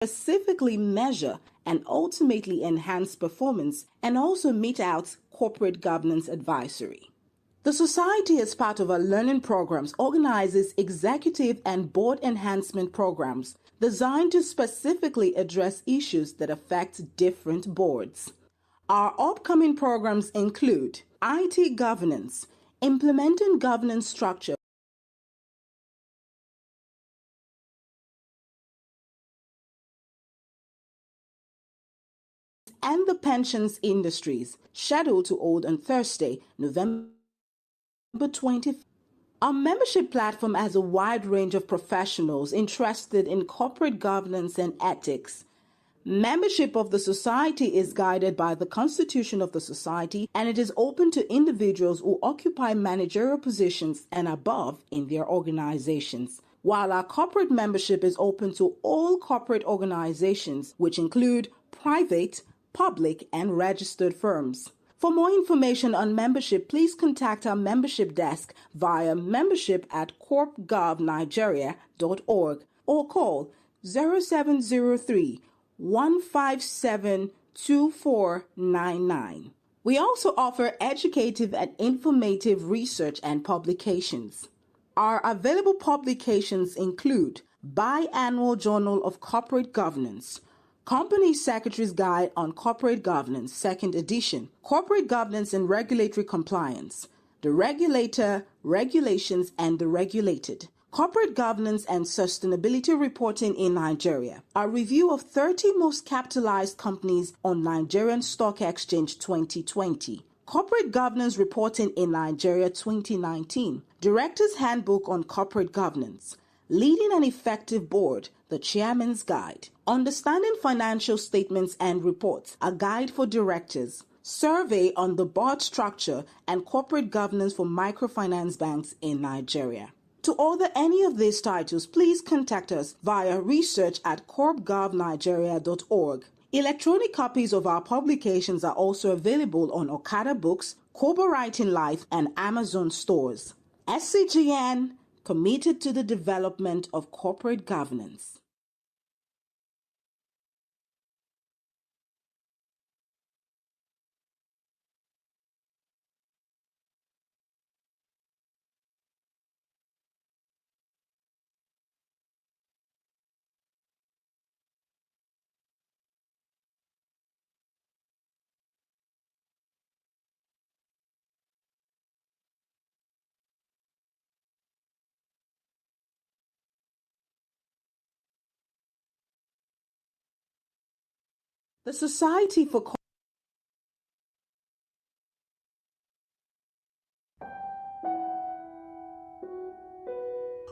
specifically measure and ultimately enhance performance and also mete out corporate governance advisory. The Society, as part of our learning programs, organizes executive and board enhancement programs designed to specifically address issues that affect different boards. Our upcoming programs include IT governance, implementing governance structure, and the pensions industries, scheduled to hold on Thursday, November 25th. Our membership platform has a wide range of professionals interested in corporate governance and ethics. Membership of the Society is guided by the Constitution of the Society, and it is open to individuals who occupy managerial positions and above in their organizations. While our corporate membership is open to all corporate organizations, which include private, public, and registered firms. For more information on membership, please contact our membership desk via membership@corpgovnigeria.org or call 0703 157 2499. We also offer educative and informative research and publications. Our available publications include Biannual Journal of Corporate Governance, Company Secretary's Guide on Corporate Governance, 2nd edition, Corporate Governance and Regulatory Compliance, The Regulator, Regulations, and the Regulated, Corporate Governance and Sustainability Reporting in Nigeria, a review of 30 most capitalized companies on Nigerian Stock Exchange 2020, Corporate Governance Reporting in Nigeria 2019, Director's Handbook on Corporate Governance, Leading an Effective Board, the Chairman's Guide, Understanding Financial Statements and Reports, a Guide for Directors, Survey on the Board Structure and Corporate Governance for Microfinance Banks in Nigeria. To order any of these titles, please contact us via research@corpgovnigeria.org. Electronic copies of our publications are also available on Okada Books, Kobo Writing Life, and Amazon stores. SCGN, committed to the development of corporate governance. The Society for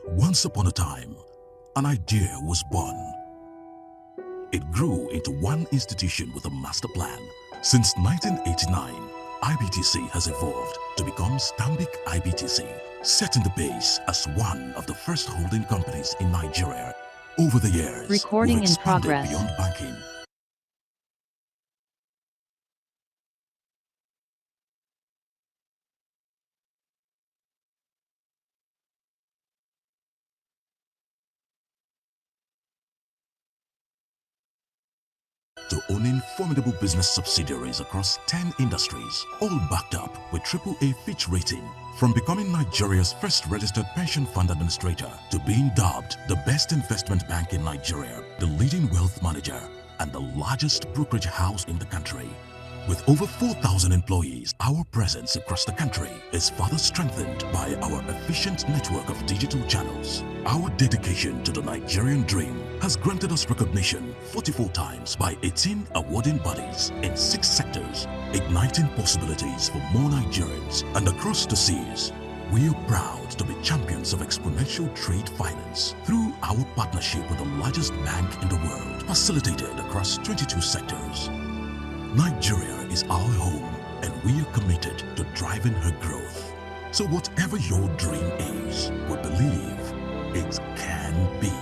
Once upon a time, an idea was born. It grew into one institution with a master plan. Since 1989, IBTC has evolved to become Stanbic IBTC, setting the base as one of the first holding companies in Nigeria. Over the years, we've expanded beyond banking, to owning formidable business subsidiaries across 10 industries, all backed up with AAA Fitch rating. From becoming Nigeria's first registered pension fund administrator to being dubbed the best investment bank in Nigeria, the leading wealth manager, and the largest brokerage house in the country. With over 4,000 employees, our presence across the country is further strengthened by our efficient network of digital channels. Our dedication to the Nigerian dream has granted us recognition 44 times by 18 awarding bodies in 6 sectors, igniting possibilities for more Nigerians. And across the seas, we are proud to be champions of exponential trade finance through our partnership with the largest bank in the world, facilitated across 22 sectors. Nigeria is our home, and we are committed to driving her growth. So whatever your dream is, we believe it can be.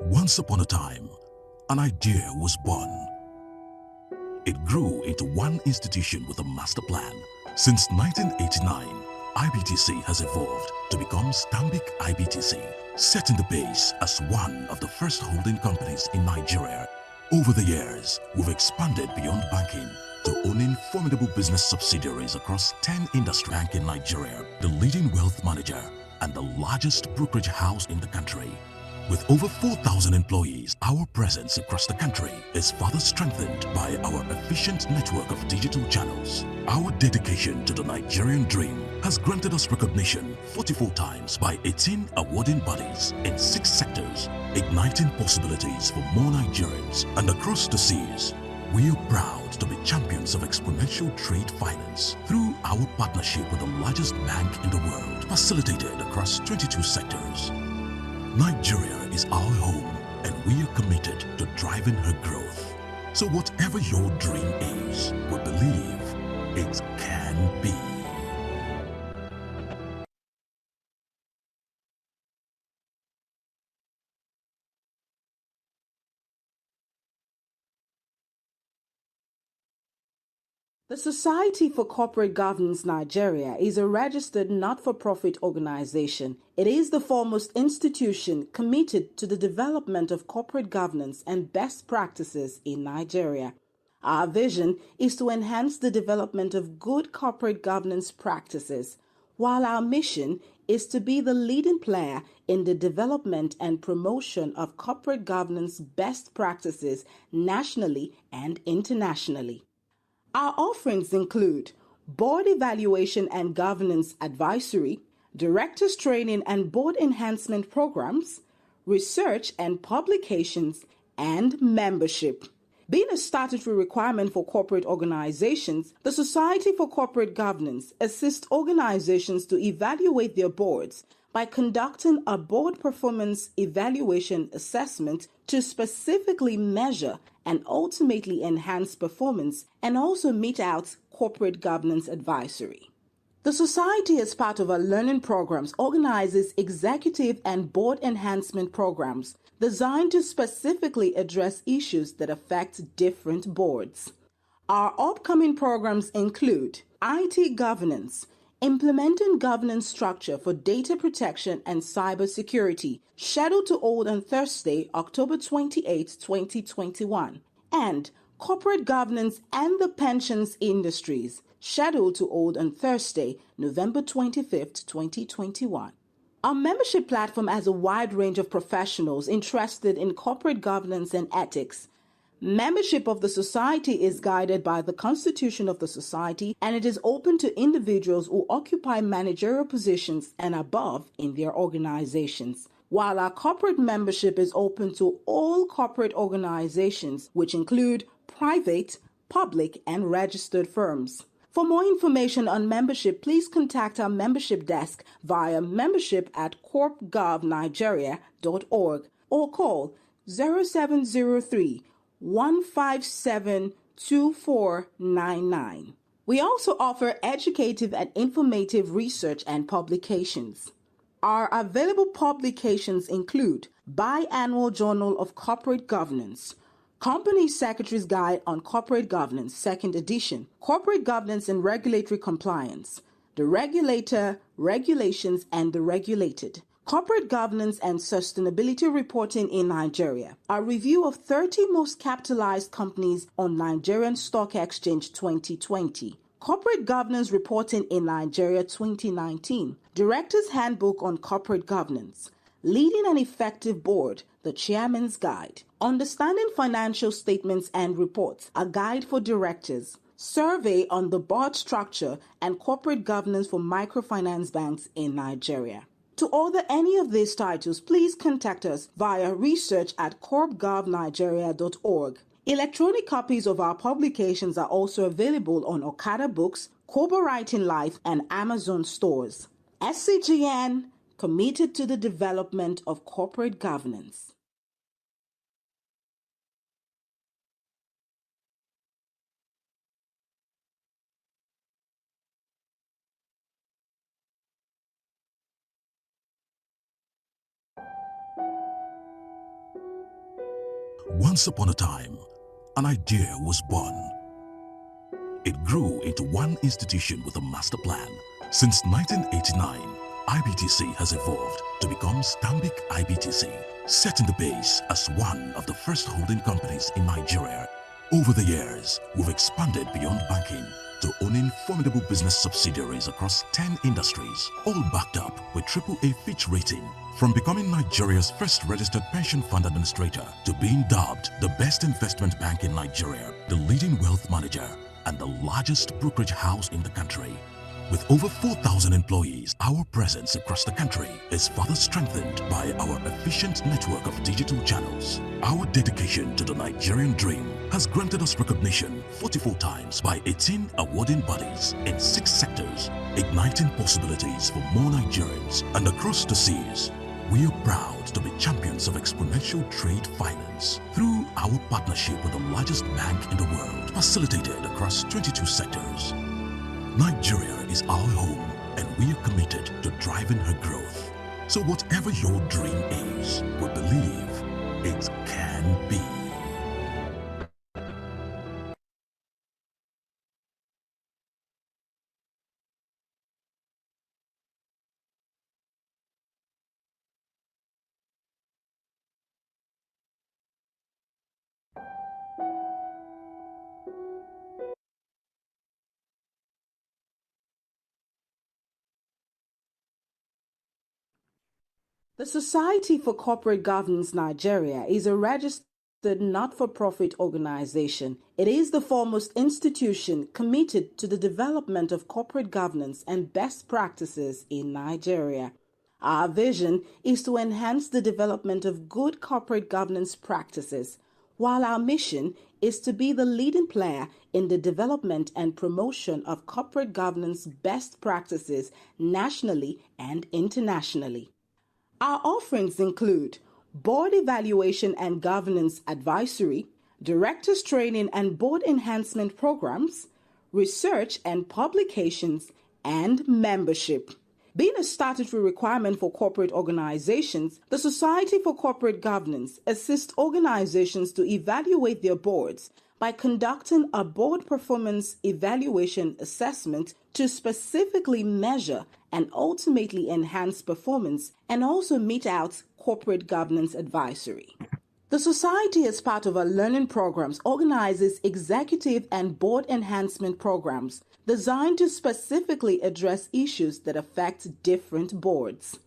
Once upon a time, an idea was born. It grew into one institution with a master plan. Since 1989, IBTC has evolved to become Stanbic IBTC, setting the pace as one of the first holding companies in Nigeria. Over the years, we've expanded beyond banking to owning formidable business subsidiaries across 10 industries. Bank in Nigeria, the leading wealth manager, and the largest brokerage house in the country. With over 4,000 employees, our presence across the country is further strengthened by our efficient network of digital channels. Our dedication to the Nigerian dream has granted us recognition 44 times by 18 awarding bodies in 6 sectors, igniting possibilities for more Nigerians. And across the seas, we are proud to be champions of exponential trade finance through our partnership with the largest bank in the world, facilitated across 22 sectors. Nigeria is our home, and we are committed to driving her growth. So whatever your dream is, we believe it can be. The Society for Corporate Governance Nigeria is a registered not-for-profit organization. It is the foremost institution committed to the development of corporate governance and best practices in Nigeria. Our vision is to enhance the development of good corporate governance practices, while our mission is to be the leading player in the development and promotion of corporate governance best practices nationally and internationally. Our offerings include board evaluation and governance advisory, directors training and board enhancement programs, research and publications, and membership. Being a statutory requirement for corporate organizations, the Society for Corporate Governance assists organizations to evaluate their boards by conducting a board performance evaluation assessment to specifically measure and ultimately enhance performance and also mete out corporate governance advisory. The Society, as part of our learning programs, organizes executive and board enhancement programs designed to specifically address issues that affect different boards. Our upcoming programs include IT governance, implementing governance structure for data protection and cybersecurity, scheduled to hold on Thursday, October 28, 2021, and corporate governance and the pensions industries, scheduled to hold on Thursday, November 25, 2021. Our membership platform has a wide range of professionals interested in corporate governance and ethics. Membership of the Society is guided by the Constitution of the Society, and it is open to individuals who occupy managerial positions and above in their organizations. While our corporate membership is open to all corporate organizations, which include private, public, and registered firms. For more information on membership, please contact our membership desk via membership@corpgovnigeria.org or call 0703 157 2499. We also offer educative and informative research and publications. Our available publications include Biannual Journal of Corporate Governance, Company Secretary's Guide on Corporate Governance, 2nd edition, Corporate Governance and Regulatory Compliance, The Regulator, Regulations, and the Regulated, Corporate Governance and Sustainability Reporting in Nigeria, a review of 30 most capitalized companies on Nigerian Stock Exchange 2020, Corporate Governance Reporting in Nigeria 2019, Director's Handbook on Corporate Governance, Leading an Effective Board, the Chairman's Guide, Understanding Financial Statements and Reports, a Guide for Directors, Survey on the Board Structure and Corporate Governance for Microfinance Banks in Nigeria. To order any of these titles, please contact us via research@corpgovnigeria.org. Electronic copies of our publications are also available on Okada Books, Kobo Writing Life, and Amazon stores. SCGN, committed to the development of corporate governance. Once upon a time, an idea was born. It grew into one institution with a master plan. Since 1989, IBTC has evolved to become Stanbic IBTC, setting the base as one of the first holding companies in Nigeria. Over the years, we've expanded beyond banking to owning formidable business subsidiaries across 10 industries, all backed up with AAA Fitch rating. From becoming Nigeria's first registered pension fund administrator to being dubbed the best investment bank in Nigeria, the leading wealth manager, and the largest brokerage house in the country. With over 4,000 employees, our presence across the country is further strengthened by our efficient network of digital channels. Our dedication to the Nigerian dream has granted us recognition 44 times by 18 awarding bodies in 6 sectors, igniting possibilities for more Nigerians. And across the seas, we are proud to be champions of exponential trade finance through our partnership with the largest bank in the world, facilitated across 22 sectors. Nigeria is our home, and we are committed to driving her growth. So whatever your dream is, we believe it can be. The Society for Corporate Governance Nigeria is a registered not-for-profit organization. It is the foremost institution committed to the development of corporate governance and best practices in Nigeria. Our vision is to enhance the development of good corporate governance practices, while our mission is to be the leading player in the development and promotion of corporate governance best practices nationally and internationally. Our offerings include board evaluation and governance advisory, directors training and board enhancement programs, research and publications, and membership. Being a statutory requirement for corporate organizations, the Society for Corporate Governance assists organizations to evaluate their boards by conducting a board performance evaluation assessment to specifically measure and ultimately enhance performance and also mete out corporate governance advisory. The Society, as part of our learning programs, organizes executive and board enhancement programs designed to specifically address issues that affect different boards.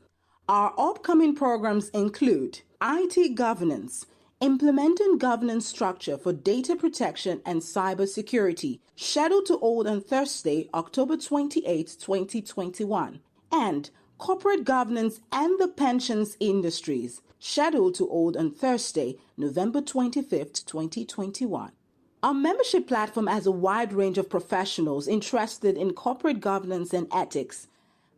Our upcoming programs include IT governance, implementing governance structure for data protection and cybersecurity, scheduled to hold on Thursday, October 28, 2021, and corporate governance and the pensions industries, scheduled to hold on Thursday, November 25, 2021. Our membership platform has a wide range of professionals interested in corporate governance and ethics.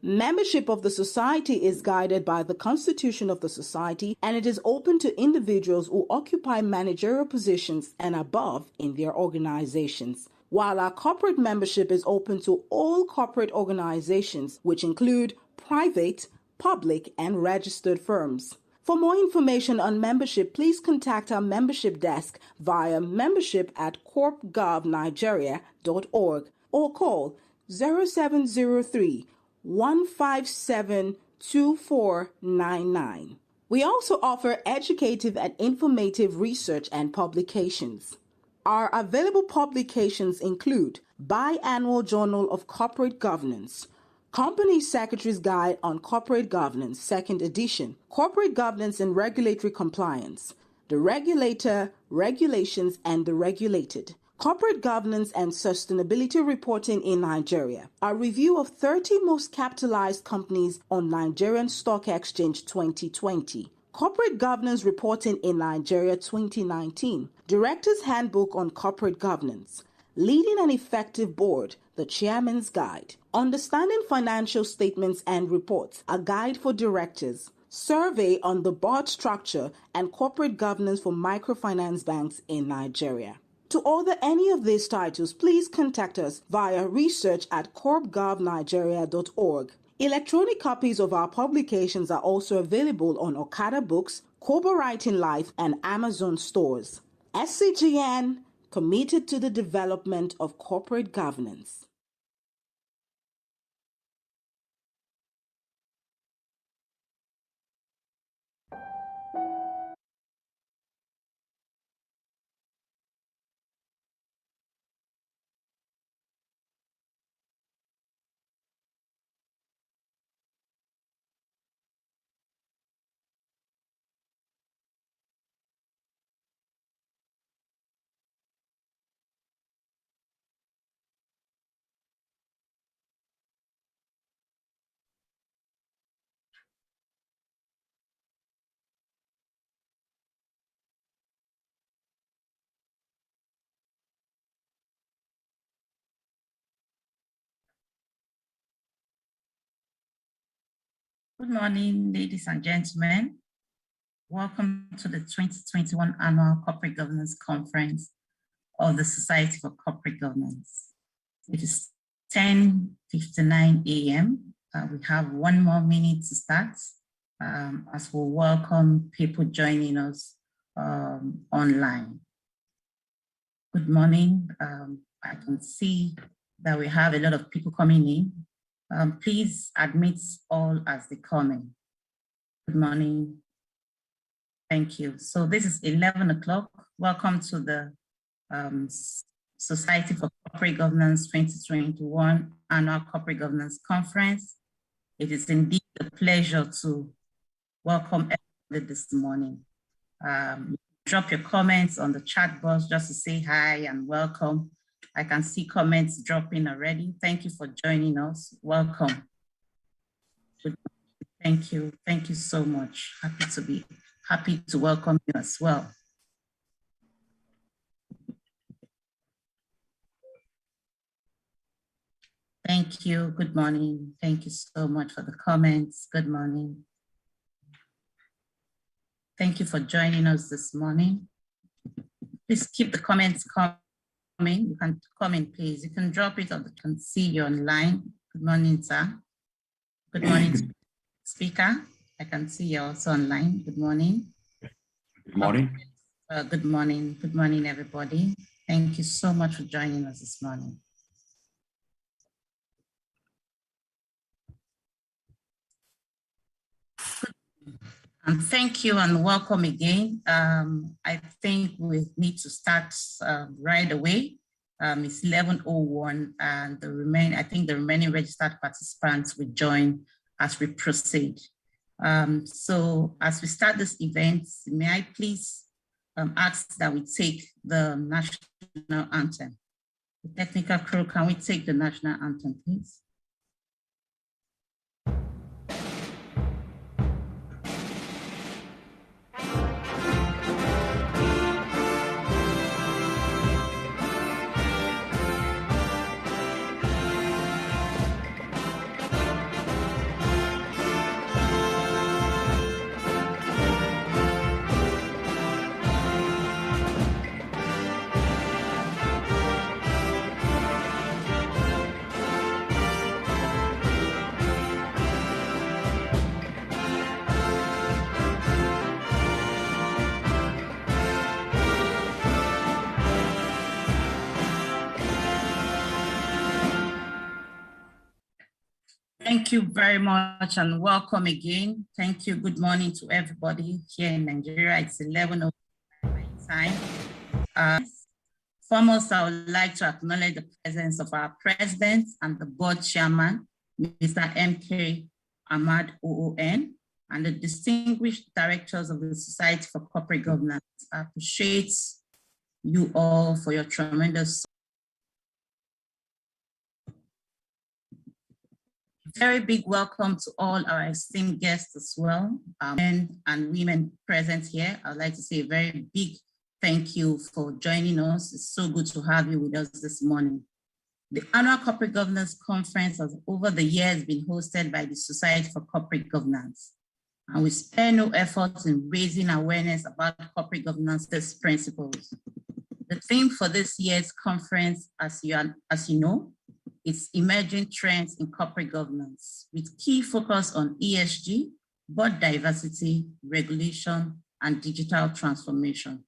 Membership of the Society is guided by the Constitution of the Society, and it is open to individuals who occupy managerial positions and above in their organizations, while our corporate membership is open to all corporate organizations, which include private, public, and registered firms. For more information on membership, please contact our membership desk via membership@corpgovnigeria.org or call 0703 157 2499. We also offer educative and informative research and publications. Our available publications include Biannual Journal of Corporate Governance, Company Secretary's Guide on Corporate Governance, 2nd edition, Corporate Governance and Regulatory Compliance, The Regulator, Regulations, and the Regulated, Corporate Governance and Sustainability Reporting in Nigeria, a review of 30 most capitalized companies on Nigerian Stock Exchange 2020, Corporate Governance Reporting in Nigeria 2019, Director's Handbook on Corporate Governance, Leading an Effective Board, the Chairman's Guide, Understanding Financial Statements and Reports, a Guide for Directors, Survey on the Board Structure and Corporate Governance for Microfinance Banks in Nigeria. To order any of these titles, please contact us via research@corpgovnigeria.org. Electronic copies of our publications are also available on Okada Books, Kobo Writing Life, and Amazon stores. SCGN, committed to the development of corporate governance. Good morning, ladies and gentlemen. Welcome to the 2021 Annual Corporate Governance Conference of the Society for Corporate Governance. It is 10:59 a.m. We have 1 more minute to start as we welcome people joining us online. Good morning. I can see that we have a lot of people coming in. Please admit all as they come in. Good morning. Thank you. So this is 11 o'clock. Welcome to the Society for Corporate Governance 2021 Annual Corporate Governance Conference. It is indeed a pleasure to welcome everybody this morning. Drop your comments on the chat box just to say hi and welcome. I can see comments dropping already. Thank you for joining us. Welcome. Thank you. Thank you so much. Happy to welcome you as well. Thank you. Good morning. Thank you so much for the comments. Good morning. Thank you for joining us this morning. Please keep the comments coming. You can comment, please. You can drop it or you can see you online. Good morning, sir. Good morning, speaker. I can see you also online. Good morning. Good morning. Good morning. Good morning, everybody. Thank you so much for joining us this morning. And thank you and welcome again. I think we need to start right away. It's 11:01 and I think the remaining registered participants will join as we proceed. So as we start this event, may I please ask that we take the national anthem. The technical crew, can we take the national anthem, please? Thank you very much and welcome again. Thank you. Good morning to everybody here in Nigeria. It's 11:05 time. Foremost, I would like to acknowledge the presence of our president and the board chairman, Mr. M.K. Ahmad OON, and the distinguished directors of the Society for Corporate Governance. I appreciate you all for your tremendous support. Very big welcome to all our esteemed guests as well, men and women present here. I'd like to say a very big thank you for joining us. It's so good to have you with us this morning. The Annual Corporate Governance Conference has over the years been hosted by the Society for Corporate Governance, and we spare no effort in raising awareness about corporate governance principles. The theme for this year's conference, as you know, is emerging trends in corporate governance with key focus on ESG, board diversity, regulation, and digital transformation.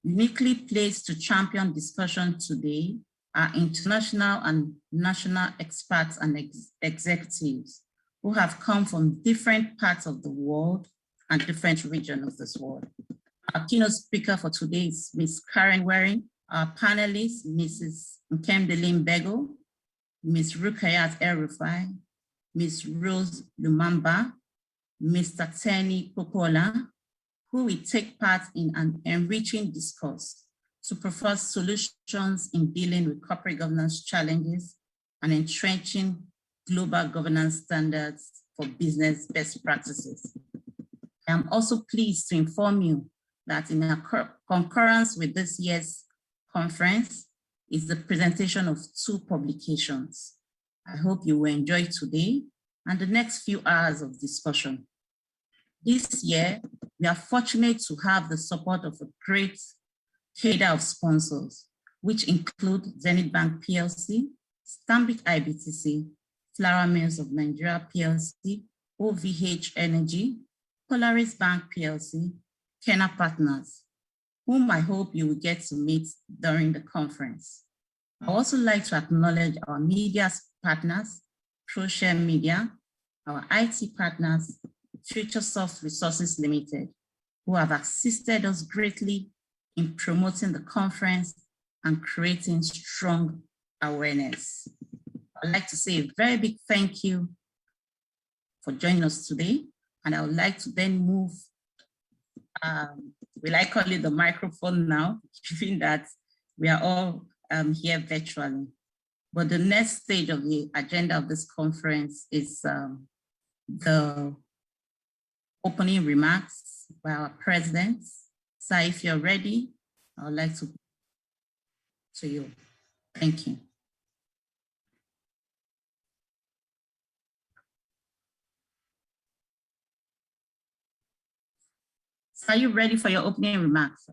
Uniquely placed to champion discussion today are international and national experts and executives who have come from different parts of the world and different regions of this world. Our keynote speaker for today is Ms. Kerrie Waring. Our panelists, Mrs. Nkemdilim Uwaje Begho, Ms. Rukaiya at El-Rufai, Ms. Rose Lumumba, Mr. Tenny Popola, who will take part in an enriching discourse to propose solutions in dealing with corporate governance challenges and entrenching global governance standards for business best practices. I am also pleased to inform you that in concurrence with this year's conference is the presentation of 2 publications. I hope you will enjoy today and the next few hours of discussion. This year, we are fortunate to have the support of a great cadre of sponsors, which include Zenith Bank PLC, Stanbic IBTC, Flour Mills of Nigeria PLC, OVH Energy, Polaris Bank PLC, Kenna Partners, whom I hope you will get to meet during the conference. I also like to acknowledge our media partners, ProShare Media, our IT partners, Futuresoft Resources Limited, who have assisted us greatly in promoting the conference and creating strong awareness. I'd like to say a very big thank you for joining us today. And I would like to then move, will I call it the microphone now, given that we are all here virtually. But the next stage of the agenda of this conference is the opening remarks by our presidents. So if you're ready, I would like to you. Thank you. So are you ready for your opening remarks?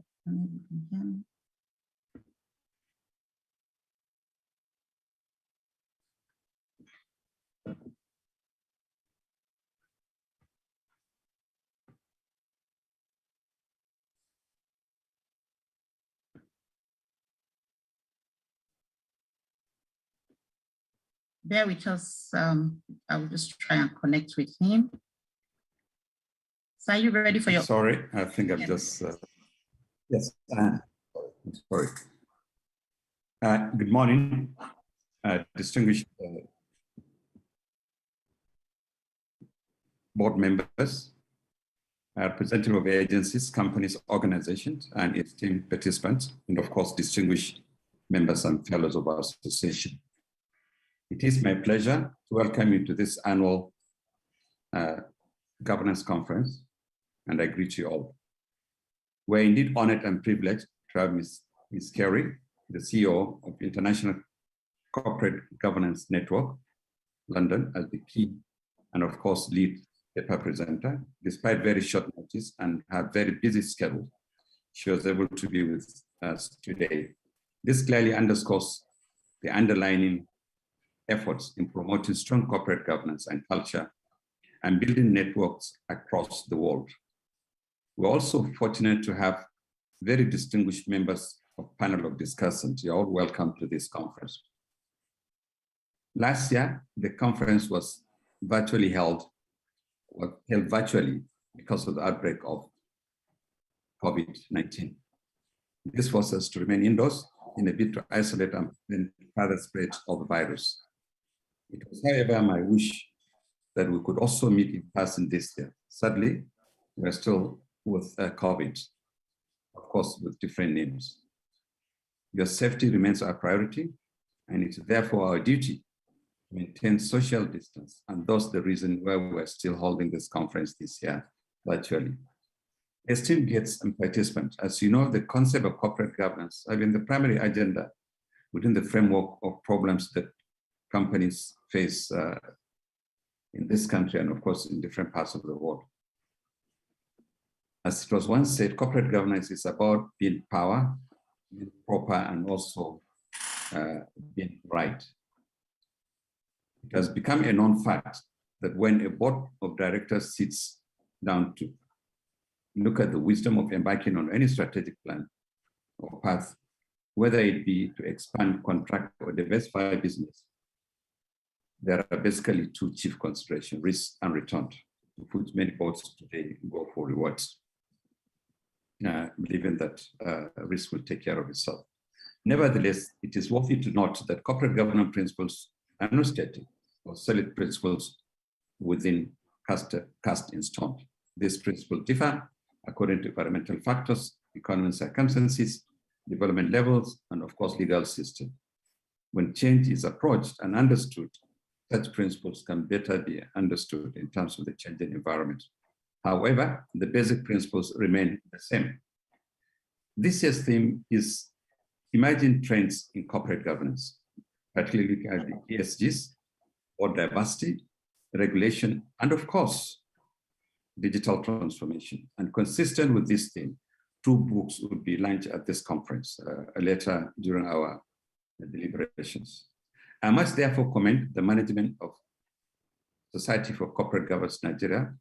Bear with us. I will just try and connect with him. So are you ready for your... Sorry, I think I'm just... yes, I'm sorry. Good morning, distinguished board members, representative of agencies, companies, organizations, and esteemed participants, and of course, distinguished members and fellows of our association. It is my pleasure to welcome you to this annual governance conference, and I greet you all. We're indeed honored and privileged to have Ms. Kerrie, the CEO of International Corporate Governance Network, London, as the key and of course lead paper presenter. Despite very short notice and her very busy schedule, she was able to be with us today. This clearly underscores the underlying efforts in promoting strong corporate governance and culture and building networks across the world. We're also fortunate to have very distinguished members of panel of discussants. You're all welcome to this conference. Last year, the conference was held virtually because of the outbreak of COVID-19. This forced us to remain indoors in a bid to isolate and prevent further spread of the virus. It was, however, my wish that we could also meet in person this year. Sadly, we're still with COVID, of course, with different names. Your safety remains our priority, and it's therefore our duty to maintain social distance, and thus the reason why we're still holding this conference this year virtually. Esteemed guests and participants, as you know, the concept of corporate governance has been the primary agenda within the framework of problems that companies face in this country and of course in different parts of the world. As it was once said, corporate governance is about being power, being proper, and also being right. It has become a known fact that when a board of directors sits down to look at the wisdom of embarking on any strategic plan or path, whether it be to expand, contract, or diversify business, there are basically two chief considerations: risk and return, which many boards today go for rewards, believing that risk will take care of itself. Nevertheless, it is worthy to note that corporate governance principles are not static or solid principles within cast in stone. These principles differ according to environmental factors, economic circumstances, development levels, and of course, legal system. When change is approached and understood, such principles can better be understood in terms of the changing environment. However, the basic principles remain the same. This year's theme is emerging trends in corporate governance, particularly looking at the ESGs, or diversity, regulation, and of course, digital transformation. And consistent with this theme, 2 books will be launched at this conference later during our deliberations. I must therefore commend the management of Society for Corporate Governance Nigeria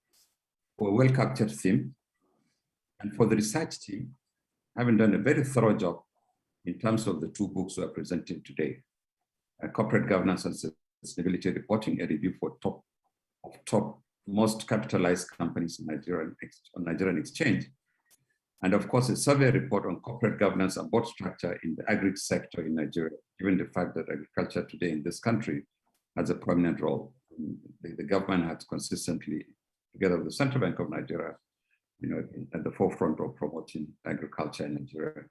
for a well-captured theme, and for the research team, having done a very thorough job in terms of the 2 books we are presenting today. Corporate Governance and Sustainability Reporting, a review for top most capitalized companies in Nigeria on Nigerian exchange. And of course, a survey report on corporate governance and board structure in the agri sector in Nigeria, given the fact that agriculture today in this country has a prominent role. The government has consistently, together with the Central Bank of Nigeria, at the forefront of promoting agriculture in Nigeria.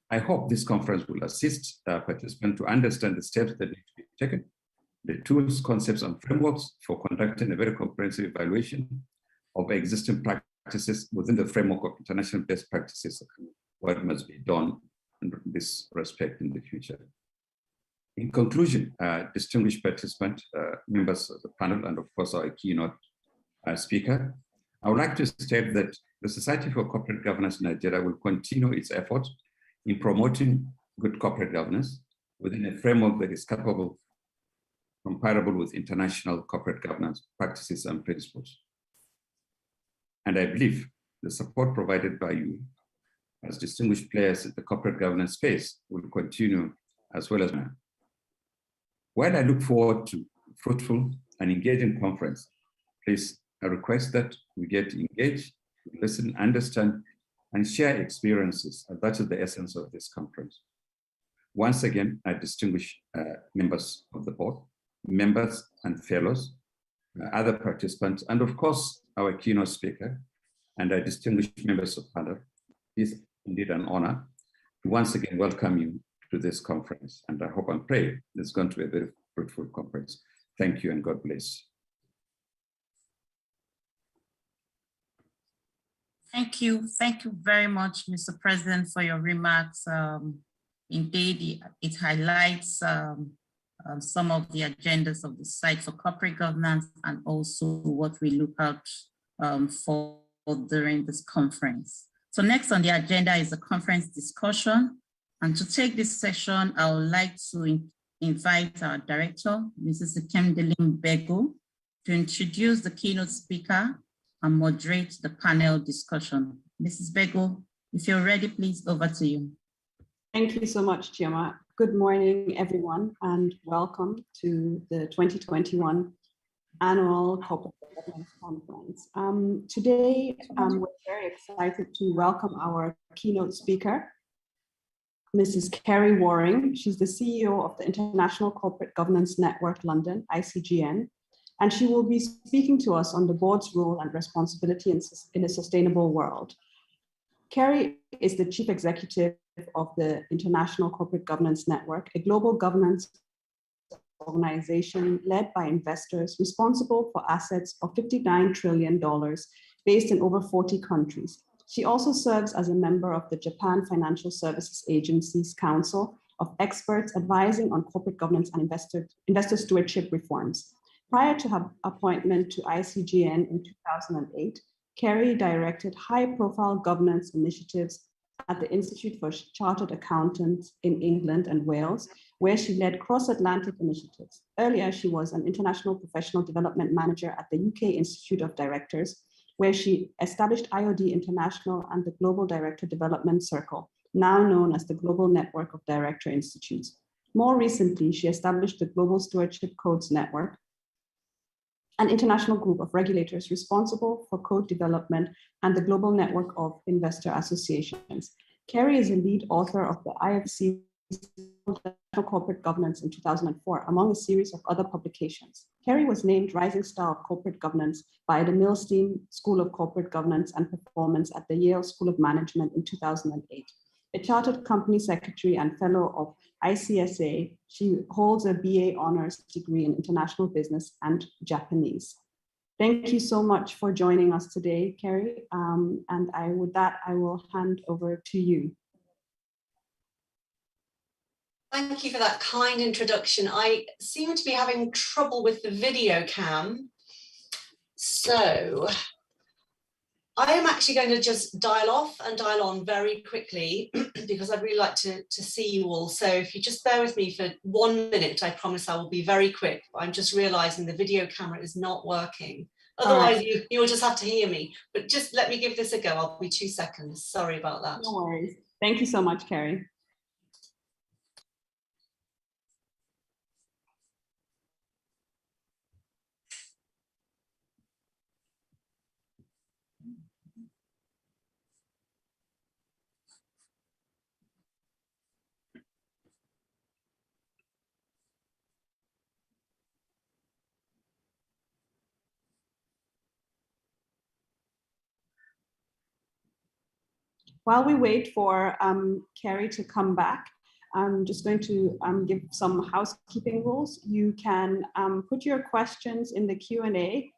I hope this conference will assist participants to understand the steps that need to be taken, the tools, concepts, and frameworks for conducting a very comprehensive evaluation of existing practices within the framework of international best practices, what must be done in this respect in the future. In conclusion, distinguished participants, members of the panel, and of course our keynote speaker, I would like to state that the Society for Corporate Governance in Nigeria will continue its efforts in promoting good corporate governance within a framework that is capable, comparable with international corporate governance practices and principles. And I believe the support provided by you as distinguished players in the corporate governance space will continue as well as now. While I look forward to fruitful and engaging conference, please, I request that we get engaged, listen, understand, and share experiences. And that is the essence of this conference. Once again, I distinguish members of the board, members and fellows, other participants, and of course, our keynote speaker, and I distinguished members of panel. It is indeed an honor to once again welcome you to this conference. And I hope and pray it's going to be a very fruitful conference. Thank you and God bless. Thank you. Thank you very much, Mr. President, for your remarks. Indeed, it highlights some of the agendas of the Society for Corporate Governance and also what we look out for during this conference. So next on the agenda is a conference discussion. And to take this session, I would like to invite our director, Mrs. Nkemdilim Begho, to introduce the keynote speaker and moderate the panel discussion. Mrs. Begho, if you're ready, please, over to you. Thank you so much, Chioma. Good morning, everyone, and welcome to the 2021 Annual Corporate Governance Conference. Today, we're very excited to welcome our keynote speaker, Mrs. Kerrie Waring. She's the CEO of the International Corporate Governance Network London, Icgn, and she will be speaking to us on the board's role and responsibility in a sustainable world. Kerrie is the Chief Executive of the International Corporate Governance Network, a global governance organization led by investors responsible for assets of $59 trillion based in over 40 countries. She also serves as a member of the Japan Financial Services Agency's Council of Experts advising on corporate governance and investor stewardship reforms. Prior to her appointment to Icgn in 2008, Kerrie directed high-profile governance initiatives at the Institute for Chartered Accountants in England and Wales, where she led cross-Atlantic initiatives. Earlier, she was an international professional development manager at the UK Institute of Directors, where she established IOD International and the Global Director Development Circle, now known as the Global Network of Director Institutes. More recently, she established the Global Stewardship Codes Network, an international group of regulators responsible for code development, and the Global Network of Investor Associations. Kerrie is a lead author of the IFC Corporate Governance in 2004, among a series of other publications. Kerrie was named Rising Star of Corporate Governance by the Milstein School of Corporate Governance and Performance at the Yale School of Management in 2008. A chartered company secretary and fellow of ICSA, she holds a BA honors degree in international business and Japanese. Thank you so much for joining us today, Kerrie. With that, I will hand over to you. Thank you for that kind introduction. I seem to be having trouble with the video cam. So I am actually going to just dial off and dial on very quickly because I'd really like to see you all. So if you just bear with me for 1 minute, I promise I will be very quick. I'm just realizing the video camera is not working. Otherwise, right, you will just have to hear me. But just let me give this a go. I'll be 2 seconds. Sorry about that. No worries. Thank you so much, Kerrie. While we wait for Kerrie to come back, I'm just going to give some housekeeping rules. You can put your questions in the Q&A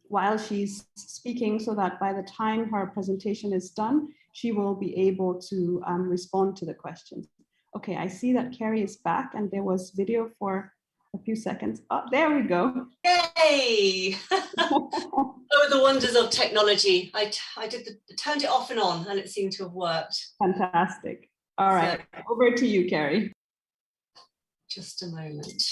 while she's speaking, so that by the time her presentation is done, she will be able to respond to the questions. Okay, I see that Kerrie is back and there was video for a few seconds. Oh, there we go. Yay! Oh, the wonders of technology. I turned it off and on and it seemed to have worked. Fantastic. All right, so, over to you, Kerrie. Just a moment.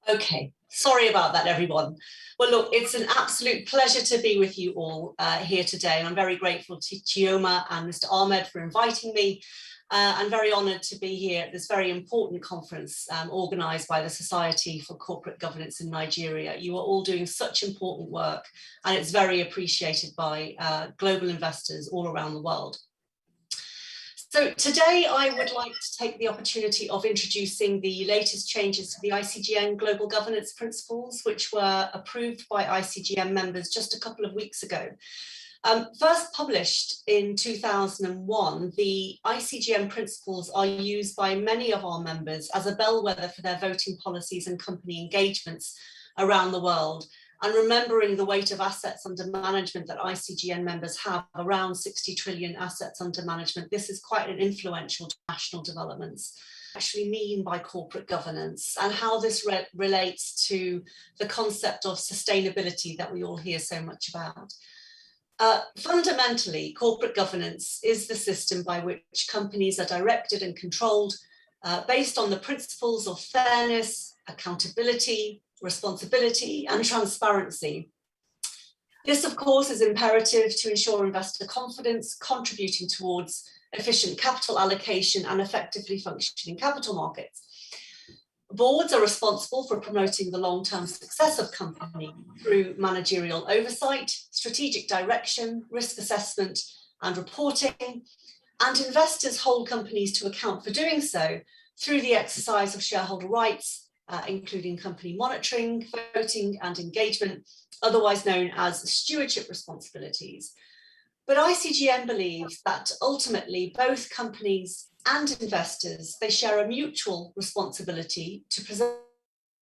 Okay, sorry about that, everyone. Well, look, it's an absolute pleasure to be with you all here today. And I'm very grateful to Chioma and Mr. Ahmed for inviting me. I'm very honoured to be here at this very important conference organised by the Society for Corporate Governance in Nigeria. You are all doing such important work and it's very appreciated by global investors all around the world. So today I would like to take the opportunity of introducing the latest changes to the Icgn Global Governance Principles, which were approved by Icgm members just a couple of weeks ago. First published in 2001, the Icgm principles are used by many of our members as a bellwether for their voting policies and company engagements around the world. And remembering the weight of assets under management that Icgn members have, around 60 trillion assets under management, this is quite an influential national developments. Actually mean by corporate governance and how this relates to the concept of sustainability that we all hear so much about. Fundamentally, corporate governance is the system by which companies are directed and controlled based on the principles of fairness, accountability, responsibility, and transparency. This, of course, is imperative to ensure investor confidence, contributing towards efficient capital allocation and effectively functioning capital markets. Boards are responsible for promoting the long-term success of company through managerial oversight, strategic direction, risk assessment, and reporting. And investors hold companies to account for doing so through the exercise of shareholder rights, including company monitoring, voting, and engagement, otherwise known as stewardship responsibilities. But Icgn believes that ultimately both companies and investors, they share a mutual responsibility to preserve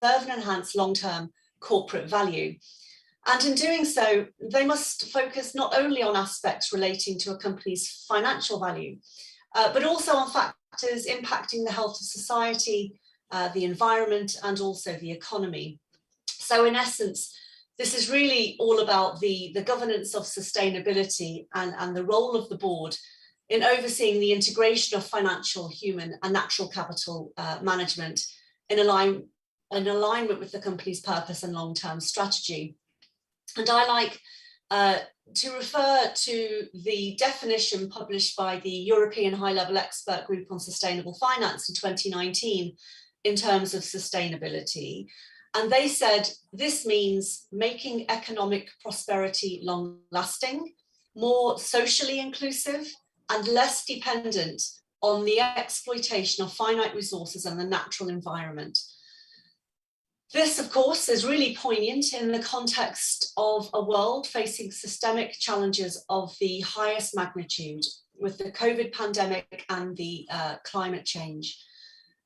and enhance long-term corporate value. And in doing so, they must focus not only on aspects relating to a company's financial value, but also on factors impacting the health of society, the environment, and also the economy. So in essence, this is really all about the governance of sustainability and the role of the board in overseeing the integration of financial, human, and natural capital management in in alignment with the company's purpose and long-term strategy. And I like to refer to the definition published by the European High-Level Expert Group on Sustainable Finance in 2019 in terms of sustainability. And they said this means making economic prosperity long-lasting, more socially inclusive, and less dependent on the exploitation of finite resources and the natural environment. This, of course, is really poignant in the context of a world facing systemic challenges of the highest magnitude with the COVID pandemic and the climate change.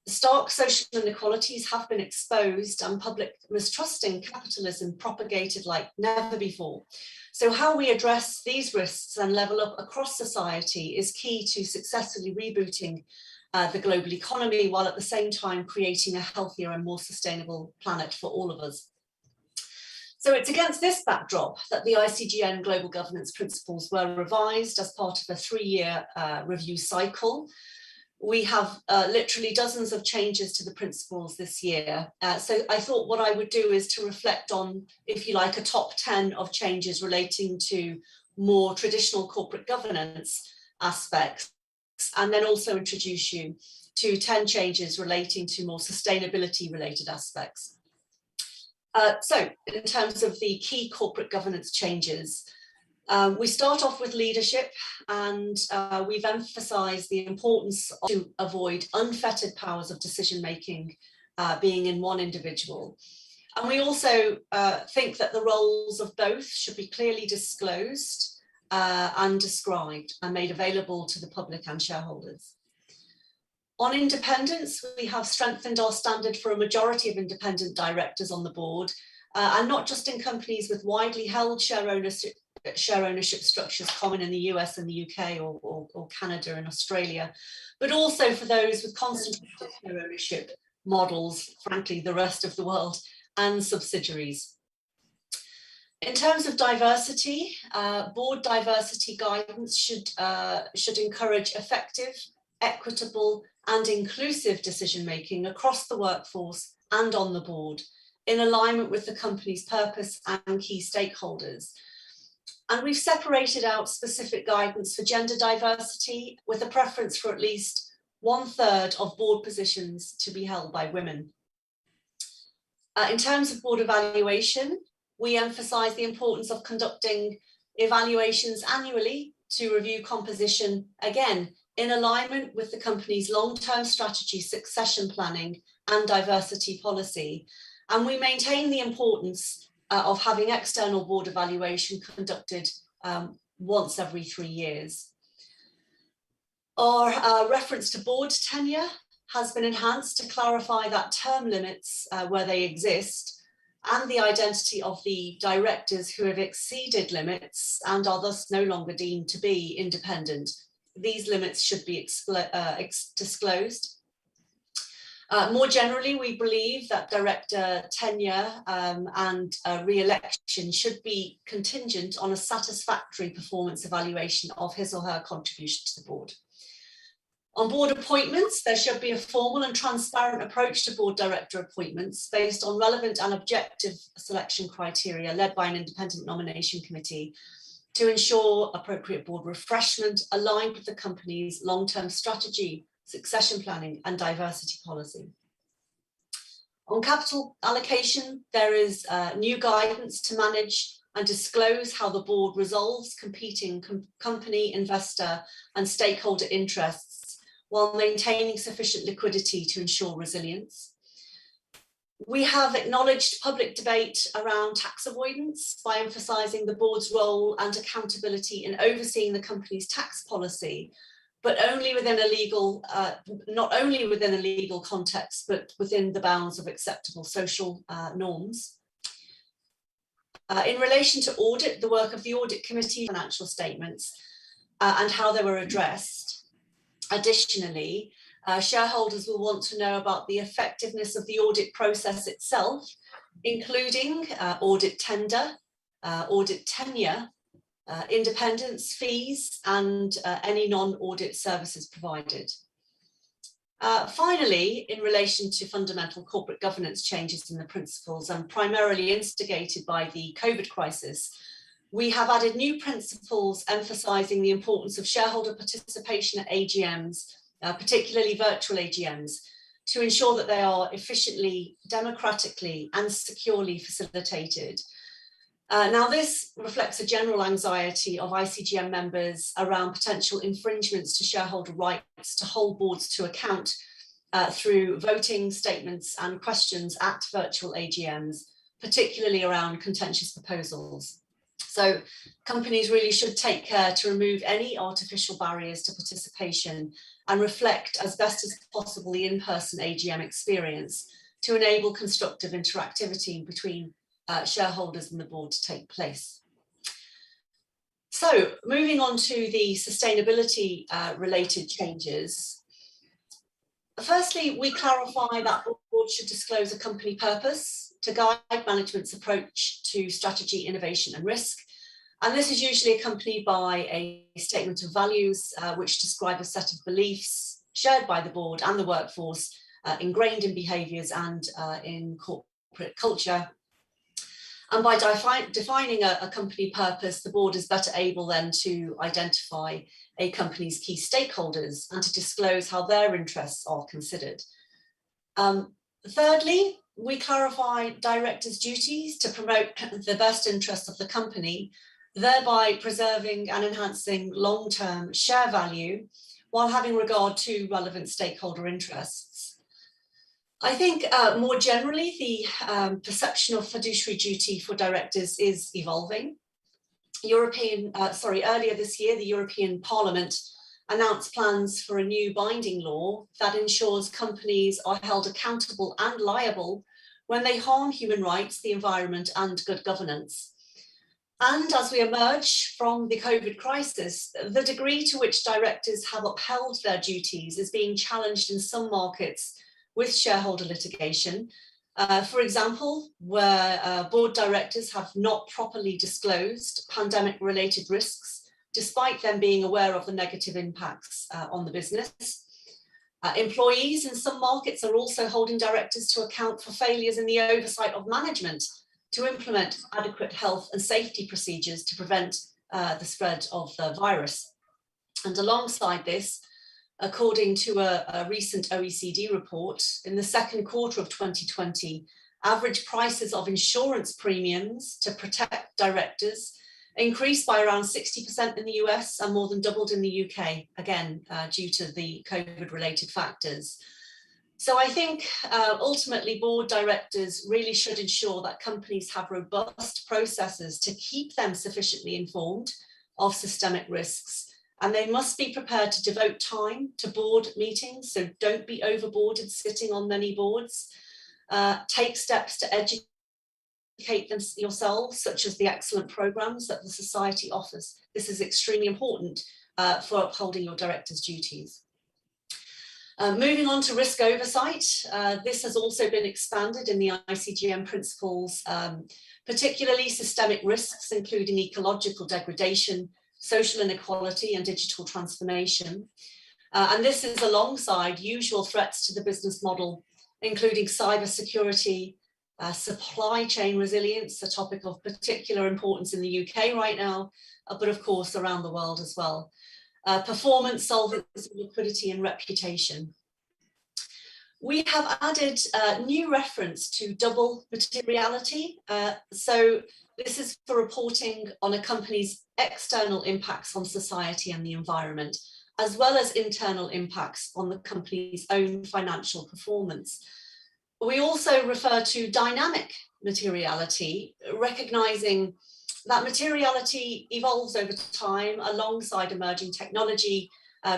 Stark social inequalities have been exposed and public mistrust in capitalism propagated like never before. So how we address these risks and level up across society is key to successfully rebooting the global economy, while at the same time creating a healthier and more sustainable planet for all of us. So it's against this backdrop that the Icgn Global Governance Principles were revised as part of a 3-year review cycle. We have literally dozens of changes to the principles this year. So I thought what I would do is to reflect on, if you like, a top 10 of changes relating to more traditional corporate governance aspects, and then also introduce you to 10 changes relating to more sustainability related aspects. So in terms of the key corporate governance changes, we start off with leadership, and we've emphasised the importance to avoid unfettered powers of decision-making being in one individual. And we also think that the roles of both should be clearly disclosed and described and made available to the public and shareholders. On independence, we have strengthened our standard for a majority of independent directors on the board, and not just in companies with widely held share ownership structures common in the US and the UK or Canada and Australia, but also for those with concentrated share ownership models, frankly, the rest of the world, and subsidiaries. In terms of diversity, board diversity guidance should encourage effective, equitable, and inclusive decision-making across the workforce and on the board, in alignment with the company's purpose and key stakeholders. And we've separated out specific guidance for gender diversity, with a preference for at least 1/3 of board positions to be held by women. In terms of board evaluation, we emphasise the importance of conducting evaluations annually to review composition, again, in alignment with the company's long-term strategy, succession planning, and diversity policy. And we maintain the importance of having external board evaluation conducted once every 3 years. Our reference to board tenure has been enhanced to clarify that term limits where they exist, and the identity of the directors who have exceeded limits and are thus no longer deemed to be independent. These limits should be disclosed. More generally, we believe that director tenure and re-election should be contingent on a satisfactory performance evaluation of his or her contribution to the board. On board appointments, there should be a formal and transparent approach to board director appointments based on relevant and objective selection criteria led by an independent nomination committee to ensure appropriate board refreshment aligned with the company's long-term strategy, succession planning, and diversity policy. On capital allocation, there is new guidance to manage and disclose how the board resolves competing company, investor, and stakeholder interests while maintaining sufficient liquidity to ensure resilience. We have acknowledged public debate around tax avoidance by emphasising the board's role and accountability in overseeing the company's tax policy, but only within a legal, not only within a legal context, but within the bounds of acceptable social norms. In relation to audit, the work of the audit committee, financial statements, and how they were addressed. Additionally, shareholders will want to know about the effectiveness of the audit process itself, including audit tender, audit tenure, independence fees, and any non-audit services provided. Finally, in relation to fundamental corporate governance changes in the principles and primarily instigated by the COVID crisis, we have added new principles emphasising the importance of shareholder participation at AGMs, particularly virtual AGMs, to ensure that they are efficiently, democratically and securely facilitated. Now, this reflects a general anxiety of Icgm members around potential infringements to shareholder rights to hold boards to account through voting statements and questions at virtual AGMs, particularly around contentious proposals. So companies really should take care to remove any artificial barriers to participation and reflect as best as possible the in-person AGM experience to enable constructive interactivity between shareholders and the board to take place. So moving on to the sustainability related changes. Firstly, we clarify that the board should disclose a company purpose to guide management's approach to strategy, innovation and risk. And this is usually accompanied by a statement of values which describe a set of beliefs shared by the board and the workforce, ingrained in behaviours and in corporate culture. And by defining a company purpose, the board is better able then to identify a company's key stakeholders and to disclose how their interests are considered. Thirdly, we clarify directors' duties to promote the best interest of the company, thereby preserving and enhancing long-term share value while having regard to relevant stakeholder interests. I think more generally, the perception of fiduciary duty for directors is evolving. Earlier this year, the European Parliament announced plans for a new binding law that ensures companies are held accountable and liable when they harm human rights, the environment, and good governance. And as we emerge from the COVID crisis, the degree to which directors have upheld their duties is being challenged in some markets with shareholder litigation. For example, where board directors have not properly disclosed pandemic-related risks, despite them being aware of the negative impacts on the business. Employees in some markets are also holding directors to account for failures in the oversight of management to implement adequate health and safety procedures to prevent the spread of the virus. And alongside this, according to a recent OECD report, in the second quarter of 2020, average prices of insurance premiums to protect directors increased by around 60% in the US and more than doubled in the UK, again, due to the COVID-related factors. So I think ultimately board directors really should ensure that companies have robust processes to keep them sufficiently informed of systemic risks. And they must be prepared to devote time to board meetings, so don't be overboarded sitting on many boards. Take steps to educate them yourselves, such as the excellent programs that the Society offers. This is extremely important for upholding your directors' duties. Moving on to risk oversight, this has also been expanded in the Icgm principles, particularly systemic risks, including ecological degradation, social inequality and digital transformation. And this is alongside usual threats to the business model, including cybersecurity, supply chain resilience, a topic of particular importance in the UK right now, but of course around the world as well. Performance, solvency, liquidity and reputation. We have added a new reference to double materiality. So this is for reporting on a company's external impacts on society and the environment, as well as internal impacts on the company's own financial performance. We also refer to dynamic materiality, recognizing that materiality evolves over time alongside emerging technology,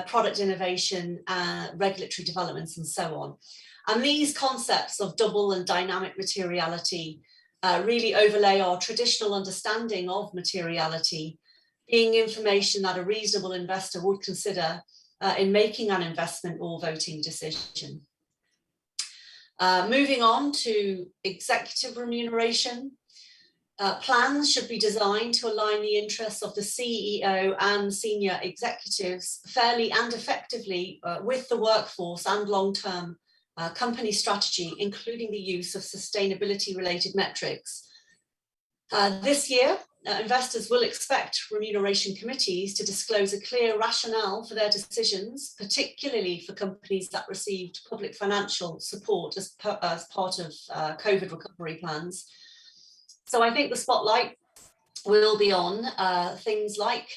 product innovation, regulatory developments, and so on. And these concepts of double and dynamic materiality really overlay our traditional understanding of materiality, being information that a reasonable investor would consider in making an investment or voting decision. Moving on to executive remuneration. Plans should be designed to align the interests of the CEO and senior executives fairly and effectively with the workforce and long-term company strategy, including the use of sustainability-related metrics. This year, investors will expect remuneration committees to disclose a clear rationale for their decisions, particularly for companies that received public financial support as part of COVID recovery plans. So I think the spotlight will be on things like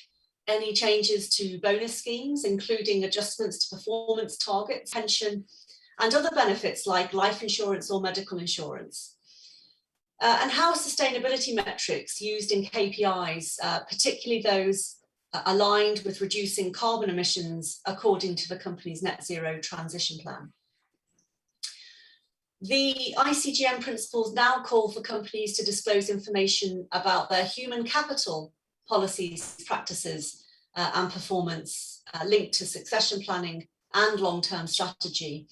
any changes to bonus schemes, including adjustments to performance targets, pension, and other benefits like life insurance or medical insurance. And how sustainability metrics used in KPIs, particularly those aligned with reducing carbon emissions according to the company's net zero transition plan. The Icgn principles now call for companies to disclose information about their human capital policies, practices, and performance linked to succession planning and long-term strategy.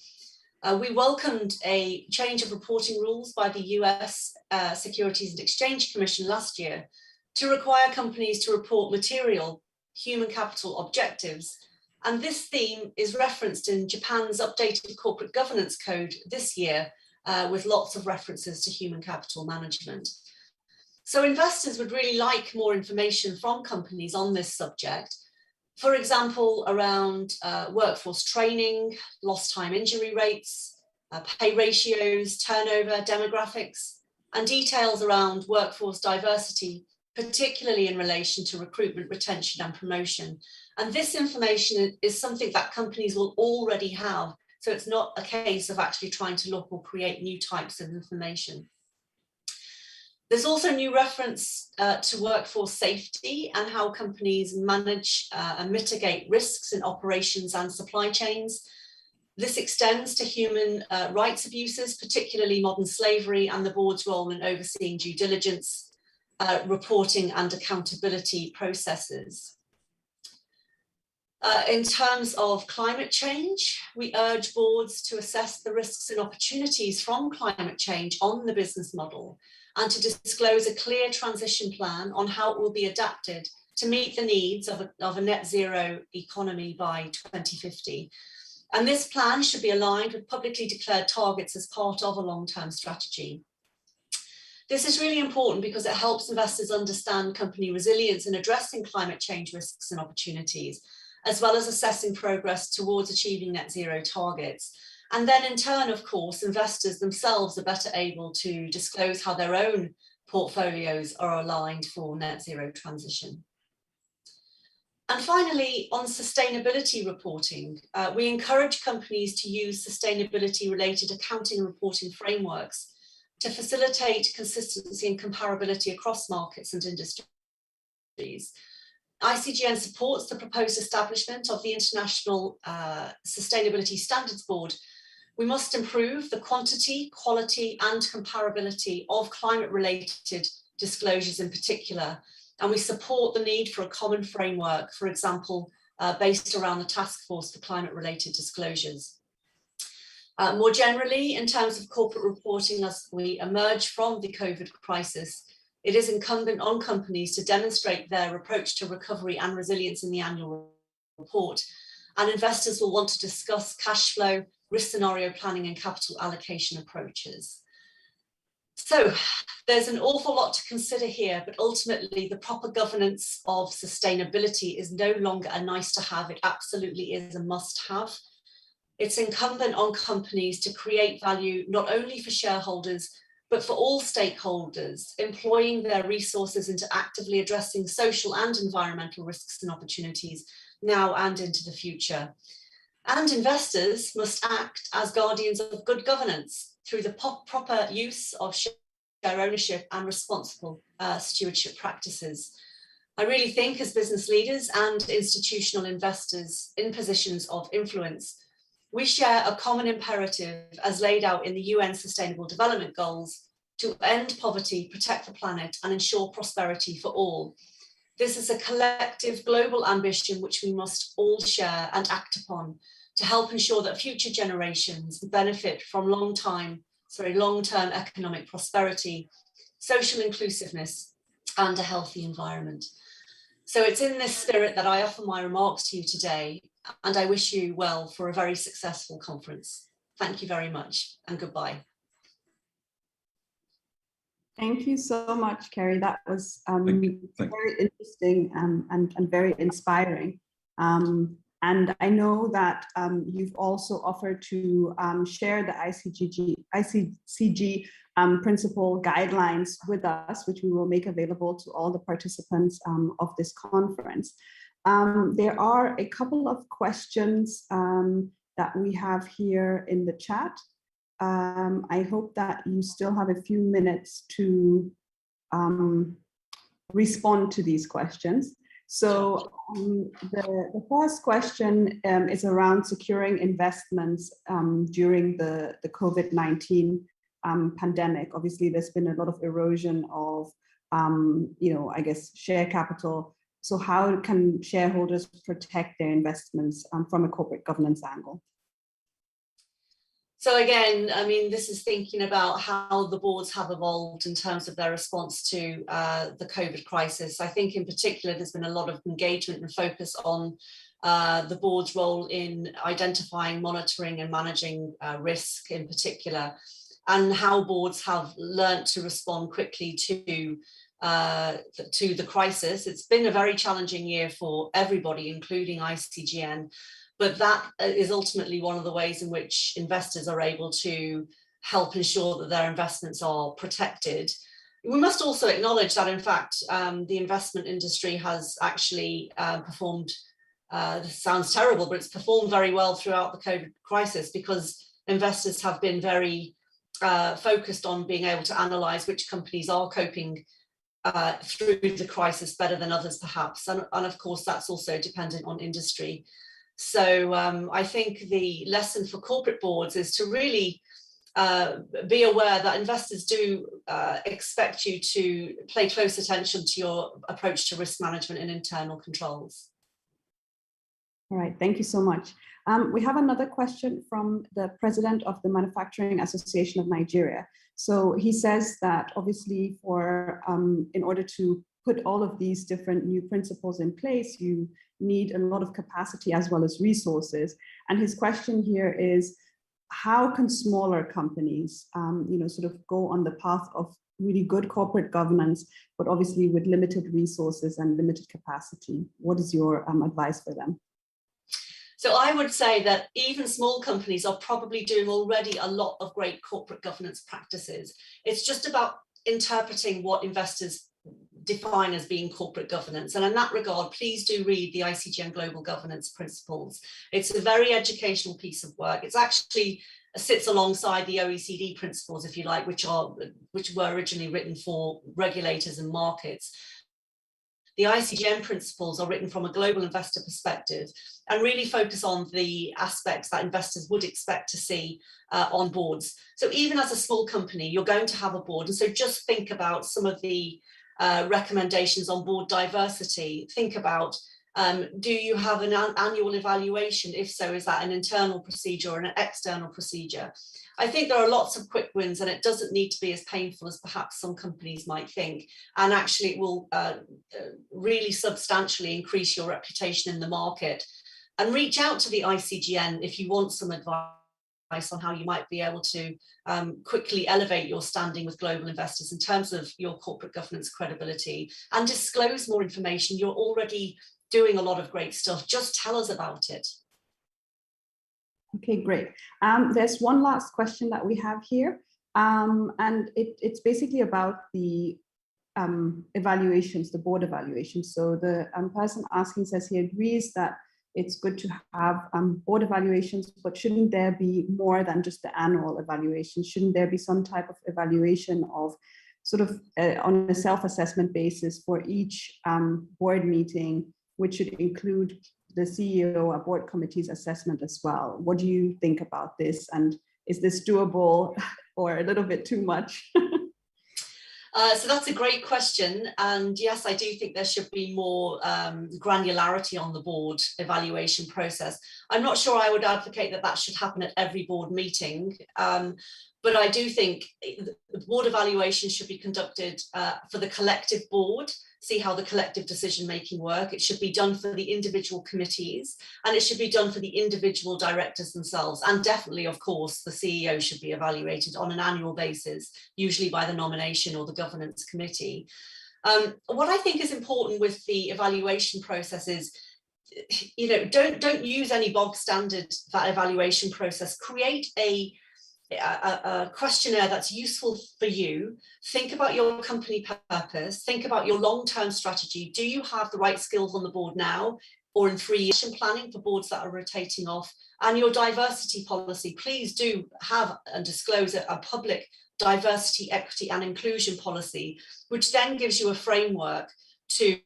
We welcomed a change of reporting rules by the US Securities and Exchange Commission last year to require companies to report material human capital objectives. And this theme is referenced in Japan's updated corporate governance code this year, with lots of references to human capital management. So investors would really like more information from companies on this subject. For example, around workforce training, lost time injury rates, pay ratios, turnover, demographics, and details around workforce diversity, particularly in relation to recruitment, retention, and promotion. And this information is something that companies will already have. So it's not a case of actually trying to look or create new types of information. There's also new reference to workforce safety and how companies manage and mitigate risks in operations and supply chains. This extends to human rights abuses, particularly modern slavery, and the board's role in overseeing due diligence, reporting and accountability processes. In terms of climate change, we urge boards to assess the risks and opportunities from climate change on the business model and to disclose a clear transition plan on how it will be adapted to meet the needs of a net zero economy by 2050. And this plan should be aligned with publicly declared targets as part of a long-term strategy. This is really important because it helps investors understand company resilience in addressing climate change risks and opportunities, as well as assessing progress towards achieving net zero targets. And then in turn, of course, investors themselves are better able to disclose how their own portfolios are aligned for net zero transition. And finally, on sustainability reporting, we encourage companies to use sustainability-related accounting reporting frameworks to facilitate consistency and comparability across markets and industries. Icgn supports the proposed establishment of the International Sustainability Standards Board. We must improve the quantity, quality, and comparability of climate-related disclosures in particular, and we support the need for a common framework, for example, based around the Task Force for Climate-Related Disclosures. More generally, in terms of corporate reporting as we emerge from the COVID crisis, it is incumbent on companies to demonstrate their approach to recovery and resilience in the annual report. And investors will want to discuss cash flow, risk scenario planning, and capital allocation approaches. So there's an awful lot to consider here, but ultimately the proper governance of sustainability is no longer a nice to have, it absolutely is a must have. It's incumbent on companies to create value not only for shareholders, but for all stakeholders, employing their resources into actively addressing social and environmental risks and opportunities now and into the future. And investors must act as guardians of good governance through the proper use of share ownership and responsible stewardship practices. I really think as business leaders and institutional investors in positions of influence, we share a common imperative as laid out in the UN Sustainable Development Goals to end poverty, protect the planet, and ensure prosperity for all. This is a collective global ambition which we must all share and act upon to help ensure that future generations benefit from long-term economic prosperity social inclusiveness, and a healthy environment. So it's in this spirit that I offer my remarks to you today, and I wish you well for a very successful conference. Thank you very much, and goodbye. Thank you so much, Kerrie. That was Thank you. very interesting and very inspiring. And I know that you've also offered to share the ICG principal guidelines with us, which we will make available to all the participants of this conference. There are a couple of questions that we have here in the chat. I hope that you still have a few minutes to respond to these questions. So the first question is around securing investments during the COVID-19 pandemic. Obviously, there's been a lot of erosion of, I guess, share capital. So how can shareholders protect their investments from a corporate governance angle? So again, I mean, this is thinking about how the boards have evolved in terms of their response to the COVID crisis. I think in particular, there's been a lot of engagement and focus on the board's role in identifying, monitoring and managing risk in particular, and how boards have learnt to respond quickly to the crisis. It's been a very challenging year for everybody, including Icgn. But that is ultimately one of the ways in which investors are able to help ensure that their investments are protected. We must also acknowledge that, in fact, the investment industry has actually performed, this sounds terrible, but it's performed very well throughout the COVID crisis, because investors have been very focused on being able to analyse which companies are coping through the crisis better than others, perhaps. And of course, that's also dependent on industry. So I think the lesson for corporate boards is to really be aware that investors do expect you to pay close attention to your approach to risk management and internal controls. All right, thank you so much. We have another question from the president of the Manufacturing Association of Nigeria. So he says that obviously in order to put all of these different new principles in place, you need a lot of capacity as well as resources. And his question here is, how can smaller companies, sort of go on the path of really good corporate governance, but obviously with limited resources and limited capacity? What is your advice for them? So I would say that even small companies are probably doing already a lot of great corporate governance practices. It's just about interpreting what investors define as being corporate governance. And in that regard, please do read the Icgn Global Governance Principles. It's a very educational piece of work. It's actually sits alongside the OECD principles, if you like, which were originally written for regulators and markets. The Icgn principles are written from a global investor perspective and really focus on the aspects that investors would expect to see on boards. So even as a small company, you're going to have a board. And so just think about some of the recommendations on board diversity. Think about, do you have an annual evaluation? If so, is that an internal procedure or an external procedure? I think there are lots of quick wins, and it doesn't need to be as painful as perhaps some companies might think. And actually it will really substantially increase your reputation in the market. And reach out to the Icgn if you want some advice on how you might be able to quickly elevate your standing with global investors in terms of your corporate governance credibility, and disclose more information. You're already doing a lot of great stuff. Just tell us about it. Okay, great. There's one last question that we have here, and it's basically about the evaluations, the board evaluations. So the person asking says he agrees that it's good to have board evaluations, but shouldn't there be more than just the annual evaluation? Shouldn't there be some type of evaluation of sort of on a self-assessment basis for each board meeting, which should include the CEO, a board committee's assessment as well? What do you think about this? And is this doable or a little bit too much? So that's a great question. And yes, I do think there should be more granularity on the board evaluation process. I'm not sure I would advocate that that should happen at every board meeting. But I do think the board evaluation should be conducted for the collective board, see how the collective decision-making work. It should be done for the individual committees, and it should be done for the individual directors themselves. And definitely, of course, the CEO should be evaluated on an annual basis, usually by the nomination or the governance committee. What I think is important with the evaluation process is, don't use any bog standard evaluation process. Create a questionnaire that's useful for you. Think about your company purpose, think about your long-term strategy. Do you have the right skills on the board now or in 3 years? Planning for boards that are rotating off, and your diversity policy. Please do have and disclose a public diversity, equity and inclusion policy, which then gives you a framework to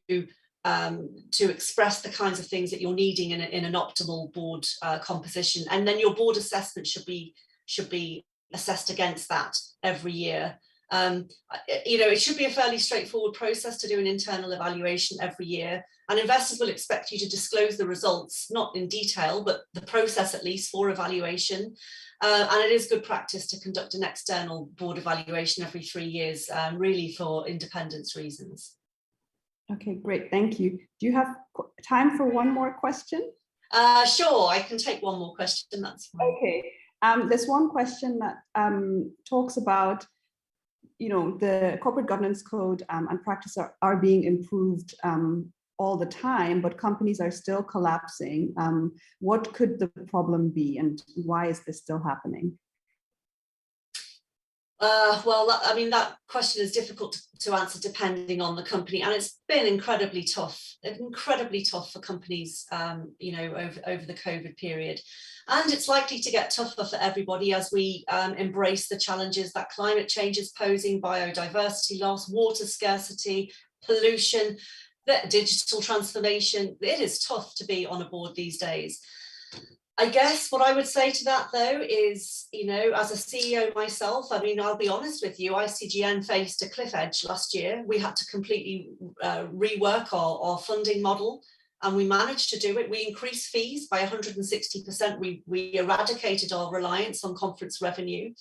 express the kinds of things that you're needing in an optimal board composition. And then your board assessment should be assessed against that every year. It should be a fairly straightforward process to do an internal evaluation every year, and investors will expect you to disclose the results, not in detail, but the process at least for evaluation. And it is good practice to conduct an external board evaluation every 3 years, really for independence reasons. Okay, great, thank you. Do you have time for one more question? Sure, I can take one more question, that's fine. Okay. There's one question that talks about, the corporate governance code and practice are being improved all the time, but companies are still collapsing. What could the problem be, and why is this still happening? That question is difficult to answer depending on the company, and it's been incredibly tough for companies, over the COVID period. And it's likely to get tougher for everybody as we embrace the challenges that climate change is posing, biodiversity loss, water scarcity, pollution, the digital transformation. It is tough to be on a board these days. I guess what I would say to that, though, is, as a CEO myself, I'll be honest with you, Icgn faced a cliff edge last year. We had to completely rework our funding model, and we managed to do it. We increased fees by 160%. We eradicated our reliance on conference revenue.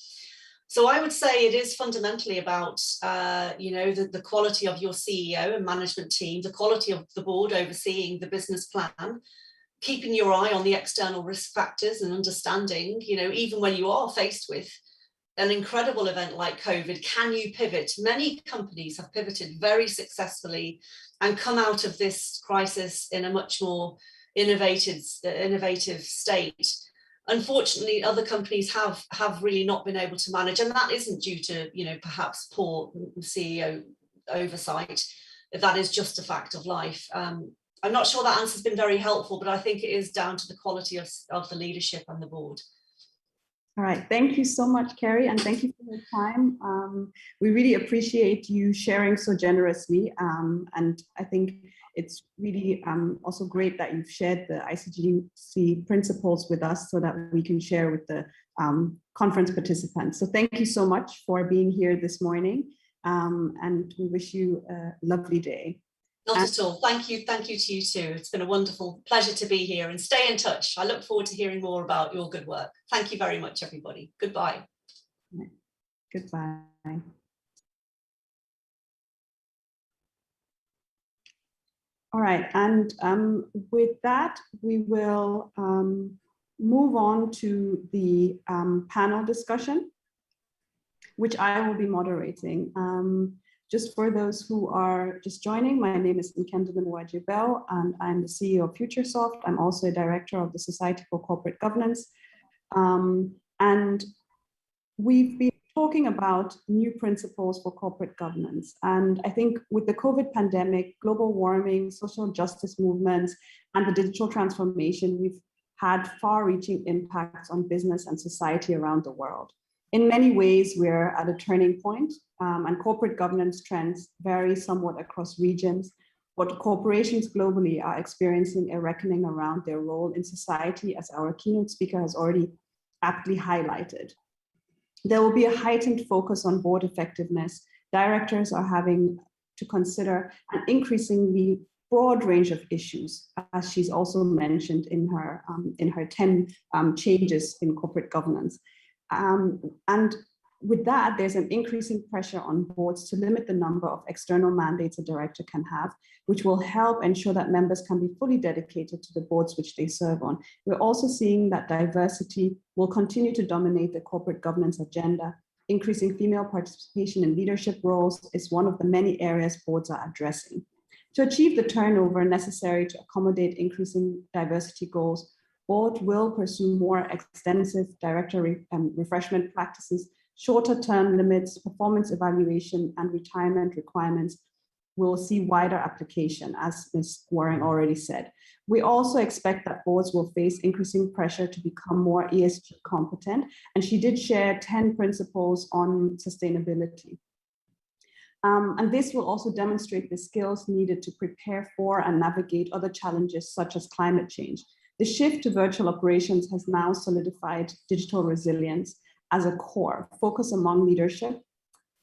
So I would say it is fundamentally about, the quality of your CEO and management team, the quality of the board overseeing the business plan, keeping your eye on the external risk factors and understanding, even when you are faced with an incredible event like COVID, can you pivot? Many companies have pivoted very successfully and come out of this crisis in a much more innovative state. Unfortunately, other companies have really not been able to manage, and that isn't due to, perhaps poor CEO oversight. That is just a fact of life. I'm not sure that answer has been very helpful, but I think it is down to the quality of the leadership and the board. All right, thank you so much, Kerrie, and thank you for your time. We really appreciate you sharing so generously, and I think it's really also great that you've shared the ICGC principles with us so that we can share with the conference participants. So thank you so much for being here this morning, and we wish you a lovely day. Not at all. Thank you to you too. It's been a wonderful pleasure to be here, and stay in touch. I look forward to hearing more about your good work. Thank you very much, everybody. Goodbye. Goodbye. All right, and with that, we will move on to the panel discussion, which I will be moderating. Just for those who are just joining, my name is Nkemdilim Uwaje Begho, and I'm the CEO of Futuresoft. I'm also a director of the Society for Corporate Governance. And we've been talking about new principles for corporate governance. And I think with the COVID pandemic, global warming, social justice movements, and the digital transformation, we've had far-reaching impacts on business and society around the world. In many ways, we're at a turning point, and corporate governance trends vary somewhat across regions, but corporations globally are experiencing a reckoning around their role in society, as our keynote speaker has already aptly highlighted. There will be a heightened focus on board effectiveness. Directors are having to consider an increasingly broad range of issues, as she's also mentioned in her 10 changes in corporate governance. And with that, there's an increasing pressure on boards to limit the number of external mandates a director can have, which will help ensure that members can be fully dedicated to the boards which they serve on. We're also seeing that diversity will continue to dominate the corporate governance agenda. Increasing female participation in leadership roles is one of the many areas boards are addressing. To achieve the turnover necessary to accommodate increasing diversity goals, board will pursue more extensive director refreshment practices. Shorter term limits, performance evaluation, and retirement requirements will see wider application, as Ms. Waring already said. We also expect that boards will face increasing pressure to become more ESG competent, and she did share 10 principles on sustainability. And this will also demonstrate the skills needed to prepare for and navigate other challenges such as climate change. The shift to virtual operations has now solidified digital resilience as a core focus among leadership,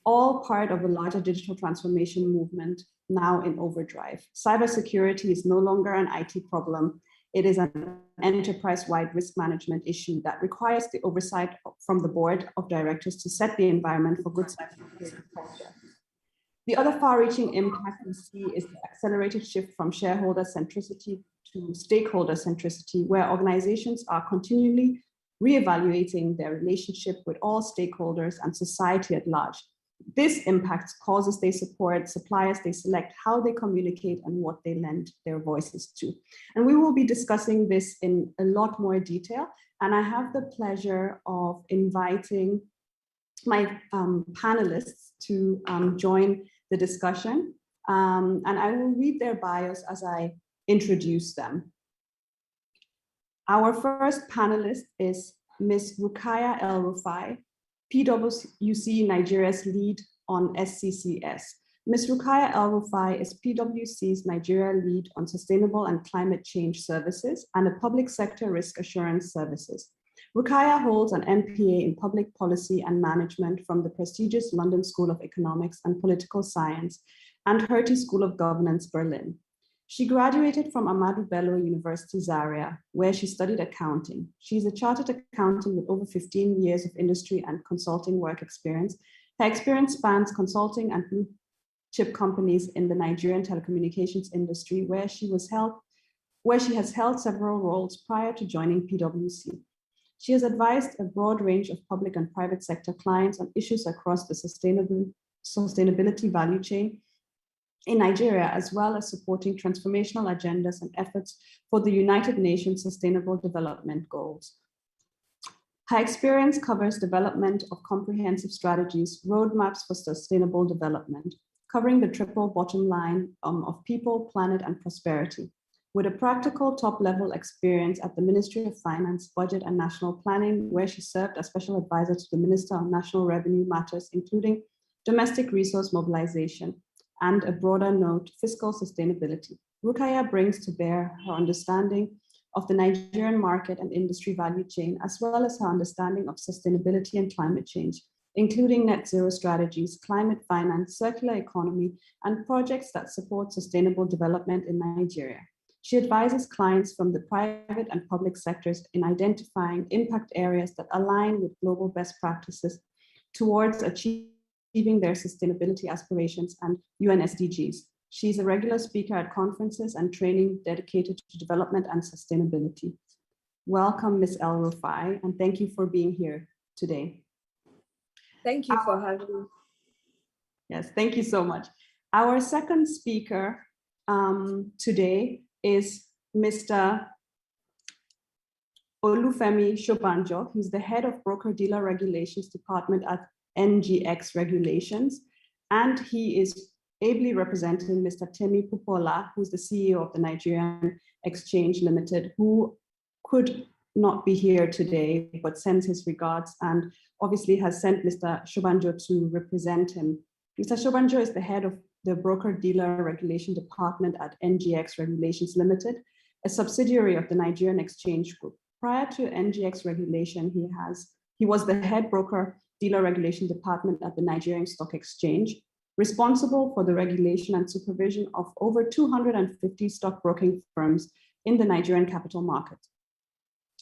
all part of a larger digital transformation movement now in overdrive. Cybersecurity is no longer an IT problem. It is an enterprise-wide risk management issue that requires the oversight from the board of directors to set the environment for good cybersecurity culture. The other far-reaching impact we see is the accelerated shift from shareholder centricity to stakeholder centricity, where organizations are continually reevaluating their relationship with all stakeholders and society at large. This impacts causes they support, suppliers they select, how they communicate, and what they lend their voices to. And we will be discussing this in a lot more detail. And I have the pleasure of inviting my panelists to join the discussion. And I will read their bios as I introduce them. Our first panelist is Ms. Rukaiya El-Rufai, PwC Nigeria's lead on SCCS. Ms. Rukaiya El-Rufai is PwC's Nigeria lead on sustainable and climate change services and a public sector risk assurance services. Rukaiya holds an MPA in public policy and management from the prestigious London School of Economics and Political Science and Hertie School of Governance, Berlin. She graduated from Ahmadu Bello University, Zaria, where she studied accounting. She's a chartered accountant with over 15 years of industry and consulting work experience. Her experience spans consulting and blue chip companies in the Nigerian telecommunications industry, where she has held several roles prior to joining PwC. She has advised a broad range of public and private sector clients on issues across the sustainability value chain in Nigeria, as well as supporting transformational agendas and efforts for the United Nations Sustainable Development Goals. Her experience covers development of comprehensive strategies, roadmaps for sustainable development, covering the triple bottom line of people, planet, and prosperity. With a practical top-level experience at the Ministry of Finance, Budget and National Planning, where she served as special advisor to the Minister on National Revenue Matters, including domestic resource mobilization, and a broader note, fiscal sustainability. Rukaiya brings to bear her understanding of the Nigerian market and industry value chain, as well as her understanding of sustainability and climate change, including net zero strategies, climate finance, circular economy, and projects that support sustainable development in Nigeria. She advises clients from the private and public sectors in identifying impact areas that align with global best practices towards achieving their sustainability aspirations and UN SDGs. She's a regular speaker at conferences and training dedicated to development and sustainability. Welcome, Ms. El-Rufai, and thank you for being here today. Thank you for having me. Yes, thank you so much. Our second speaker today is Mr. Olufemi Shobanjo. He's the head of Broker-Dealer Regulations Department at NGX Regulations, and he is ably representing Mr. Temi Pupola, who's the CEO of the Nigerian Exchange Limited, who could not be here today, but sends his regards and obviously has sent Mr. Shobanjo to represent him. Mr. Shobanjo is the head of the Broker-Dealer Regulation Department at NGX Regulations Limited, a subsidiary of the Nigerian Exchange Group. Prior to NGX Regulation, he was the head Broker-Dealer Regulation Department at the Nigerian Stock Exchange, responsible for the regulation and supervision of over 250 stockbroking firms in the Nigerian capital market.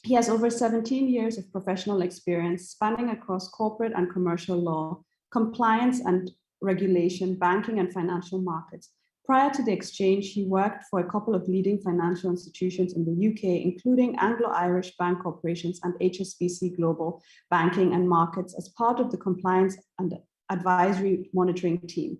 He has over 17 years of professional experience spanning across corporate and commercial law, compliance and regulation, banking and financial markets. Prior to the exchange, he worked for a couple of leading financial institutions in the UK, including Anglo-Irish Bank Corporations and HSBC Global Banking and Markets as part of the compliance and advisory monitoring team.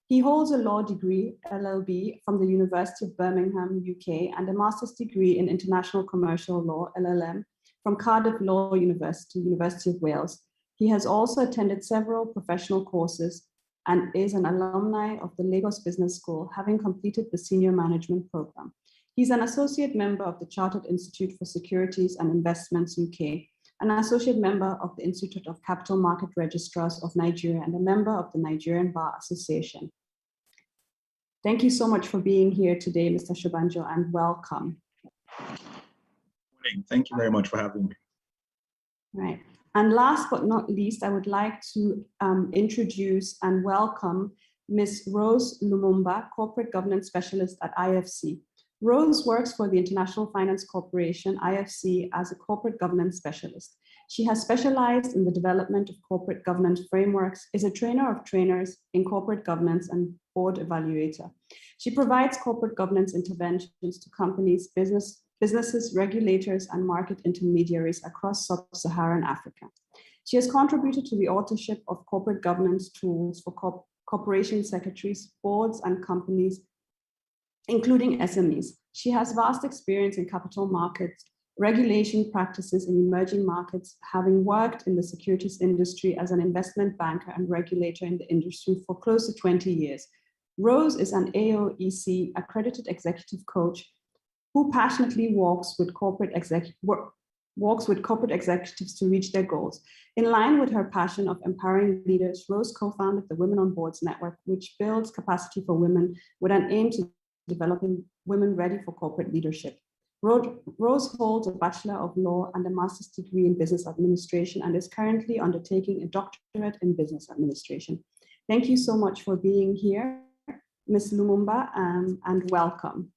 He holds a law degree, LLB, from the University of Birmingham, UK, and a master's degree in international commercial law, LLM, from Cardiff Law University, University of Wales. He has also attended several professional courses and is an alumni of the Lagos Business School, having completed the senior management program. He's an associate member of the Chartered Institute for Securities and Investments UK, an associate member of the Institute of Capital Market Registrars of Nigeria, and a member of the Nigerian Bar Association. Thank you so much for being here today, Mr. Shobanjo, and welcome. Thank you very much for having me. Right. And last but not least, I would like to introduce and welcome Ms. Rose Lumumba, Corporate Governance Specialist at IFC. Rose works for the International Finance Corporation, IFC, as a corporate governance specialist. She has specialized in the development of corporate governance frameworks, is a trainer of trainers in corporate governance and board evaluator. She provides corporate governance interventions to companies, businesses, regulators, and market intermediaries across sub-Saharan Africa. She has contributed to the authorship of corporate governance tools for corporation secretaries, boards, and companies, including SMEs. She has vast experience in capital markets, regulation practices in emerging markets, having worked in the securities industry as an investment banker and regulator in the industry for close to 20 years. Rose is an AOEC accredited executive coach who passionately walks with corporate executives to reach their goals. In line with her passion of empowering leaders, Rose co-founded the Women on Boards Network, which builds capacity for women with an aim to developing women ready for corporate leadership. Rose holds a Bachelor of Law and a Master's degree in Business Administration and is currently undertaking a doctorate in Business Administration. Thank you so much for being here, Ms. Lumumba, and welcome.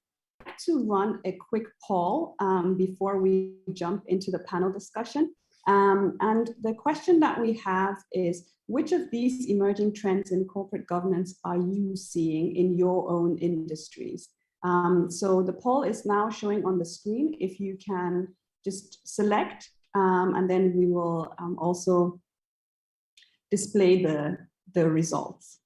To run a quick poll before we jump into the panel discussion. And the question that we have is, which of these emerging trends in corporate governance are you seeing in your own industries? So the poll is now showing on the screen. If you can just select, and then we will also display the results.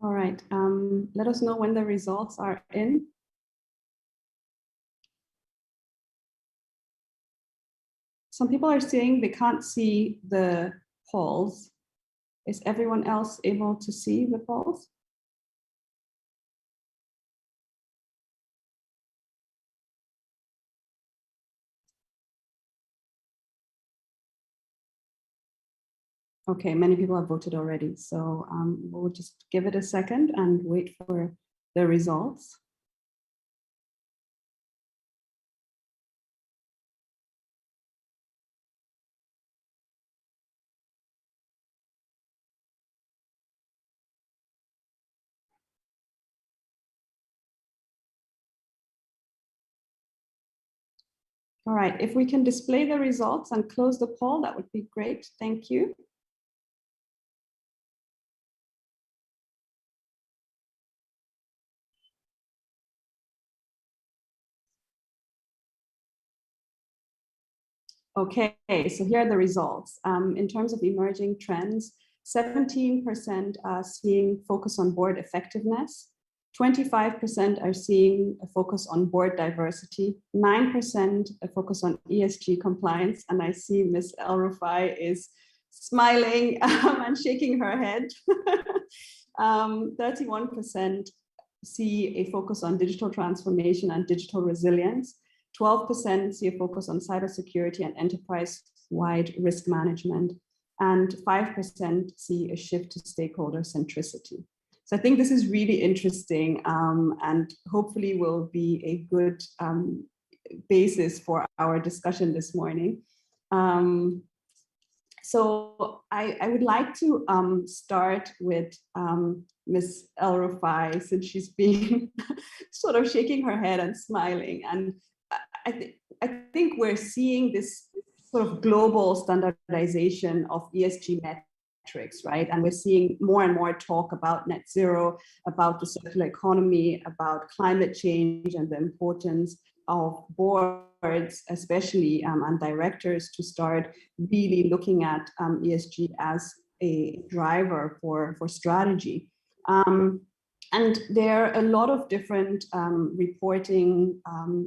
All right, let us know when the results are in. Some people are saying they can't see the polls. Is everyone else able to see the polls? Okay, many people have voted already, so we'll just give it a second and wait for the results. All right, if we can display the results and close the poll, that would be great. Thank you. Okay, so here are the results. In terms of emerging trends, 17% are seeing focus on board effectiveness, 25% are seeing a focus on board diversity, 9% a focus on ESG compliance, and I see Ms. El-Rufai is smiling and shaking her head. 31% see a focus on digital transformation and digital resilience. 12% see a focus on cybersecurity and enterprise-wide risk management, and 5% see a shift to stakeholder centricity. So I think this is really interesting and hopefully will be a good basis for our discussion this morning. So I would like to start with Ms. El-Rufai, since she's been sort of shaking her head and smiling. And I think we're seeing this sort of global standardization of ESG metrics, right? And we're seeing more and more talk about net zero, about the circular economy, about climate change and the importance of boards, especially and directors, to start really looking at ESG as a driver for strategy. And there are a lot of different reporting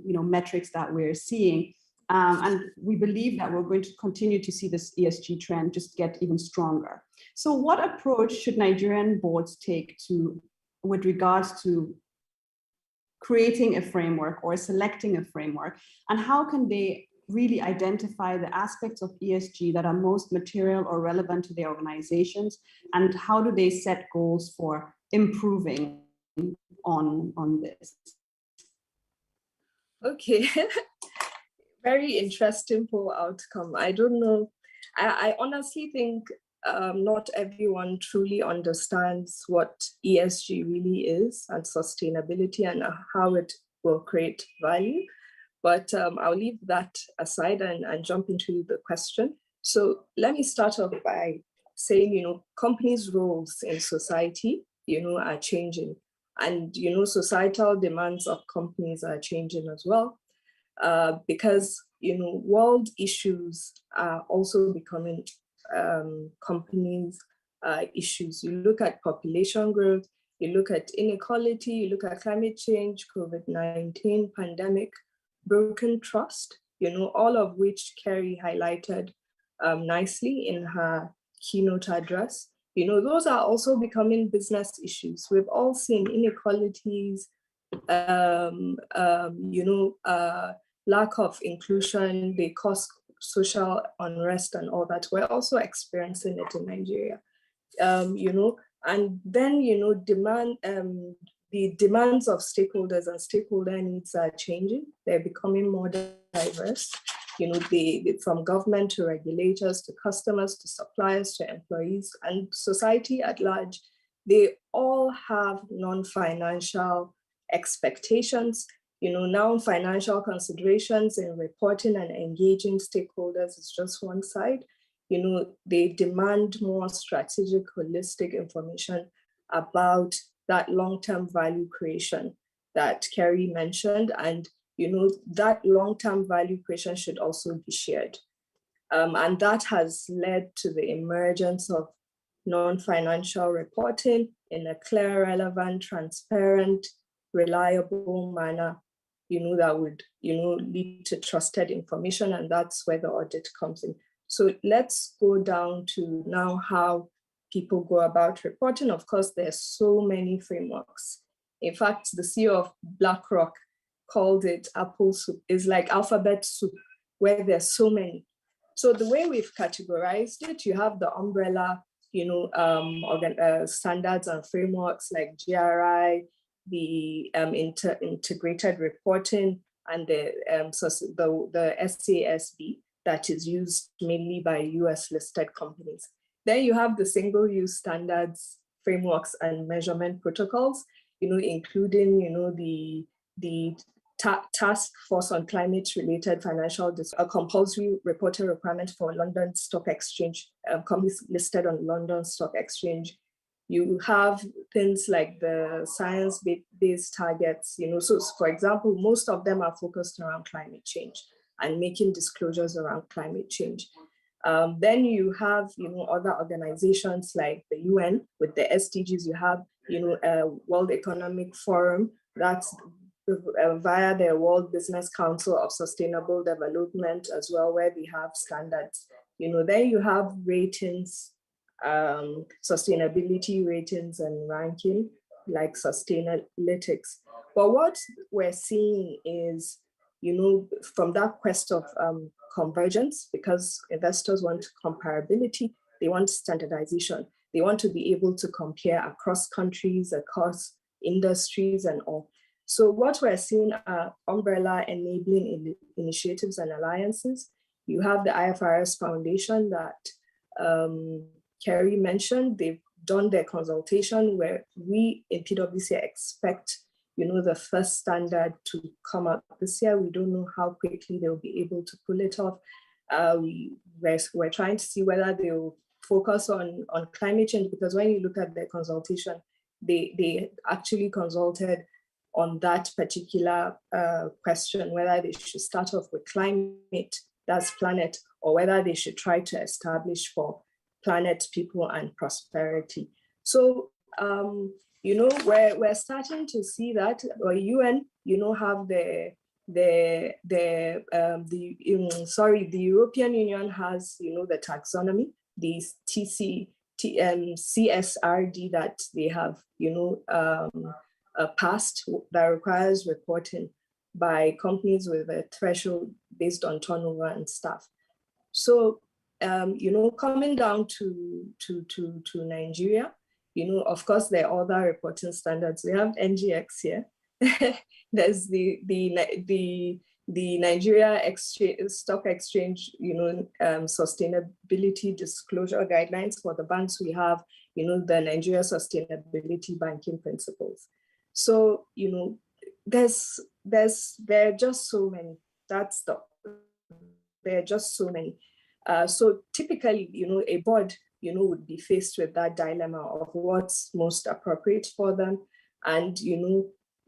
metrics that we're seeing. And we believe that we're going to continue to see this ESG trend just get even stronger. So what approach should Nigerian boards take with regards to creating a framework or selecting a framework? And how can they really identify the aspects of ESG that are most material or relevant to their organizations? And how do they set goals for improving on this? Okay. Very interesting poll outcome. I don't know. I honestly think not everyone truly understands what ESG really is and sustainability and how it will create value. But I'll leave that aside and jump into the question. So let me start off by saying, companies' roles in society, are changing. And, societal demands of companies are changing as well. Because world issues are also becoming companies' issues. You look at population growth, you look at inequality, you look at climate change, COVID-19, pandemic, broken trust, all of which Kerrie highlighted nicely in her keynote address. Those are also becoming business issues. We've all seen inequalities, lack of inclusion, they cause social unrest and all that. We're also experiencing it in Nigeria, and then, the demands of stakeholders and stakeholder needs are changing. They're becoming more diverse, from government to regulators, to customers, to suppliers, to employees, and society at large. They all have non-financial expectations. Now financial considerations in reporting and engaging stakeholders is just one side. They demand more strategic, holistic information about that long-term value creation that Kerrie mentioned. And, that long-term value creation should also be shared. And that has led to the emergence of non-financial reporting in a clear, relevant, transparent, reliable manner, that would, lead to trusted information, and that's where the audit comes in. So let's go down to now how people go about reporting. Of course, there's so many frameworks. In fact, the CEO of BlackRock called it apple soup. It's like alphabet soup, where there's so many. So the way we've categorized it, you have the umbrella, standards and frameworks like GRI, the integrated reporting, and the SASB that is used mainly by US listed companies. Then you have the single-use standards, frameworks, and measurement protocols, including the task force on climate-related financial a compulsory reporting requirement for London Stock Exchange, companies listed on London Stock Exchange. You have things like the science-based targets, so for example, most of them are focused around climate change and making disclosures around climate change. Then you have, other organizations like the UN with the SDGs. You have, World Economic Forum, that's via the World Business Council of Sustainable Development as well, where we have standards. Then you have ratings, sustainability ratings and ranking, like Sustainalytics. But what we're seeing is from that quest of convergence, because investors want comparability, they want standardization, they want to be able to compare across countries, across industries and all. So what we're seeing are umbrella enabling initiatives and alliances. You have the IFRS Foundation that Kerrie mentioned. They've done their consultation where we in PwC expect, the first standard to come out this year. We don't know how quickly they'll be able to pull it off. We're trying to see whether they'll focus on climate change, because when you look at their consultation, they actually consulted on that particular question, whether they should start off with climate, that's planet, or whether they should try to establish for planet, people, and prosperity. So, we're starting to see that, or UN, have the European Union has, the taxonomy, the CSRD that they have, passed that requires reporting by companies with a threshold based on turnover and stuff. So, coming down to Nigeria, of course, there are other reporting standards. We have NGX here. There's the Nigeria Stock Exchange, sustainability disclosure guidelines. For the banks, we have, the Nigeria Sustainability Banking Principles. So, there are just so many. There are just so many. So typically, a board, would be faced with that dilemma of what's most appropriate for them. And,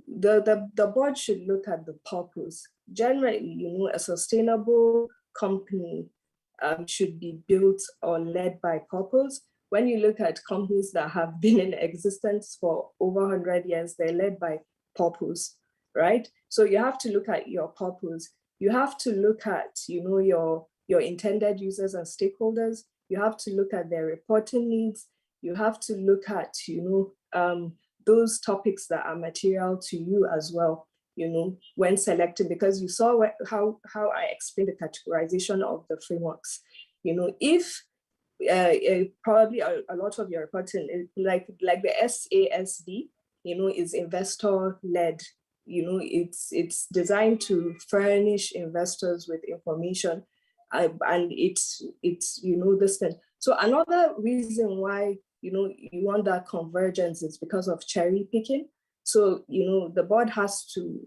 the board should look at the purpose. Generally, a sustainable company should be built or led by purpose. When you look at companies that have been in existence for over 100 years, they're led by purpose, right? So you have to look at your purpose. You have to look at, your intended users and stakeholders. You have to look at their reporting needs. You have to look at, those topics that are material to you as well, when selecting, because you saw how I explained the categorization of the frameworks. If probably a lot of your reporting, like the SASD, is investor-led. It's designed to furnish investors with information, and it's this thing. So another reason why you want that convergence is because of cherry picking. So the board has to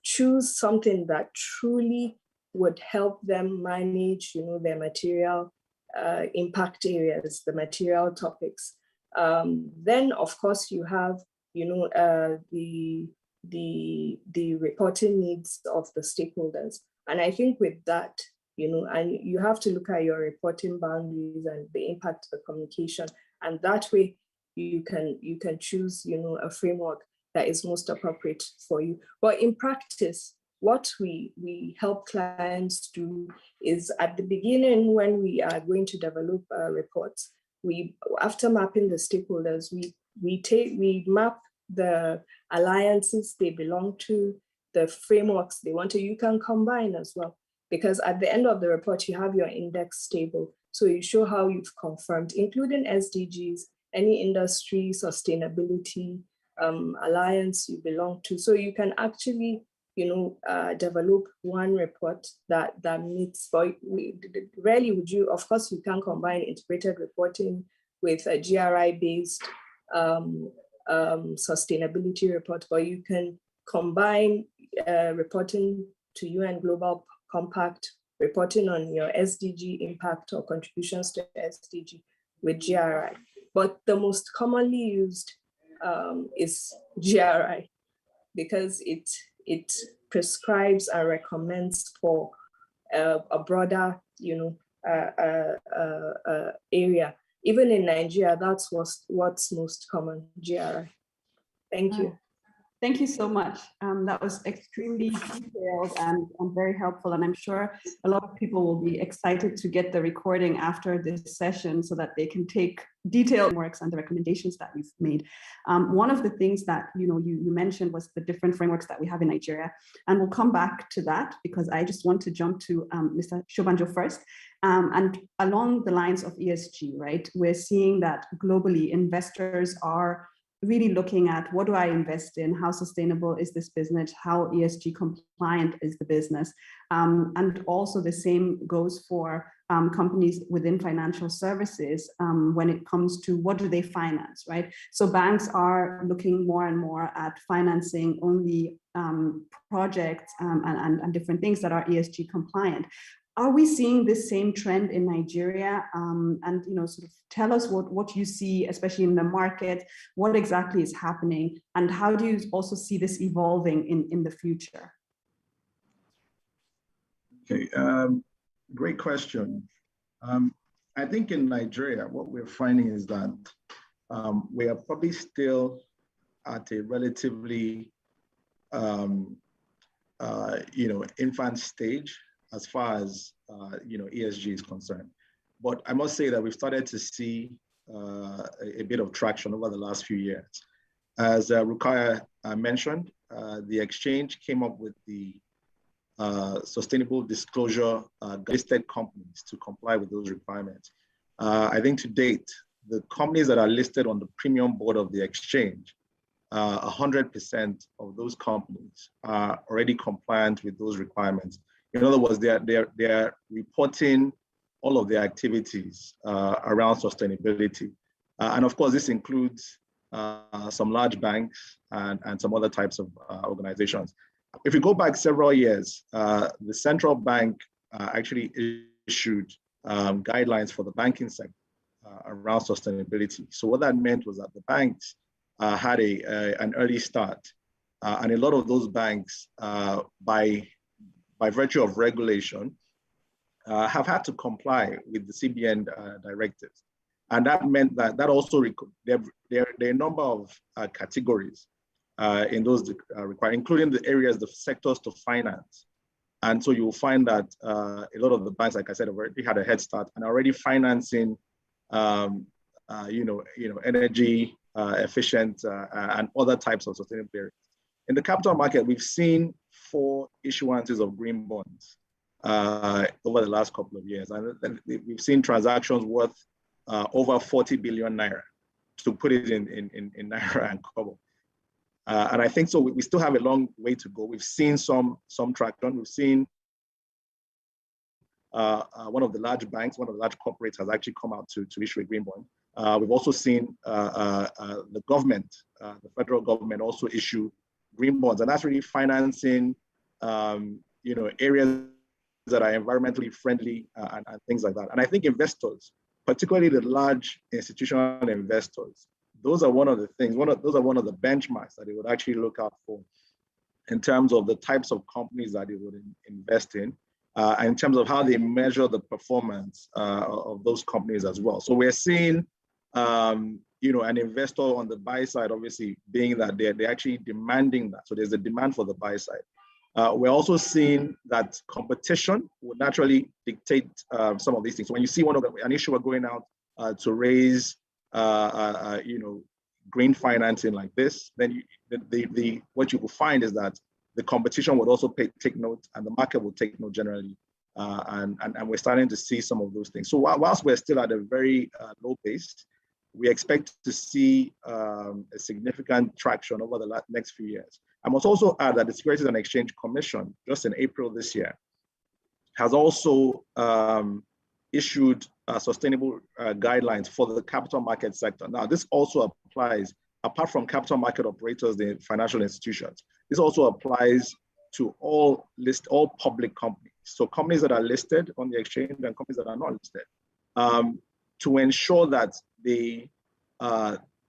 choose something that truly would help them manage their material impact areas, the material topics. Then of course you have the reporting needs of the stakeholders. And I think with that, and you have to look at your reporting boundaries and the impact of the communication. And that way you can choose, a framework that is most appropriate for you. But in practice, what we help clients do is at the beginning, when we are going to develop reports, after mapping the stakeholders, we map the alliances they belong to, the frameworks they want to, you can combine as well. Because at the end of the report, you have your index table. So you show how you've confirmed, including SDGs, any industry, sustainability, alliance you belong to. So you can actually, develop one report that meets, but rarely would you, of course, you can combine integrated reporting with a GRI-based sustainability report, but you can combine reporting to UN Global Compact, reporting on your SDG impact or contributions to SDG with GRI. But the most commonly used is GRI, because it prescribes and recommends for a broader, area. Even in Nigeria, that's what's most common, GRI. Thank you. Thank you so much. That was extremely detailed and very helpful. And I'm sure a lot of people will be excited to get the recording after this session so that they can take detailed works and the recommendations that you've made. One of the things that you mentioned was the different frameworks that we have in Nigeria. And we'll come back to that because I just want to jump to Mr. Shobanjo first. And along the lines of ESG, right, we're seeing that globally investors are really looking at what do I invest in, how sustainable is this business, how ESG compliant is the business. And also the same goes for companies within financial services when it comes to what do they finance, right? So banks are looking more and more at financing only projects and different things that are ESG compliant. Are we seeing this same trend in Nigeria? And sort of tell us what you see, especially in the market, what exactly is happening, and how do you also see this evolving in the future? Okay, great question. I think in Nigeria, what we're finding is that we are probably still at a relatively, infant stage as far as ESG is concerned. But I must say that we've started to see a bit of traction over the last few years. As Rukaiya mentioned, the exchange came up with the sustainable disclosure listed companies to comply with those requirements. I think to date, the companies that are listed on the premium board of the exchange, 100% of those companies are already compliant with those requirements. In other words, they're reporting all of their activities around sustainability. And of course, this includes some large banks and some other types of organizations. If we go back several years, the central bank actually issued guidelines for the banking sector around sustainability. So what that meant was that the banks had an early start. And a lot of those banks, by virtue of regulation, have had to comply with the CBN directives. And that meant that also there are a number of categories in those requirements, including the areas, the sectors to finance. And so you'll find that a lot of the banks, like I said, have already had a head start and already financing, energy efficient and other types of sustainable areas. In the capital market, we've seen 4 issuances of green bonds over the last couple of years. And we've seen transactions worth over 40 billion naira, to put it in naira and kobo. And I think so we still have a long way to go. We've seen some traction. We've seen one of the large banks, one of the large corporates has actually come out to issue a green bond. We've also seen the government, the federal government also issue green bonds, and that's really financing, areas that are environmentally friendly and things like that. And I think investors, particularly the large institutional investors, those are one of the things, those are one of the benchmarks that they would actually look out for in terms of the types of companies that they would invest in, and in terms of how they measure the performance of those companies as well. So we're seeing, an investor on the buy side, obviously, being that they're actually demanding that. So there's a demand for the buy side. We're also seeing that competition would naturally dictate some of these things. So when you see an issuer going out to raise, green financing like this, then what you will find is that the competition would also take note, and the market will take note generally. And we're starting to see some of those things. So whilst we're still at a very low pace, we expect to see a significant traction over the next few years. I must also add that the Securities and Exchange Commission, just in April this year, has also issued sustainable guidelines for the capital market sector. Now, this also applies, apart from capital market operators, the financial institutions, this also applies to all public companies. So companies that are listed on the exchange and companies that are not listed, to ensure that they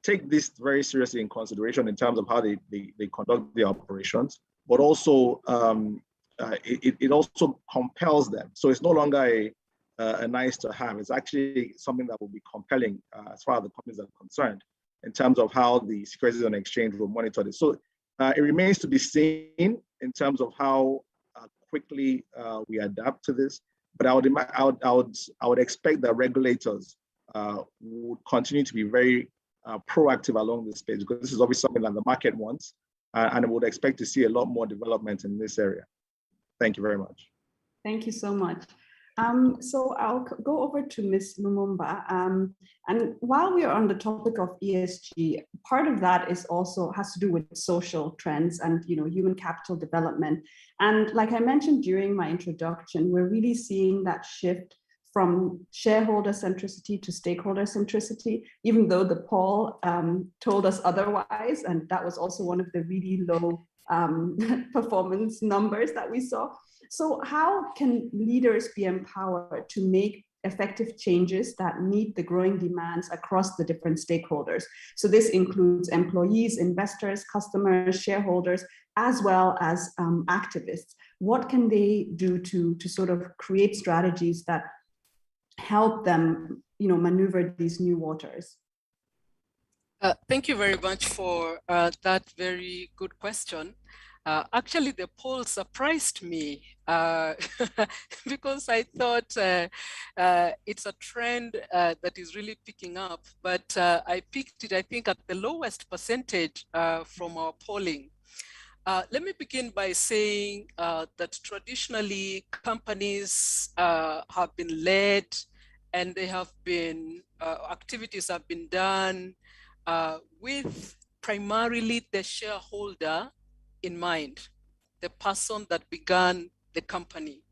take this very seriously in consideration in terms of how they conduct their operations, but also it also compels them. So it's no longer a nice to have. It's actually something that will be compelling as far as the companies are concerned in terms of how the Securities and Exchange will monitor this. So It remains to be seen in terms of how quickly we adapt to this. But I would expect that regulators would continue to be very proactive along this space, because this is obviously something that the market wants, and I would expect to see a lot more development in this area. Thank you very much. Thank you so much. So I'll go over to Ms. Lumumba. And while we are on the topic of ESG, part of that is also has to do with social trends and human capital development. And like I mentioned during my introduction, we're really seeing that shift from shareholder centricity to stakeholder centricity, even though the poll told us otherwise. And that was also one of the really low performance numbers that we saw. So how can leaders be empowered to make effective changes that meet the growing demands across the different stakeholders? So this includes employees, investors, customers, shareholders, as well as activists. What can they do to sort of create strategies that help them maneuver these new waters? Thank you very much for that very good question. Actually, the poll surprised me because I thought it's a trend that is really picking up, but I picked it, I think, at the lowest percentage from our polling. Let me begin by saying that traditionally companies have been led, and they have been, activities have been done with primarily the shareholder in mind, the person that began the company.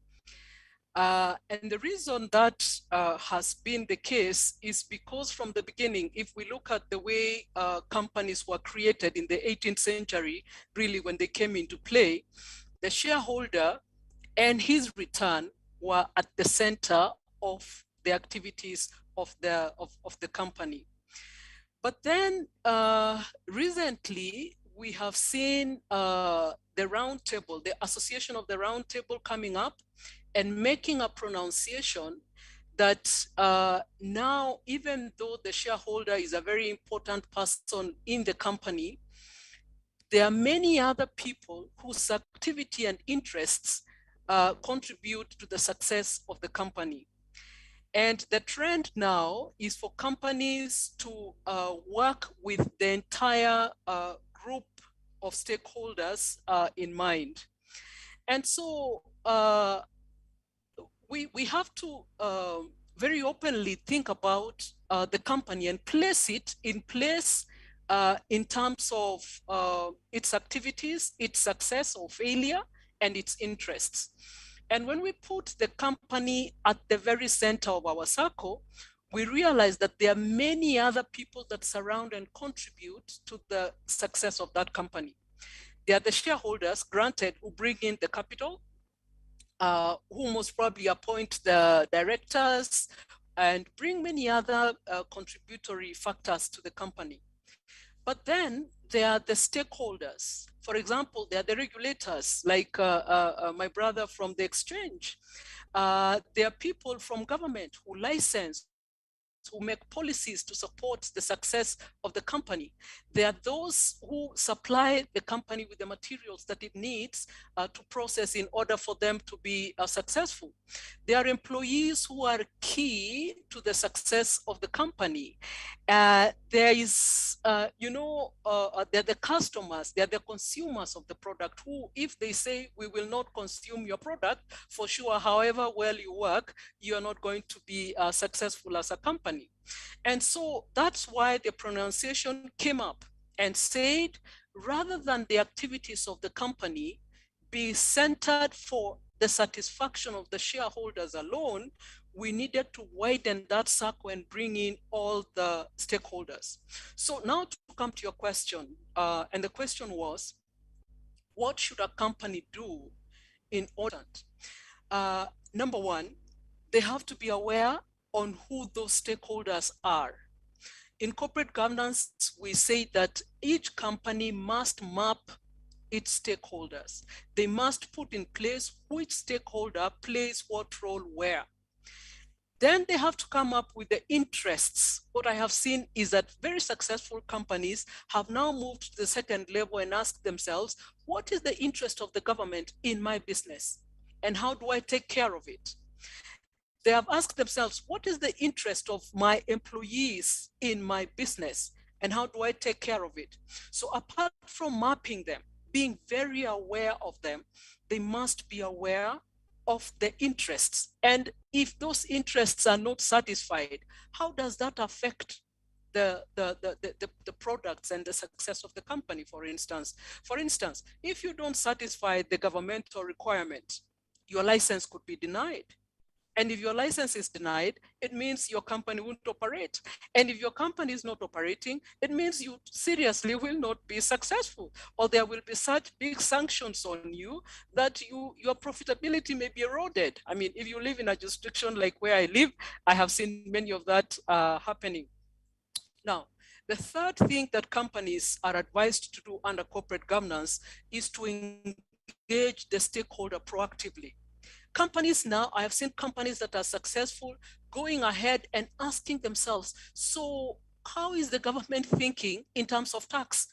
And the reason that has been the case is because from the beginning, if we look at the way companies were created in the 18th century, really when they came into play, the shareholder and his return were at the center of the activities of the company. But then recently, we have seen the roundtable, the association of the roundtable coming up and making a pronunciation that now, even though the shareholder is a very important person in the company, there are many other people whose activity and interests contribute to the success of the company. And the trend now is for companies to work with the entire group of stakeholders in mind. And so we have to very openly think about the company and place it in place in terms of its activities, its success or failure, and its interests. And when we put the company at the very center of our circle, we realize that there are many other people that surround and contribute to the success of that company. They are the shareholders, granted, who bring in the capital, who most probably appoint the directors and bring many other contributory factors to the company. But then there are the stakeholders. For example, there are the regulators, like my brother from the exchange. There are people from government who license, who make policies to support the success of the company. There are those who supply the company with the materials that it needs to process in order for them to be successful. There are employees who are key to the success of the company. There is, they're the customers, they're the consumers of the product who, if they say we will not consume your product, for sure, however well you work, you are not going to be successful as a company. And so that's why the pronunciation came up and said, rather than the activities of the company be centered for the satisfaction of the shareholders alone, we needed to widen that circle and bring in all the stakeholders. So now to come to your question, and the question was, what should a company do in order? Number one, they have to be aware on who those stakeholders are. In corporate governance, we say that each company must map its stakeholders. They must put in place which stakeholder plays what role where. Then they have to come up with the interests. What I have seen is that very successful companies have now moved to the second level and asked themselves, what is the interest of the government in my business? And how do I take care of it? They have asked themselves, what is the interest of my employees in my business? And how do I take care of it? So apart from mapping them, being very aware of them, they must be aware of the interests. And if those interests are not satisfied, how does that affect the products and the success of the company, for instance? For instance, if you don't satisfy the governmental requirement, your license could be denied. And if your license is denied, it means your company won't operate. And if your company is not operating, it means you seriously will not be successful, or there will be such big sanctions on you that your profitability may be eroded. I mean, if you live in a jurisdiction like where I live, I have seen many of that happening. Now, the third thing that companies are advised to do under corporate governance is to engage the stakeholder proactively. Companies now, I have seen companies that are successful going ahead and asking themselves, so how is the government thinking in terms of tax?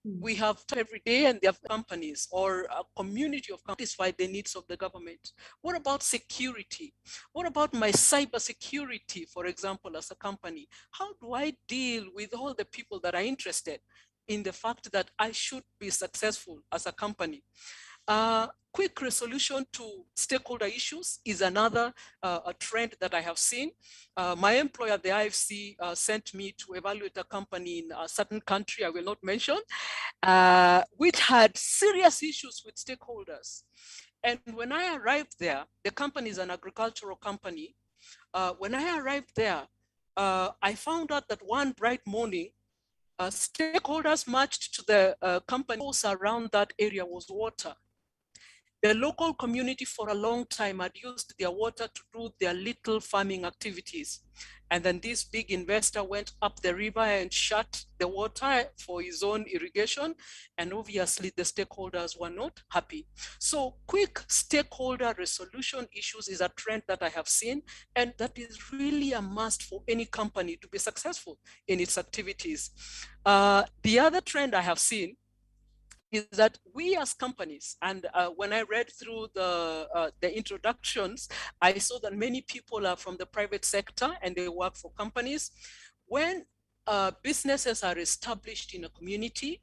We have every day, and they have companies or a community of companies satisfy the needs of the government. What about security? What about my cyber security, for example, as a company? How do I deal with all the people that are interested in the fact that I should be successful as a company? Quick resolution to stakeholder issues is another a trend that I have seen. My employer, the IFC, sent me to evaluate a company in a certain country I will not mention, which had serious issues with stakeholders. And when I arrived there, the company is an agricultural company. When I arrived there, I found out that one bright morning, stakeholders marched to the company around that area was water. The local community for a long time had used their water to do their little farming activities. And then this big investor went up the river and shut the water for his own irrigation. And obviously the stakeholders were not happy. So quick stakeholder resolution issues is a trend that I have seen, and that is really a must for any company to be successful in its activities. The other trend I have seen is that we as companies, and when I read through the introductions, I saw that many people are from the private sector and they work for companies. When businesses are established in a community,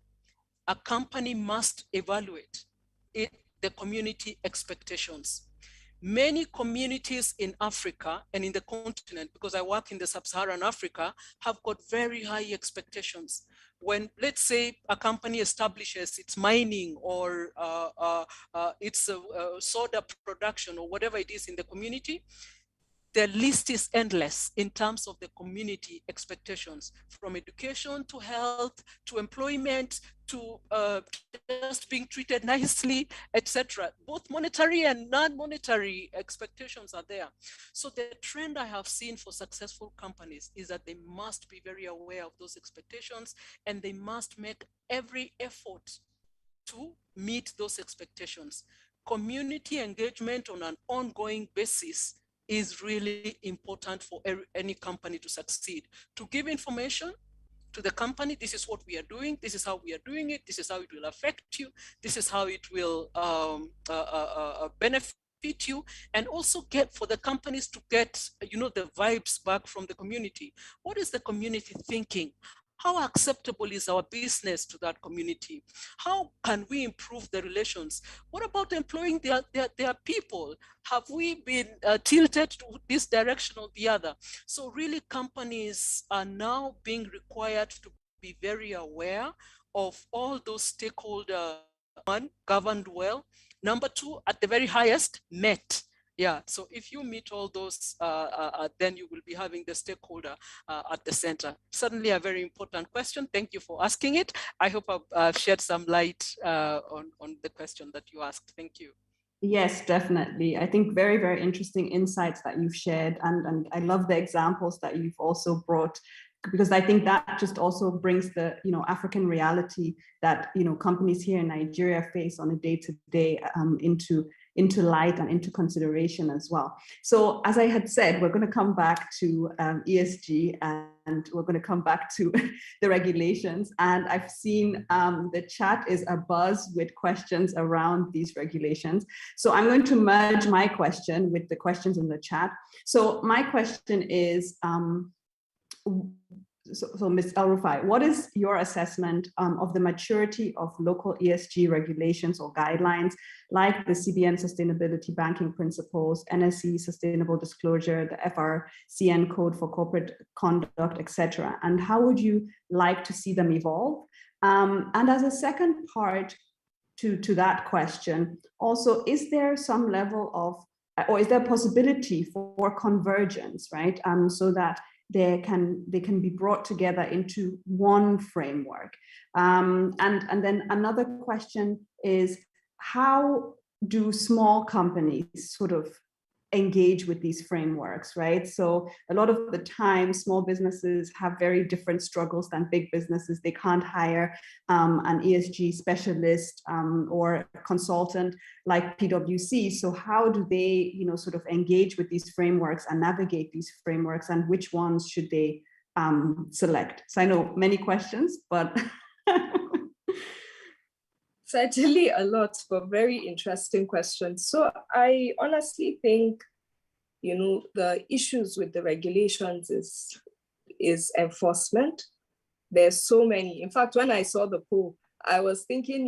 a company must evaluate the community expectations. Many communities in Africa and in the continent, because I work in the sub-Saharan Africa, have got very high expectations. When, let's say, a company establishes its mining or its soda production or whatever it is in the community, the list is endless in terms of the community expectations, from education to health to employment to just being treated nicely, etc. Both monetary and non-monetary expectations are there. So the trend I have seen for successful companies is that they must be very aware of those expectations, and they must make every effort to meet those expectations. Community engagement on an ongoing basis is really important for any company to succeed. To give information to the company, this is what we are doing, this is how we are doing it, this is how it will affect you, this is how it will benefit you, and also get for the companies to get, you know, the vibes back from the community. What is the community thinking? How acceptable is our business to that community? How can we improve the relations? What about employing their people? Have we been tilted to this direction or the other? So really companies are now being required to be very aware of all those stakeholders. One, governed well. Number two, at the very highest, met. Yeah, so if you meet all those, then you will be having the stakeholder at the center. Certainly a very important question. Thank you for asking it. I hope I've shed some light on the question that you asked. Thank you. Yes, definitely. I think very, very interesting insights that you've shared. And I love the examples that you've also brought, because I think that just also brings the, you know, African reality that, you know, companies here in Nigeria face on a day-to-day into into light and into consideration as well. So as I had said, we're going to come back to ESG and we're going to come back to the regulations. And I've seen the chat is abuzz with questions around these regulations. So I'm going to merge my question with the questions in the chat. So my question is, so Ms. El-Rufai, what is your assessment of the maturity of local ESG regulations or guidelines like the CBN Sustainability Banking Principles, NSE Sustainable Disclosure, the FRCN Code for Corporate Conduct, etc.? And how would you like to see them evolve? And as a second part to that question, also, is there some level of, or is there a possibility for convergence, right? So that they can be brought together into one framework. And then another question is, how do small companies sort of engage with these frameworks, right? So a lot of the time, small businesses have very different struggles than big businesses. They can't hire an ESG specialist or consultant like PwC. So how do they, sort of engage with these frameworks and navigate these frameworks, and which ones should they select? So I know many questions, but certainly a lot, but very interesting questions. So I honestly think, the issues with the regulations is enforcement. There's so many. In fact, when I saw the poll, I was thinking,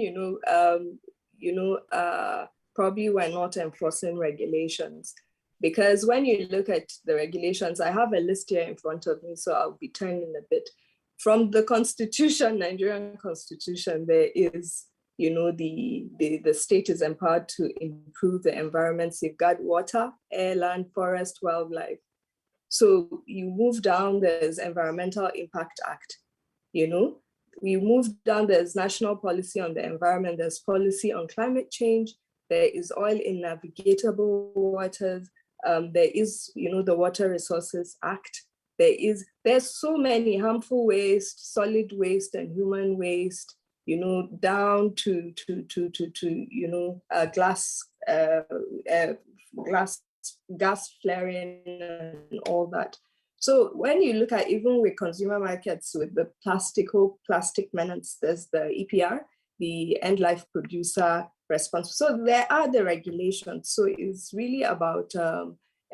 probably we're not enforcing regulations, because when you look at the regulations, I have a list here in front of me, so I'll be turning a bit. From the Constitution, Nigerian Constitution, there is, the state is empowered to improve the environment, safeguard water, air, land, forest, wildlife. So you move down, there's Environmental Impact Act, we move down, there's National Policy on the Environment, there's Policy on Climate Change, there is Oil in Navigable Waters, there is, the Water Resources Act, there's so many harmful waste, solid waste and human waste, down to gas flaring and all that. So when you look at even with consumer markets, with the plastic menace, there's the EPR, the End Life Producer Response. So there are the regulations. So it's really about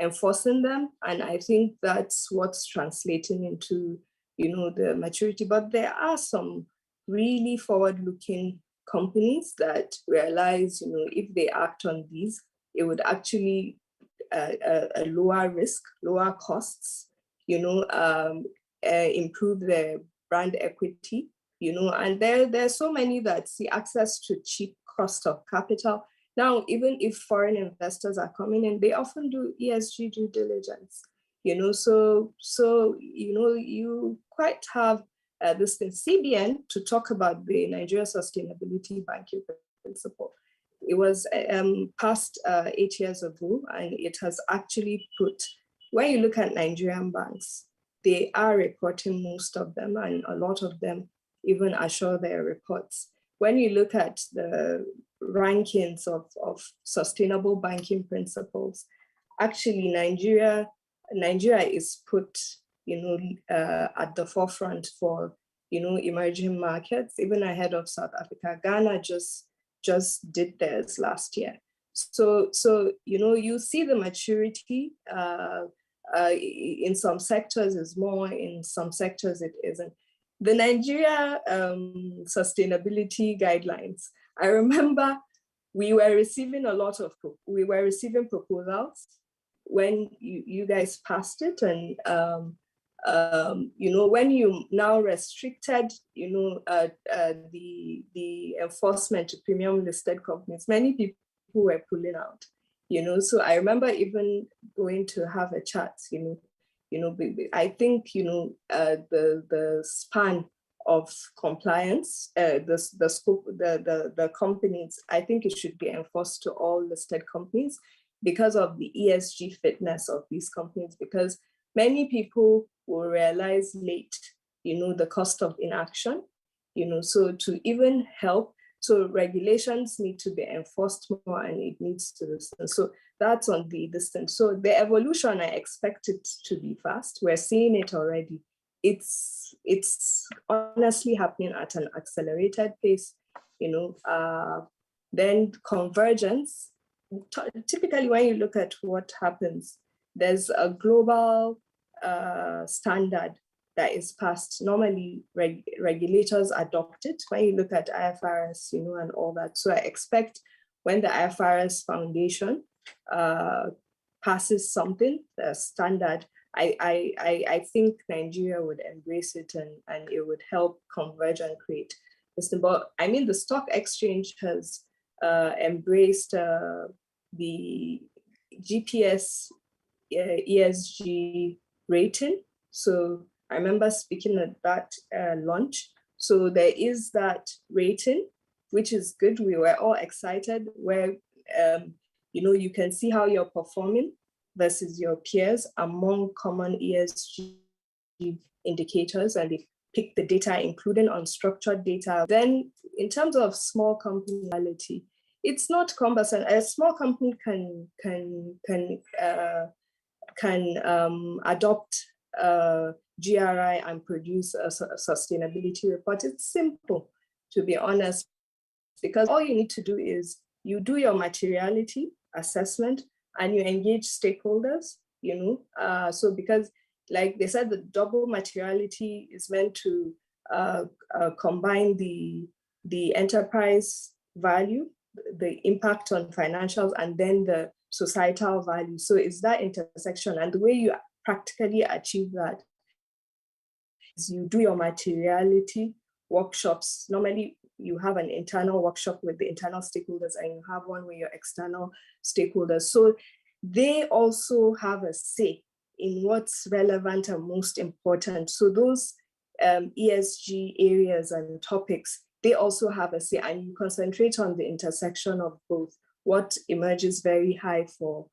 enforcing them. And I think that's what's translating into, the maturity. But there are some really forward-looking companies that realize, if they act on these, it would actually a lower risk, lower costs, improve their brand equity, and there's so many that see access to cheap cost of capital. Now, even if foreign investors are coming in, they often do ESG due diligence, so you quite have this thing. CBN, to talk about the Nigeria Sustainability Banking Principle, it was passed 8 years ago, and it has actually put, when you look at Nigerian banks, they are reporting most of them, and a lot of them even assure their reports. When you look at the rankings of sustainable banking principles, actually Nigeria is put at the forefront for emerging markets, even ahead of South Africa. Ghana just did theirs last year. So you see the maturity in some sectors is more, in some sectors it isn't. The Nigeria sustainability guidelines, I remember we were receiving proposals when you guys passed it, and when you now restricted the enforcement to premium listed companies, many people were pulling out. So I remember even going to have a chat. I think the span of compliance, the scope, the companies, I think it should be enforced to all listed companies because of the ESG fitness of these companies, because many people will realize late, the cost of inaction, so to even help. So regulations need to be enforced more, and it needs to listen. So that's on the distance. So the evolution, I expect it to be fast. We're seeing it already. It's honestly happening at an accelerated pace, you know. Then convergence, typically when you look at what happens, there's a global standard that is passed. Normally, regulators adopt it. When you look at IFRS, you know, and all that. So I expect when the IFRS Foundation passes something, the standard, I think Nigeria would embrace it, and it would help converge and create this. But I mean, the stock exchange has embraced the GPS ESG rating. So I remember speaking at that launch. So there is that rating, which is good. We were all excited, where you know, you can see how you're performing versus your peers among common ESG indicators, and they pick the data, including unstructured data. Then in terms of small company reality, it's not cumbersome. A small company can adopt GRI and produce a sustainability report. It's simple, to be honest, because all you need to do is you do your materiality assessment and you engage stakeholders, you know. So because, like they said, the double materiality is meant to combine the enterprise value, the impact on financials, and then the societal value. So it's that intersection, and the way you practically achieve that is you do your materiality workshops. Normally you have an internal workshop with the internal stakeholders, and you have one with your external stakeholders. So they also have a say in what's relevant and most important. So those ESG areas and topics, they also have a say, and you concentrate on the intersection of both, what emerges very high for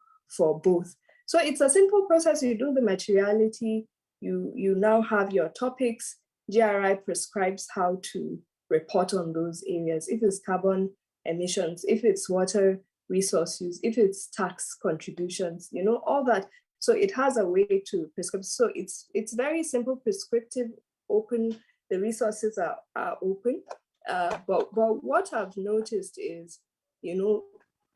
both. So it's a simple process. You do the materiality, you now have your topics. GRI prescribes how to report on those areas. If it's carbon emissions, if it's water resource use, if it's tax contributions, you know, all that. So it has a way to prescribe. So it's very simple, prescriptive, open. The resources are open. But what I've noticed is, you know,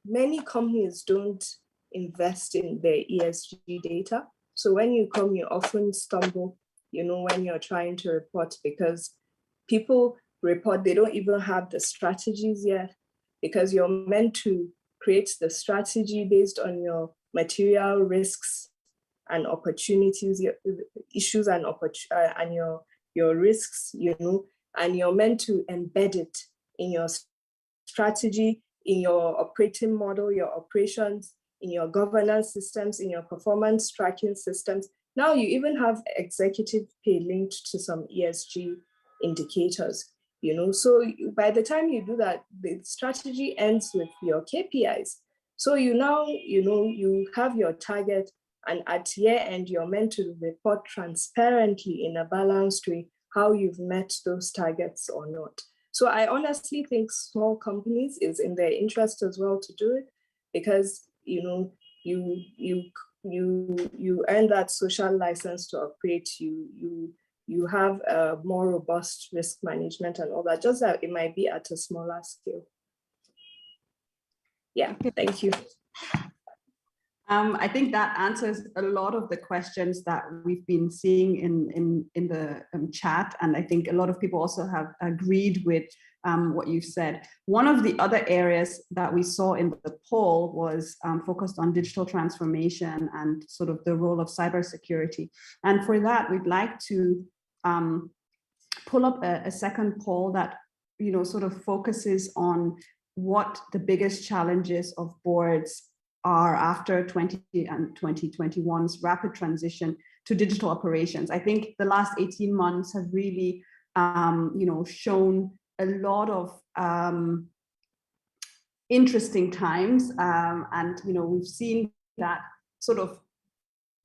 many companies don't invest in their ESG data. So when you come, you often stumble, you know, when you're trying to report, because people report, they don't even have the strategies yet, because you're meant to create the strategy based on your material risks and opportunities, your issues and your risks, you know, and you're meant to embed it in your strategy, in your operating model, your operations, in your governance systems, in your performance tracking systems. Now you even have executive pay linked to some ESG indicators, you know. So by the time you do that, the strategy ends with your KPIs. So you now, you know, you have your target, and at year end, you're meant to report transparently in a balanced way how you've met those targets or not. So I honestly think small companies, is in their interest as well to do it, because, you know, you earn that social license to operate. You have a more robust risk management and all that, just that it might be at a smaller scale. Yeah, thank you. I think that answers a lot of the questions that we've been seeing in the chat, and I think a lot of people also have agreed with what you've said. One of the other areas that we saw in the poll was focused on digital transformation and sort of the role of cybersecurity. And for that, we'd like to pull up a second poll that, you know, sort of focuses on what the biggest challenges of boards are after 2020 and 2021's rapid transition to digital operations. I think the last 18 months have really, you know, shown a lot of interesting times, and you know, we've seen that sort of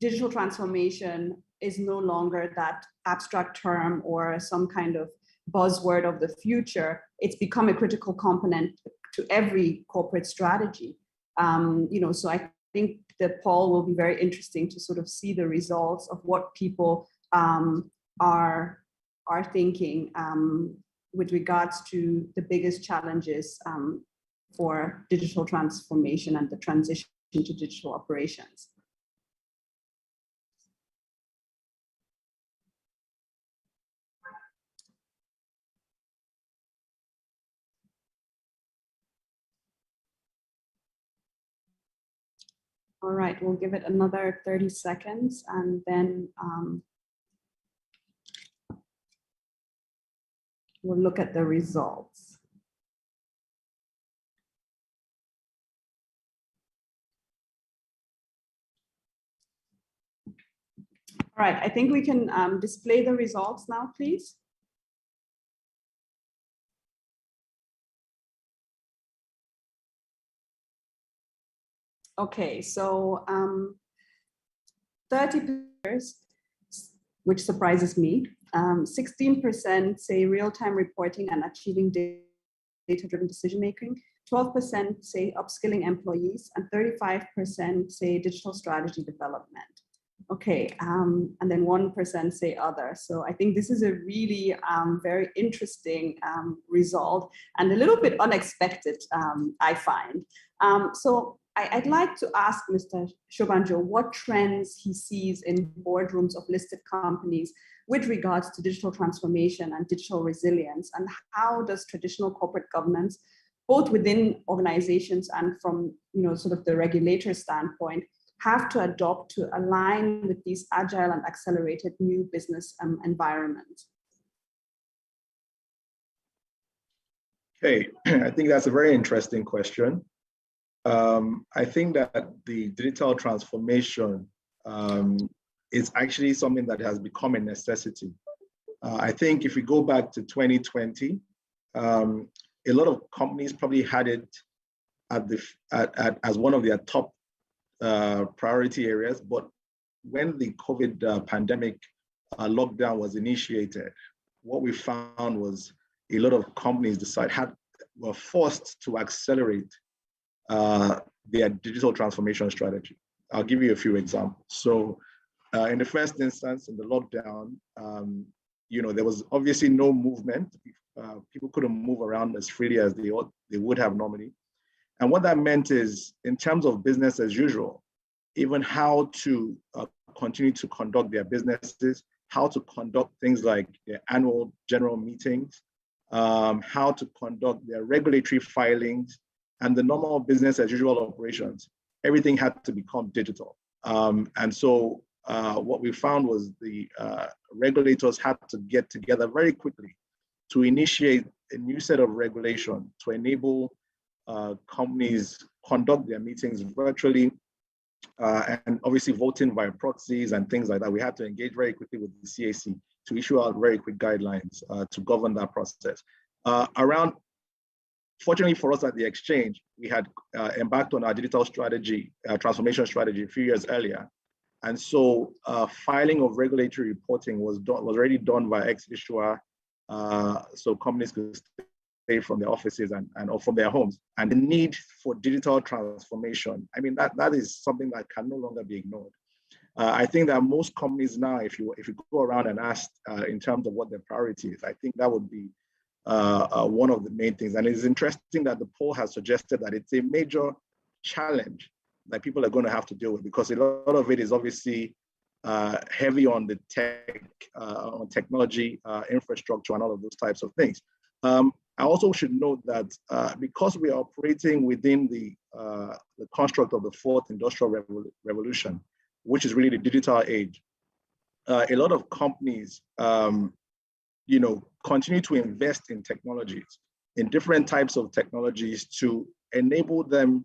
digital transformation is no longer that abstract term or some kind of buzzword of the future, it's become a critical component to every corporate strategy. So I think the poll will be very interesting to sort of see the results of what people are thinking with regards to the biggest challenges for digital transformation and the transition to digital operations. All right, we'll give it another 30 seconds and then we'll look at the results. All right, I think we can display the results now, please. Okay, so 30%, which surprises me, 16% say real-time reporting and achieving data-driven decision-making, 12% say upskilling employees, and 35% say digital strategy development. Okay, and then 1% say other. So I think this is a really very interesting result and a little bit unexpected, I find. So I'd like to ask Mr. Shobanjo what trends he sees in boardrooms of listed companies with regards to digital transformation and digital resilience, and how does traditional corporate governance, both within organizations and from sort of the regulator standpoint, have to adopt to align with these agile and accelerated new business environments? Okay, I think that's a very interesting question. I think that the digital transformation is actually something that has become a necessity. I think if we go back to 2020, a lot of companies probably had it as one of their top priority areas, but when the COVID pandemic lockdown was initiated, what we found was a lot of companies were forced to accelerate their digital transformation strategy. I'll give you a few examples. So in the first instance, in the lockdown, there was obviously no movement. People couldn't move around as freely as they would have normally. And what that meant is, in terms of business as usual, even how to continue to conduct their businesses, how to conduct things like their annual general meetings, how to conduct their regulatory filings, and the normal business as usual operations, everything had to become digital. And so what we found was the regulators had to get together very quickly to initiate a new set of regulation to enable companies conduct their meetings virtually, and obviously voting via proxies and things like that. We had to engage very quickly with the CAC to issue out very quick guidelines to govern that process. Fortunately for us at the exchange, we had embarked on our digital strategy, transformation strategy a few years earlier. And so filing of regulatory reporting was already done by ex-issuer, so companies could stay from their offices and or from their homes. And the need for digital transformation, I mean, that is something that can no longer be ignored. I think that most companies now, if you go around and ask in terms of what their priority is, I think that would be one of the main things. And it's interesting that the poll has suggested that it's a major challenge that people are going to have to deal with, because a lot of it is obviously heavy on the tech, on technology, infrastructure, and all of those types of things. I also should note that because we are operating within the construct of the fourth industrial revolution, which is really the digital age, a lot of companies continue to invest in technologies, in different types of technologies to enable them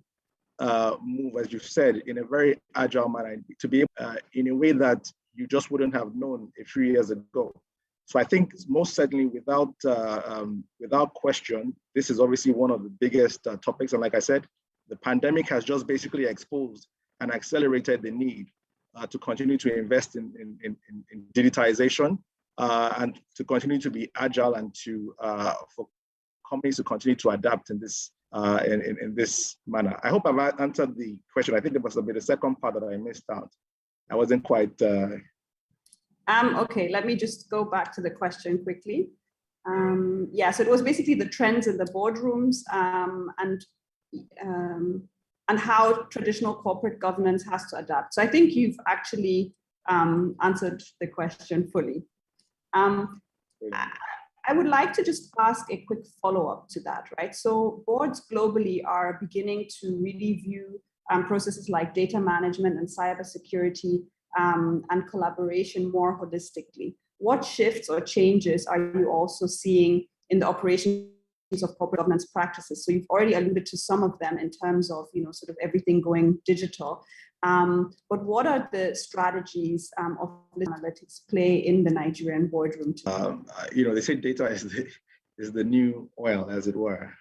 move, as you've said, in a very agile manner, to be in a way that you just wouldn't have known a few years ago. So I think most certainly, without question, this is obviously one of the biggest topics. And like I said, the pandemic has just basically exposed and accelerated the need to continue to invest in digitization and to continue to be agile and to for companies to continue to adapt in this manner. I hope I've answered the question. I think there must have been a second part that I missed out. I wasn't quite. Okay, let me just go back to the question quickly. Yeah, so it was basically the trends in the boardrooms and how traditional corporate governance has to adapt. So I think you've actually answered the question fully. I would like to just ask a quick follow-up to that, right? So boards globally are beginning to really view processes like data management and cybersecurity and collaboration more holistically. What shifts or changes are you also seeing in the operations of corporate governance practices? So you've already alluded to some of them in terms of, sort of everything going digital. But what are the strategies of analytics play in the Nigerian boardroom today? They say data is the new oil, as it were.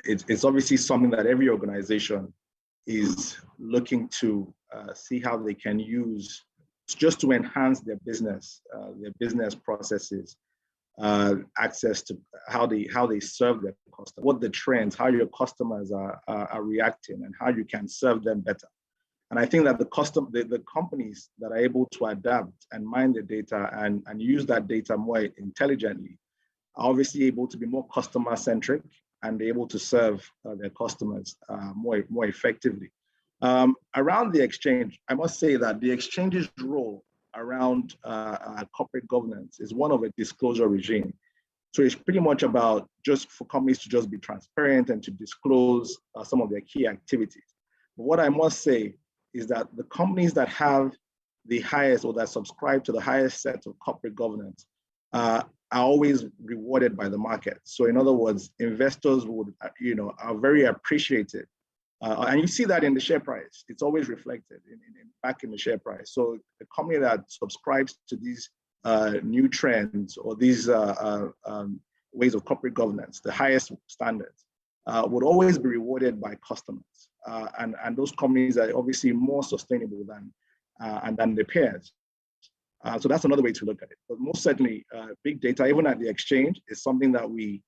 It's obviously something that every organization is looking to see how they can use just to enhance their business processes, access to how they serve their customers, what the trends, how your customers are reacting, and how you can serve them better. And I think that the companies that are able to adapt and mine the data and use that data more intelligently are obviously able to be more customer-centric and be able to serve their customers more effectively. Around the exchange, I must say that the exchange's role around corporate governance is one of a disclosure regime. So it's pretty much about just for companies to just be transparent and to disclose some of their key activities. But what I must say is that the companies that have the highest or that subscribe to the highest set of corporate governance are always rewarded by the market. So in other words, investors are very appreciative. And you see that in the share price. It's always reflected back in the share price. So the company that subscribes to these new trends or these ways of corporate governance, the highest standards, would always be rewarded by customers. And those companies are obviously more sustainable than their peers. So that's another way to look at it. But most certainly, big data, even at the exchange, is something that we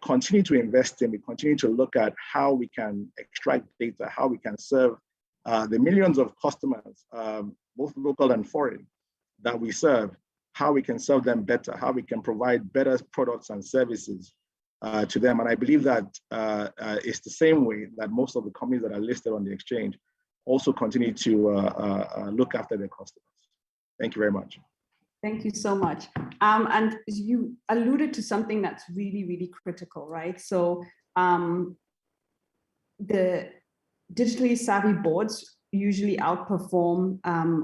continue to invest in. We continue to look at how we can extract data, how we can serve the millions of customers, both local and foreign, that we serve, how we can serve them better, how we can provide better products and services to them. And I believe that it's the same way that most of the companies that are listed on the exchange also continue to look after their customers. Thank you very much. Thank you so much. And you alluded to something that's really, really critical, right? So the digitally savvy boards usually outperform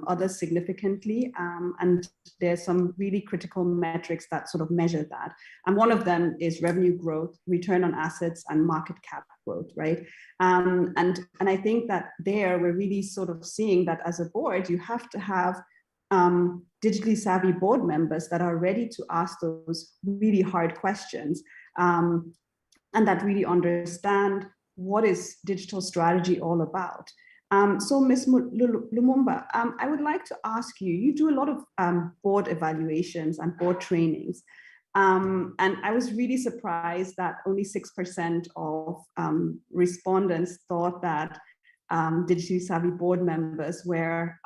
others significantly. And there's some really critical metrics that sort of measure that. And one of them is revenue growth, return on assets, and market cap growth, right? And I think that there we're really sort of seeing that as a board, you have to have digitally savvy board members that are ready to ask those really hard questions and that really understand what is digital strategy all about. So Ms. Lumumba, I would like to ask you, you do a lot of board evaluations and board trainings. And I was really surprised that only 6% of respondents thought that digitally savvy board members were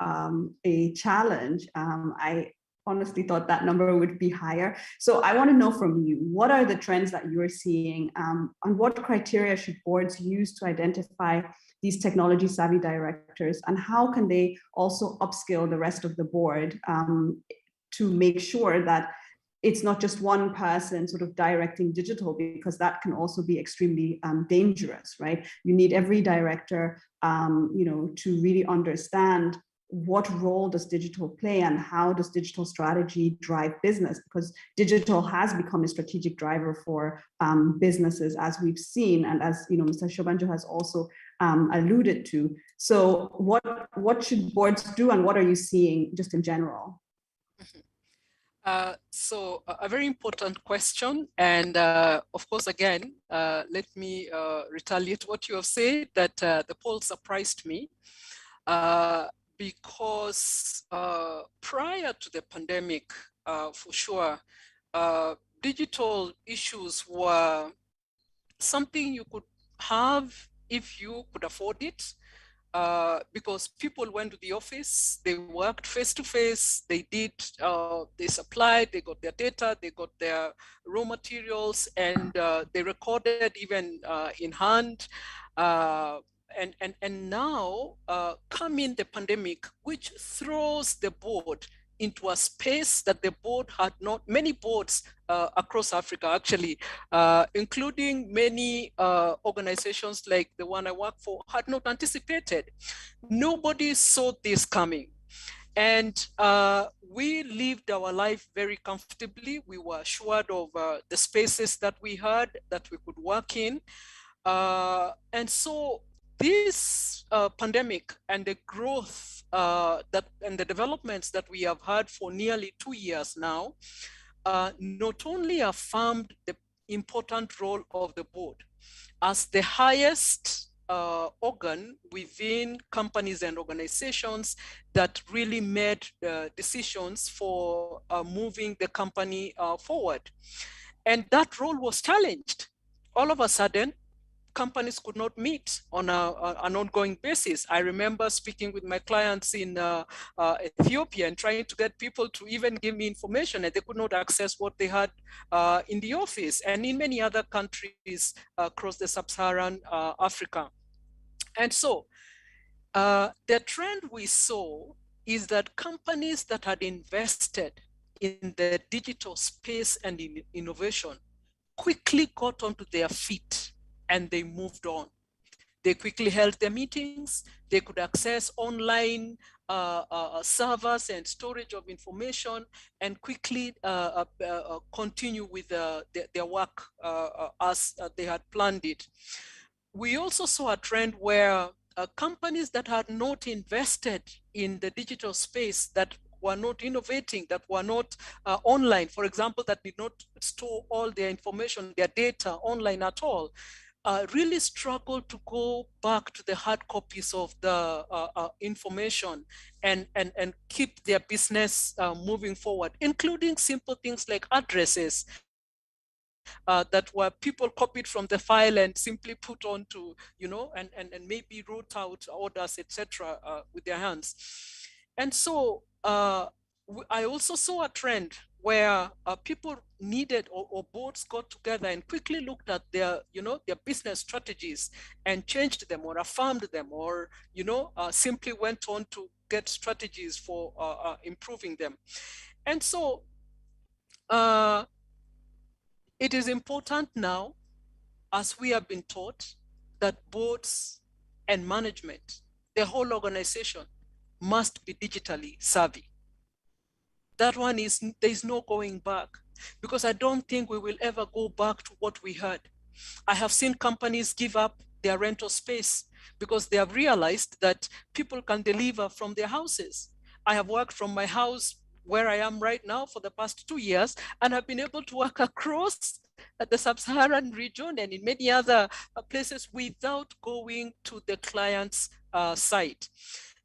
a challenge. I honestly thought that number would be higher. So I want to know from you, what are the trends that you're seeing and what criteria should boards use to identify these technology savvy directors, and how can they also upskill the rest of the board to make sure that it's not just one person sort of directing digital, because that can also be extremely dangerous, right? You need every director, to really understand what role does digital play and how does digital strategy drive business, because digital has become a strategic driver for businesses, as we've seen, and as Mr. Shobanjo has also alluded to. So what should boards do, and what are you seeing just in general? So a very important question. And of course, again, let me retaliate what you have said, that the poll surprised me because prior to the pandemic, for sure. Digital issues were something you could have if you could afford it, because people went to the office, they worked face to face, they supplied, they got their data, they got their raw materials, and they recorded even in hand. And now come in the pandemic, which throws the board into a space that the board had not, many boards across Africa actually, including many organizations like the one I work for, had not anticipated. Nobody saw this coming. And we lived our life very comfortably. We were assured of the spaces that we had, that we could work in. And so this pandemic and the growth and the developments that we have had for nearly 2 years now, not only affirmed the important role of the board as the highest organ within companies and organizations that really made decisions for moving the company forward. And that role was challenged. All of a sudden, companies could not meet on an ongoing basis. I remember speaking with my clients in Ethiopia and trying to get people to even give me information, and they could not access what they had in the office, and in many other countries across the sub-Saharan Africa. And so the trend we saw is that companies that had invested in the digital space and in innovation quickly got onto their feet and they moved on. They quickly held their meetings. They could access online servers and storage of information, and quickly continue with their work as they had planned it. We also saw a trend where companies that had not invested in the digital space, that were not innovating, that were not online, for example, that did not store all their information, their data online at all, really struggled to go back to the hard copies of the information and keep their business moving forward, including simple things like addresses that were people copied from the file and simply put onto, and maybe wrote out orders, etc., with their hands. And so I also saw a trend where people needed, or boards got together and quickly looked at their business strategies and changed them or affirmed them, or simply went on to get strategies for improving them. And so it is important now, as we have been taught, that boards and management, the whole organization, must be digitally savvy. That one is, there's no going back, because I don't think we will ever go back to what we had. I have seen companies give up their rental space because they have realized that people can deliver from their houses. I have worked from my house where I am right now for the past 2 years, and have been able to work across the sub-Saharan region and in many other places without going to the client's site.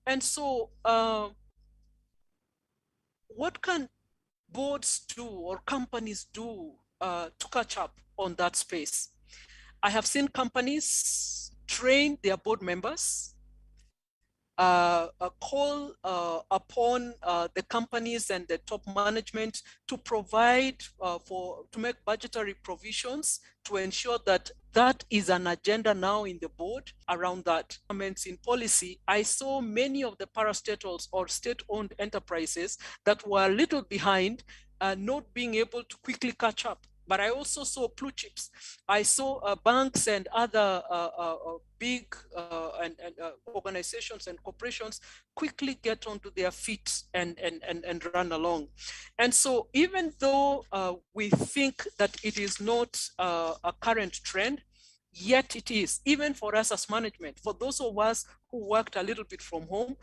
And so what can boards do or companies do to catch up on that space? I have seen companies train their board members, call upon the companies and the top management to provide to make budgetary provisions to ensure that that is an agenda now in the board around that. In policy, I saw many of the parastatals or state-owned enterprises that were a little behind, not being able to quickly catch up. But I also saw blue chips. I saw banks and other big organizations and corporations quickly get onto their feet and run along. And so even though we think that it is not a current trend, yet it is, even for us as management. For those of us who worked a little bit from home,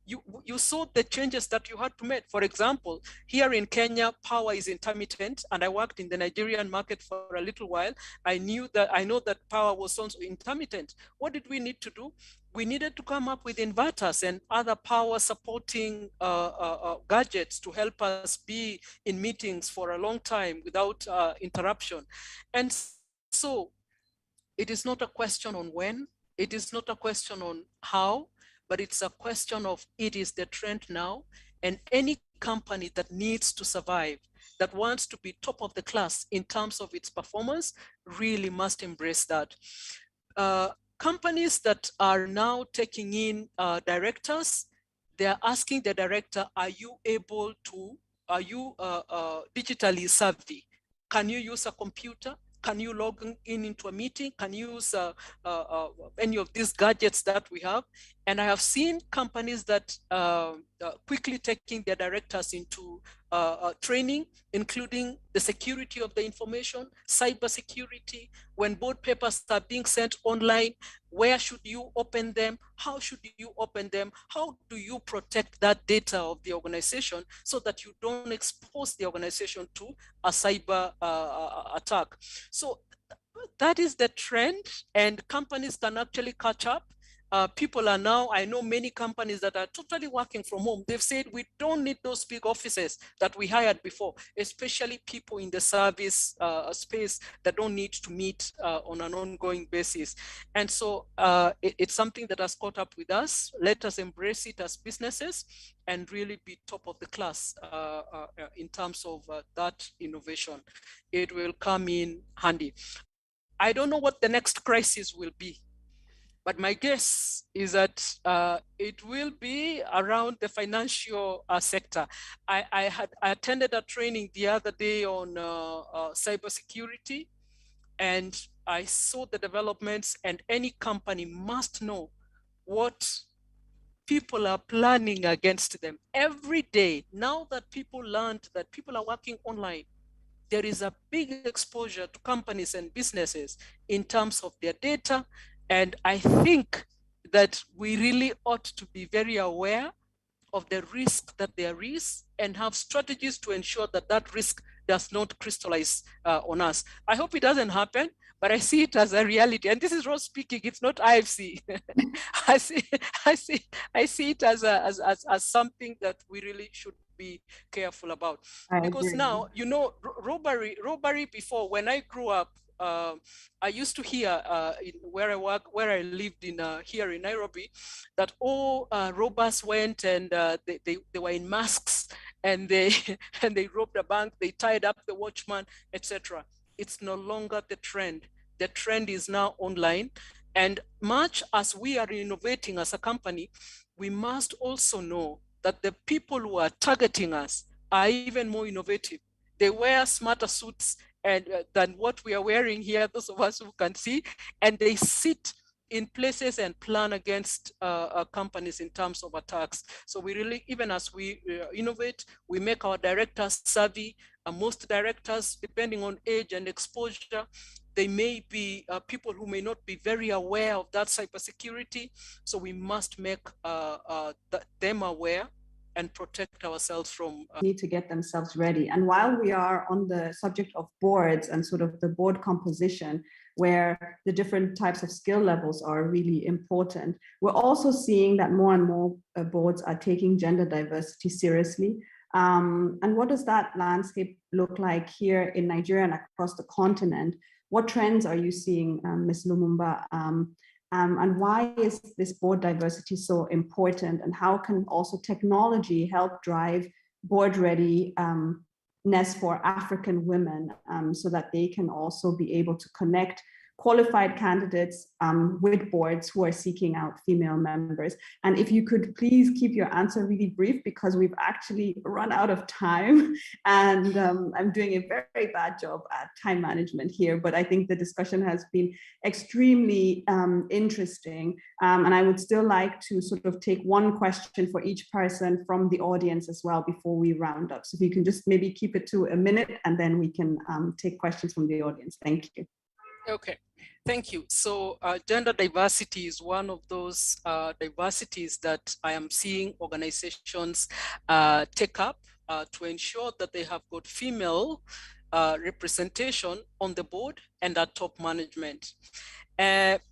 you saw the changes that you had to make. For example, here in Kenya, power is intermittent, and I worked in the Nigerian market for a little while. I know that power was also intermittent. What did we need to do? We needed to come up with inverters and other power supporting gadgets to help us be in meetings for a long time without interruption. And so it is not a question on when, it is not a question on how, but it's a question of it is the trend now. And any company that needs to survive, that wants to be top of the class in terms of its performance, really must embrace that. Companies that are now taking in directors, they're asking the director, are you digitally savvy? Can you use a computer? Can you log in into a meeting? Can you use any of these gadgets that we have? And I have seen companies that quickly taking their directors into training, including the security of the information, cyber security. When board papers are being sent online, where should you open them? How should you open them? How do you protect that data of the organization so that you don't expose the organization to a cyber attack? So that is the trend, and companies can actually catch up. People are now, I know many companies that are totally working from home. They've said we don't need those big offices that we hired before, especially people in the service space that don't need to meet on an ongoing basis. And so it's something that has caught up with us. Let us embrace it as businesses and really be top of the class in terms of that innovation. It will come in handy. I don't know what the next crisis will be, but my guess is that it will be around the financial sector. I attended a training the other day on cybersecurity, and I saw the developments, and any company must know what people are planning against them every day. Now that people learned that people are working online, there is a big exposure to companies and businesses in terms of their data. And I think that we really ought to be very aware of the risk that there is and have strategies to ensure that that risk does not crystallize on us. I hope it doesn't happen, but I see it as a reality. And this is Rose speaking, it's not IFC. I see it as something that we really should be careful about. Because now, you know, robbery before, when I grew up, I used to hear where I lived in here in Nairobi, that all robbers went and they were in masks and they robbed a bank, they tied up the watchman, etc. It's no longer the trend. The trend is now online. And much as we are innovating as a company, we must also know that the people who are targeting us are even more innovative. They wear smarter suits and than what we are wearing here, those of us who can see, and they sit in places and plan against companies in terms of attacks. So we really, even as we innovate, we make our directors savvy. Most directors, depending on age and exposure, they may be people who may not be very aware of that cybersecurity. So we must make them aware and protect ourselves from need to get themselves ready. And while we are on the subject of boards and sort of the board composition, where the different types of skill levels are really important, we're also seeing that more and more boards are taking gender diversity seriously. And what does that landscape look like here in Nigeria and across the continent? What trends are you seeing, Ms. Lumumba? And why is this board diversity so important? And how can also technology help drive board readiness for African women so that they can also be able to connect qualified candidates with boards who are seeking out female members? And if you could please keep your answer really brief, because we've actually run out of time, and I'm doing a very bad job at time management here, but I think the discussion has been extremely interesting. And I would still like to sort of take one question for each person from the audience as well before we round up. So if you can just maybe keep it to a minute, and then we can take questions from the audience. Thank you. Okay, thank you. So gender diversity is one of those diversities that I am seeing organizations take up to ensure that they have got female representation on the board and at top management.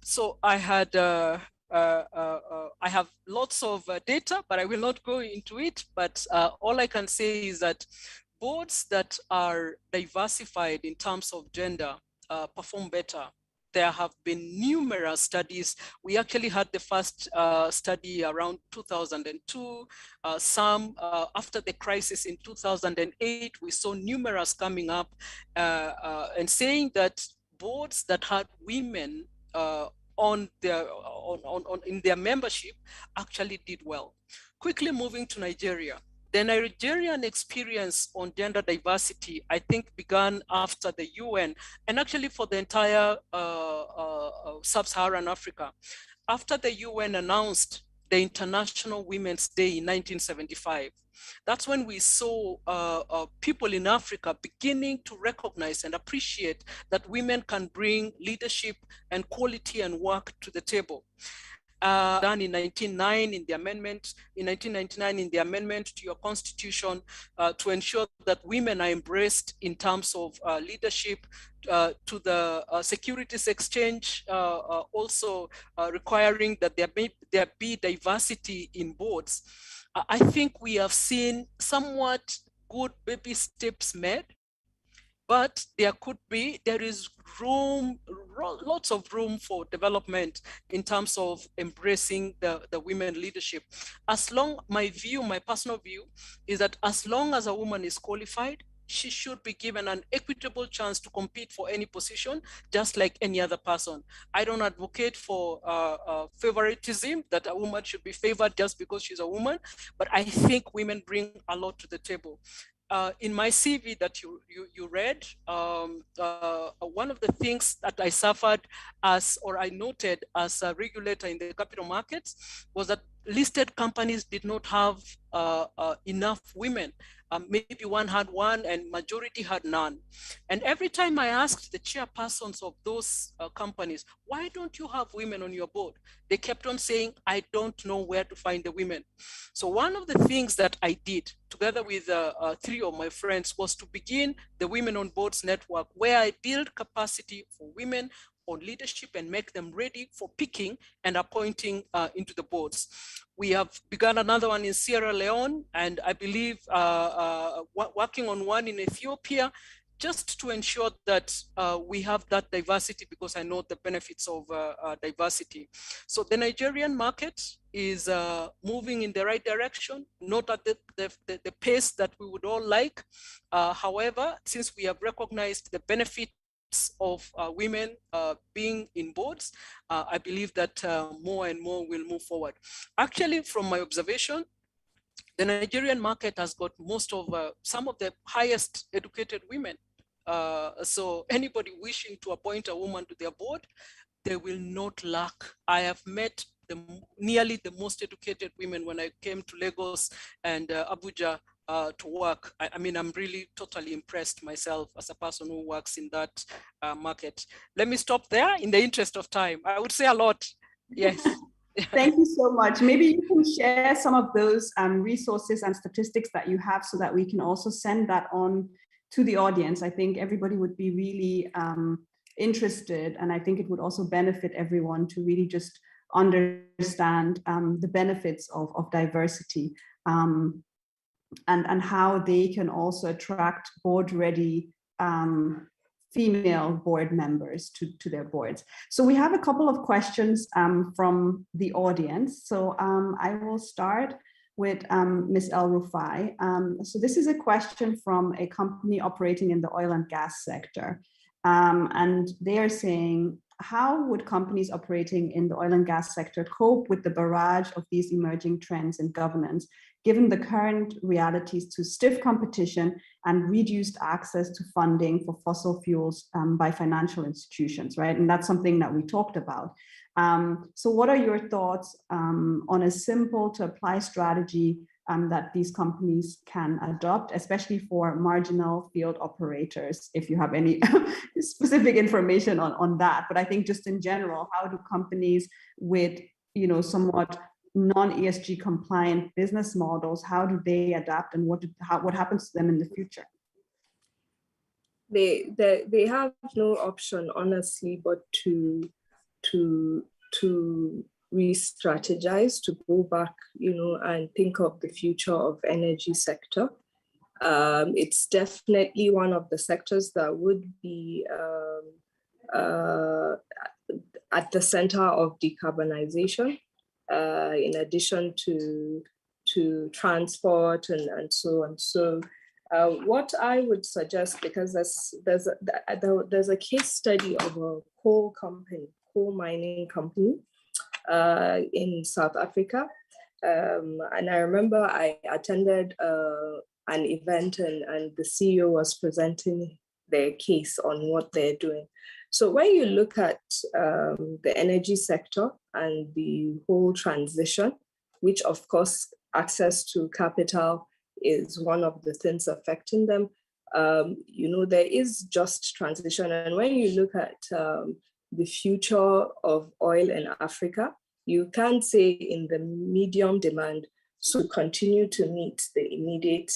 So I had I have lots of data, but I will not go into it. But all I can say is that boards that are diversified in terms of gender perform better. There have been numerous studies. We actually had the first study around 2002. Some after the crisis in 2008, we saw numerous coming up and saying that boards that had women in their membership actually did well. Quickly moving to Nigeria. The Nigerian experience on gender diversity, I think, began after the UN and actually for the entire sub-Saharan Africa. After the UN announced the International Women's Day in 1975, that's when we saw people in Africa beginning to recognize and appreciate that women can bring leadership and quality and work to the table. Done in 1999 in the amendment, in 1999 in the amendment to your constitution to ensure that women are embraced in terms of leadership, to the Securities Exchange, also requiring that there be diversity in boards. I think we have seen somewhat good baby steps made, but there is room, lots of room for development in terms of embracing the women leadership. My personal view is that as long as a woman is qualified, she should be given an equitable chance to compete for any position, just like any other person. I don't advocate for favoritism, that a woman should be favored just because she's a woman, but I think women bring a lot to the table. In my CV that you read, one of the things that I suffered I noted as a regulator in the capital markets was that listed companies did not have enough women. Maybe one had one and majority had none. And every time I asked the chairpersons of those companies, why don't you have women on your board? They kept on saying, I don't know where to find the women. So one of the things that I did together with 3 of my friends was to begin the Women on Boards Network, where I build capacity for women on leadership and make them ready for picking and appointing into the boards. We have begun another one in Sierra Leone, and I believe working on one in Ethiopia, just to ensure that we have that diversity, because I know the benefits of diversity. So the Nigerian market is moving in the right direction, not at the pace that we would all like. However, since we have recognized the benefits of women being in boards, I believe that more and more will move forward. Actually, from my observation, the Nigerian market has got some of the highest educated women. So anybody wishing to appoint a woman to their board, they will not lack. I have met nearly the most educated women when I came to Lagos and Abuja to work. I mean, I'm really totally impressed myself as a person who works in that market. Let me stop there in the interest of time. I would say a lot. Yes. Thank you so much. Maybe you can share some of those resources and statistics that you have so that we can also send that on to the audience. I think everybody would be really interested, and I think it would also benefit everyone to really just understand the benefits of diversity and how they can also attract board-ready female board members to their boards. So we have a couple of questions from the audience. So I will start with Ms. El-Rufai. So this is a question from a company operating in the oil and gas sector. And they are saying, how would companies operating in the oil and gas sector cope with the barrage of these emerging trends in governance, given the current realities to stiff competition and reduced access to funding for fossil fuels by financial institutions, right? And that's something that we talked about. So what are your thoughts on a simple to apply strategy that these companies can adopt, especially for marginal field operators, if you have any specific information on that. But I think just in general, how do companies with, somewhat non-ESG compliant business models, how do they adapt, and what happens to them in the future? They have no option, honestly, but to re-strategize, to go back, and think of the future of energy sector. It's definitely one of the sectors that would be at the center of decarbonization, in addition to transport and so on. So what I would suggest, because there's a case study of a coal mining company in South Africa. And I remember I attended an event and the CEO was presenting their case on what they're doing. So when you look at the energy sector and the whole transition, which of course access to capital is one of the things affecting them, there is just transition. And when you look at the future of oil in Africa, you can say in the medium demand to continue to meet the immediate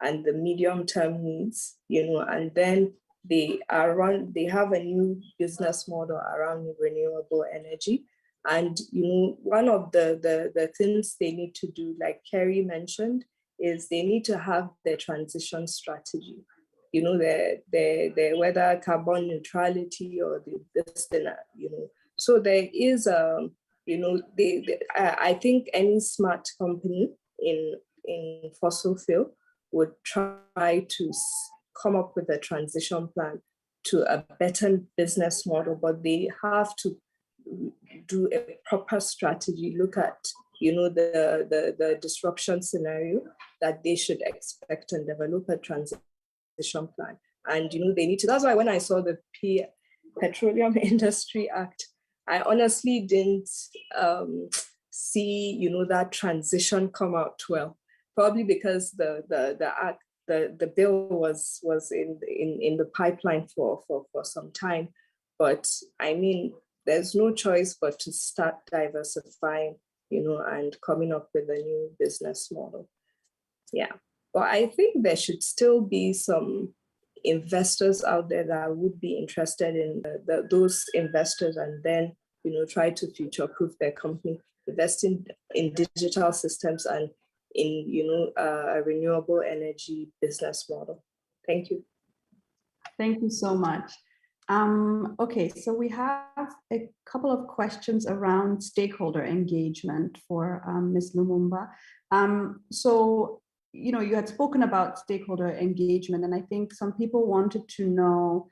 and the medium-term needs, and then they have a new business model around renewable energy. And one of the things they need to do, like Kerrie mentioned, is they need to have their transition strategy. Their whether carbon neutrality or this thing, So there is I think any smart company in fossil fuel would try to come up with a transition plan to a better business model, but they have to do a proper strategy, look at the disruption scenario that they should expect and develop a transition plan. And they need to, that's why when I saw the Petroleum Industry Act, I honestly didn't see that transition come out well, probably because the bill was in the pipeline for some time. But I mean, there's no choice but to start diversifying, and coming up with a new business model. Yeah, but I think there should still be some investors out there that would be interested in those investors, and then try to future-proof their company, investing in digital systems and in a renewable energy business model. Thank you. Thank you so much. Okay, so we have a couple of questions around stakeholder engagement for Ms. Lumumba. So, you had spoken about stakeholder engagement, and I think some people wanted to know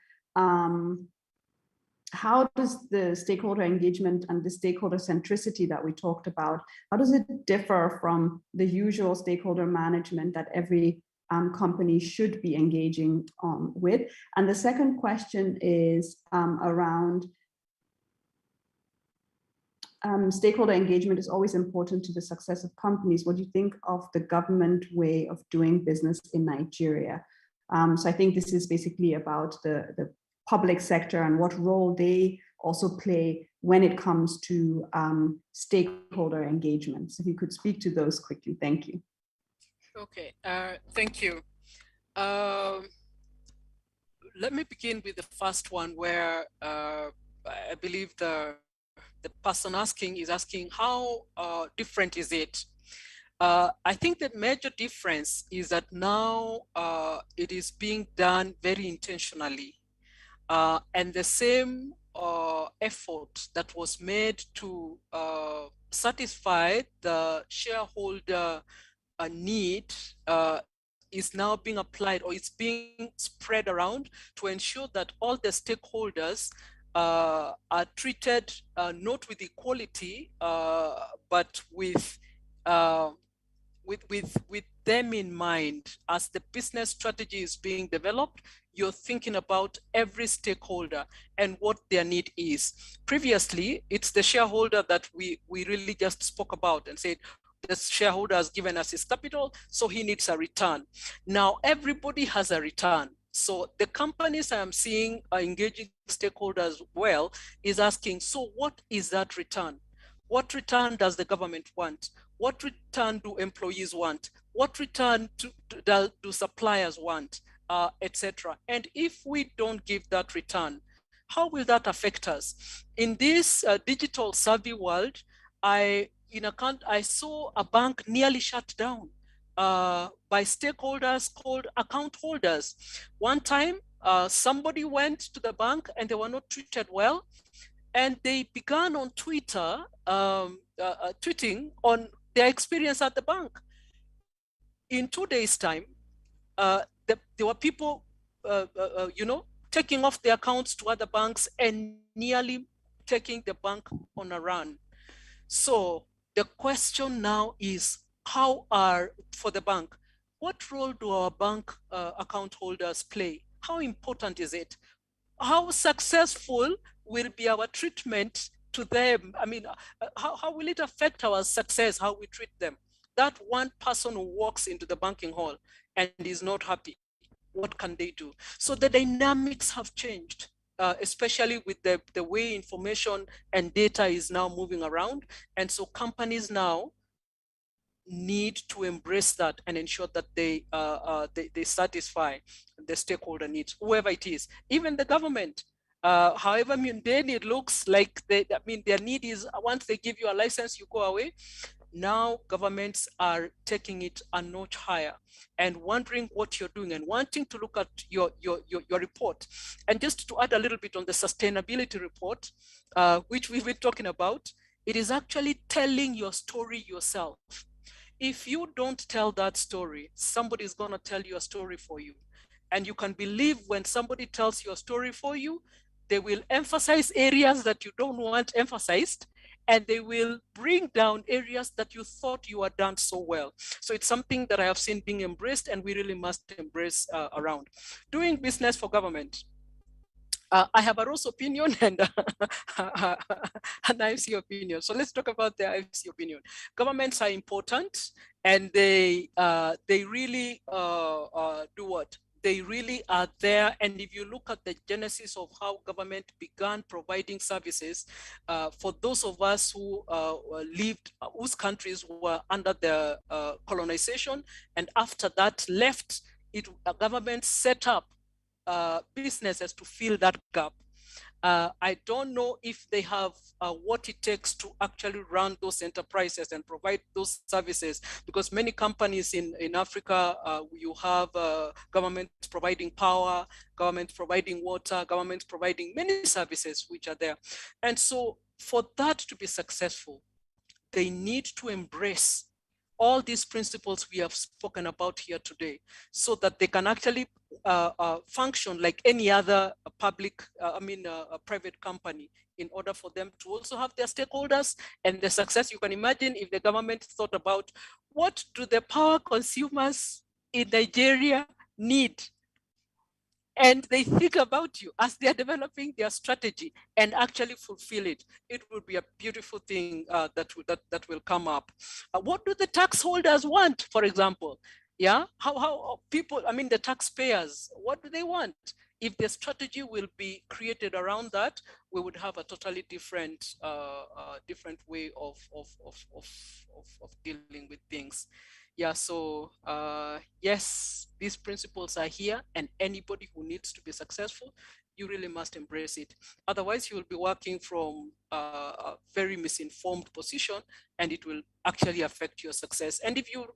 how does the stakeholder engagement and the stakeholder centricity that we talked about, how does it differ from the usual stakeholder management that every company should be engaging with? And the second question is around stakeholder engagement is always important to the success of companies. What do you think of the government way of doing business in Nigeria? So I think this is basically about the public sector and what role they also play when it comes to stakeholder engagement. So if you could speak to those quickly, thank you. Okay, thank you. Let me begin with the first one, where I believe the person asking is asking how different is it? I think the major difference is that now it is being done very intentionally. And the same effort that was made to satisfy the shareholder need is now being applied, or it's being spread around to ensure that all the stakeholders are treated not with equality, but with them in mind. As the business strategy is being developed, you're thinking about every stakeholder and what their need is. Previously, it's the shareholder that we really just spoke about and said, the shareholder has given us his capital, so he needs a return. Now, everybody has a return. So the companies I am seeing are engaging stakeholders well is asking, so what is that return? What return does the government want? What return do employees want? What return do suppliers want, etc.? And if we don't give that return, how will that affect us? In this digital savvy world, I saw a bank nearly shut down by stakeholders called account holders. One time, somebody went to the bank and they were not treated well, and they began on Twitter, tweeting on their experience at the bank. In 2 days' time, there were people, taking off their accounts to other banks and nearly taking the bank on a run. So the question now is, for the bank, what role do our bank account holders play? How important is it? How successful will be our treatment to them? I mean, how will it affect our success, how we treat them? That one person who walks into the banking hall and is not happy, what can they do? So the dynamics have changed, especially with the way information and data is now moving around. And so companies now need to embrace that and ensure that they satisfy the stakeholder needs, whoever it is, even the government. However mundane it looks like, their need is once they give you a license, you go away. Now governments are taking it a notch higher and wondering what you're doing and wanting to look at your report. And just to add a little bit on the sustainability report, which we've been talking about, it is actually telling your story yourself. If you don't tell that story, somebody is going to tell you a story for you. And you can believe when somebody tells your story for you, they will emphasize areas that you don't want emphasized, and they will bring down areas that you thought you had done so well. So it's something that I have seen being embraced, and we really must embrace around. Doing business for government. I have a Rose opinion and an IFC opinion. So let's talk about the IFC opinion. Governments are important, and they really do what? They really are there. And if you look at the genesis of how government began providing services for those of us who lived, whose countries were under the colonization, and after that left, government set up businesses to fill that gap. I don't know if they have what it takes to actually run those enterprises and provide those services, because many companies in Africa, you have governments providing power, governments providing water, governments providing many services which are there. And so for that to be successful, they need to embrace all these principles we have spoken about here today, so that they can actually function like any other public, private company, in order for them to also have their stakeholders and the success. You can imagine if the government thought about what do the power consumers in Nigeria need, and they think about you as they're developing their strategy and actually fulfill it. It will be a beautiful thing that will come up. What do the tax holders want, for example? Yeah, how people, the taxpayers, what do they want? If the strategy will be created around that, we would have a totally different way of dealing with things. Yeah, so yes, these principles are here, and anybody who needs to be successful, you really must embrace it. Otherwise, you will be working from a very misinformed position, and it will actually affect your success. And if you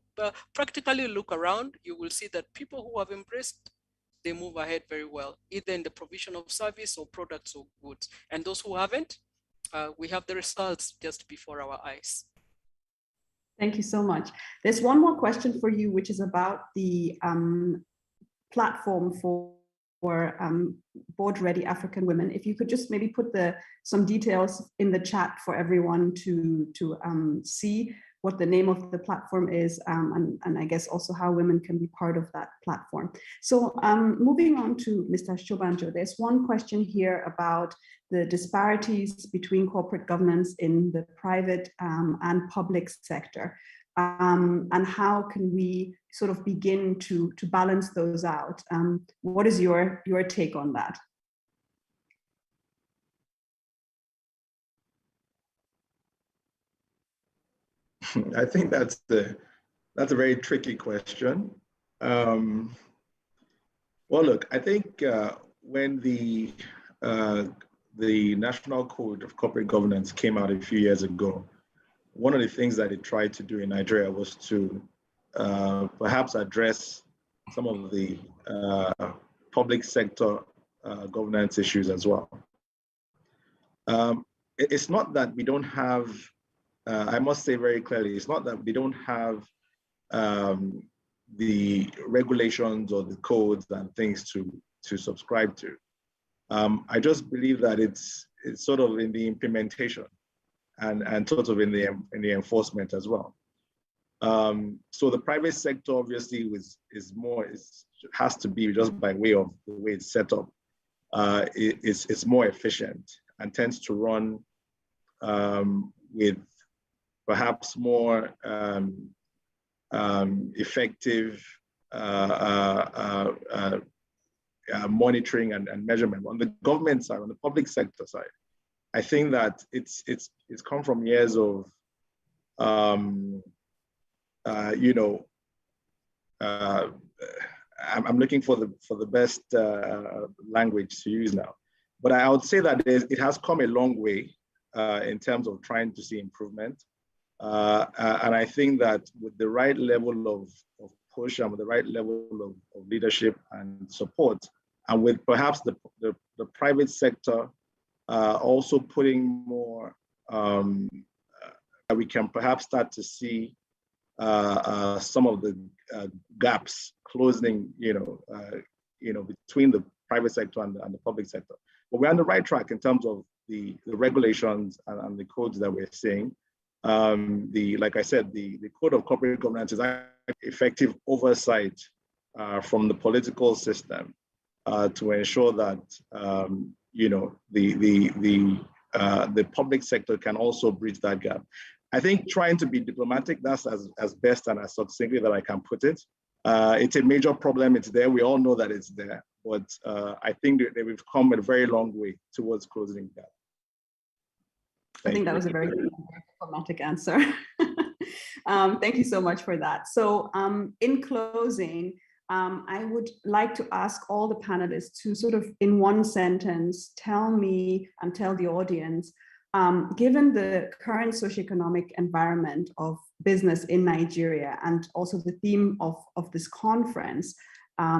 practically look around, you will see that people who have embraced, they move ahead very well, either in the provision of service or products or goods. And those who haven't, we have the results just before our eyes. Thank you so much. There's one more question for you, which is about the platform for board-ready African women. If you could just maybe put some details in the chat for everyone to see what the name of the platform is, and I guess also how women can be part of that platform. So moving on to Mr. Shobanjo, there's one question here about the disparities between corporate governance in the private and public sector. and how can we sort of begin to balance those out? What is your take on that? I think that's a very tricky question. Well, look, I think when the National Code of Corporate Governance came out a few years ago, one of the things that it tried to do in Nigeria was to perhaps address some of the public sector governance issues as well. It's not that we don't have, I must say very clearly, it's not that we don't have the regulations or the codes and things to subscribe to. I just believe that it's sort of in the implementation and sort of in the enforcement as well. So the private sector obviously has to be, just by way of the way it's set up, it's more efficient and tends to run with perhaps more effective monitoring and measurement. On the government side, on the public sector side, I think that it's come from years of I'm looking for the best language to use now, but I would say that it has come a long way in terms of trying to see improvement, and I think that with the right level of push and with the right level of leadership and support, and with perhaps the private sector also putting more, we can perhaps start to see some of the gaps closing, between the private sector and the public sector. But we're on the right track in terms of the regulations and the codes that we're seeing. Like I said, the Code of Corporate Governance is effective oversight from the political system to ensure that the public sector can also bridge that gap. I think trying to be diplomatic, that's as best and as succinctly that I can put it. It's a major problem. It's there. We all know that it's there. But I think that we've come a very long way towards closing that. I think that was a very diplomatic answer. Thank you so much for that. So in closing, I would like to ask all the panelists to sort of, in one sentence, tell me and tell the audience, given the current socioeconomic environment of business in Nigeria, and also the theme of this conference,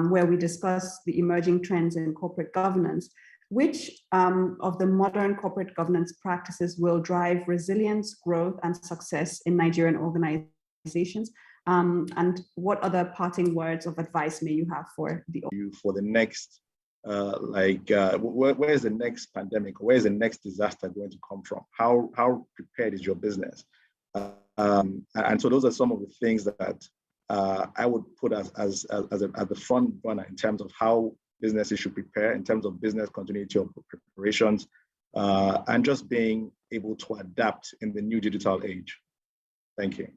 where we discuss the emerging trends in corporate governance, which of the modern corporate governance practices will drive resilience, growth, and success in Nigerian organizations? And what other parting words of advice may you have for the next, where is the next pandemic? Where is the next disaster going to come from? How prepared is your business? And so those are some of the things that I would put as the front burner in terms of how businesses should prepare, in terms of business continuity of preparations, and just being able to adapt in the new digital age. Thank you.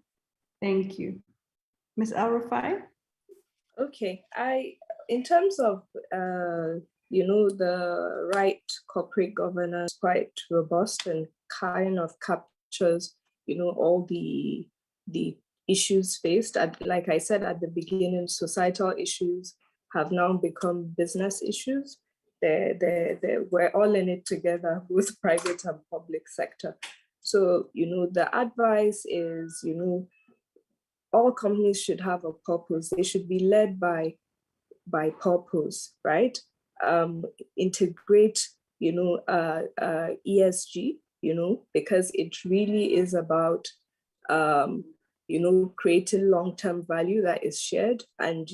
Thank you. Ms. El-Rufai? Okay, in terms of, the right corporate governance, quite robust and kind of captures, all the issues faced. Like I said at the beginning, societal issues have now become business issues. We're all in it together, both private and public sector. So, the advice is, all companies should have a purpose. They should be led by purpose, right? Integrate, ESG, because it really is about, creating long-term value that is shared. And,